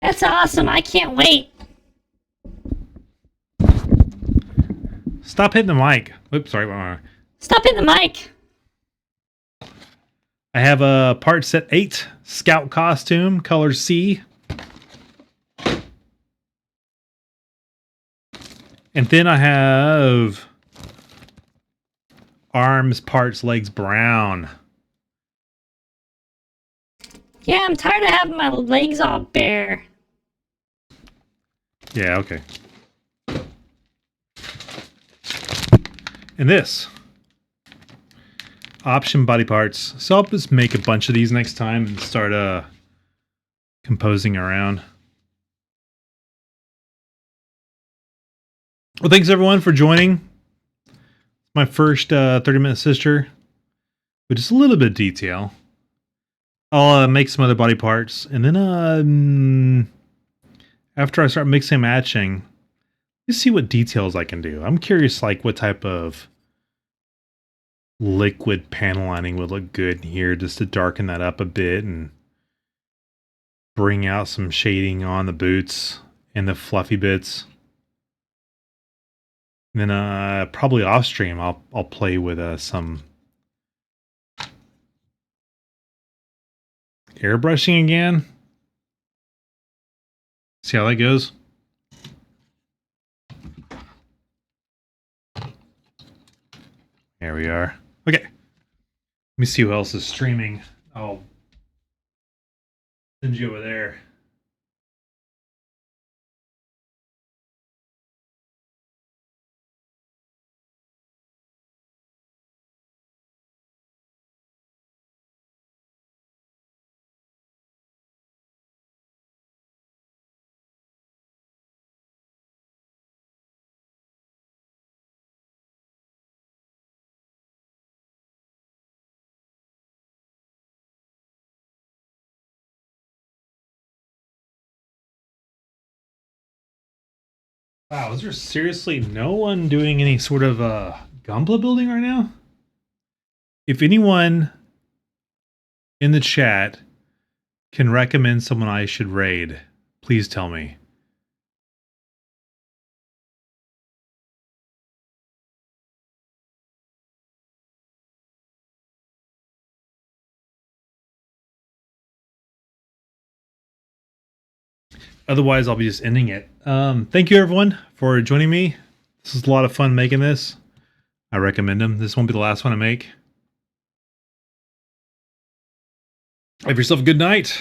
That's awesome. I can't wait. Stop hitting the mic. Oops, sorry. Stop hitting the mic. I have a part set 8 scout costume, color C. And then I have arms, parts, legs, brown. Yeah, I'm tired of having my legs all bare. Yeah, okay. And this. Option body parts. So I'll just make a bunch of these next time and start composing around. Well, thanks everyone for joining. My first 30-minute sister with just a little bit of detail. I'll make some other body parts, and then after I start mixing and matching, let's see what details I can do. I'm curious, like what type of liquid panel lining would look good in here, just to darken that up a bit and bring out some shading on the boots and the fluffy bits. And then probably off stream, I'll play with some airbrushing again. See how that goes. There we are. Okay. Let me see who else is streaming. I'll send you over there. Wow, is there seriously no one doing any sort of Gunpla building right now? If anyone in the chat can recommend someone I should raid, please tell me. Otherwise, I'll be just ending it. Thank you, everyone, for joining me. This is a lot of fun making this. I recommend them. This won't be the last one I make. Have yourself a good night.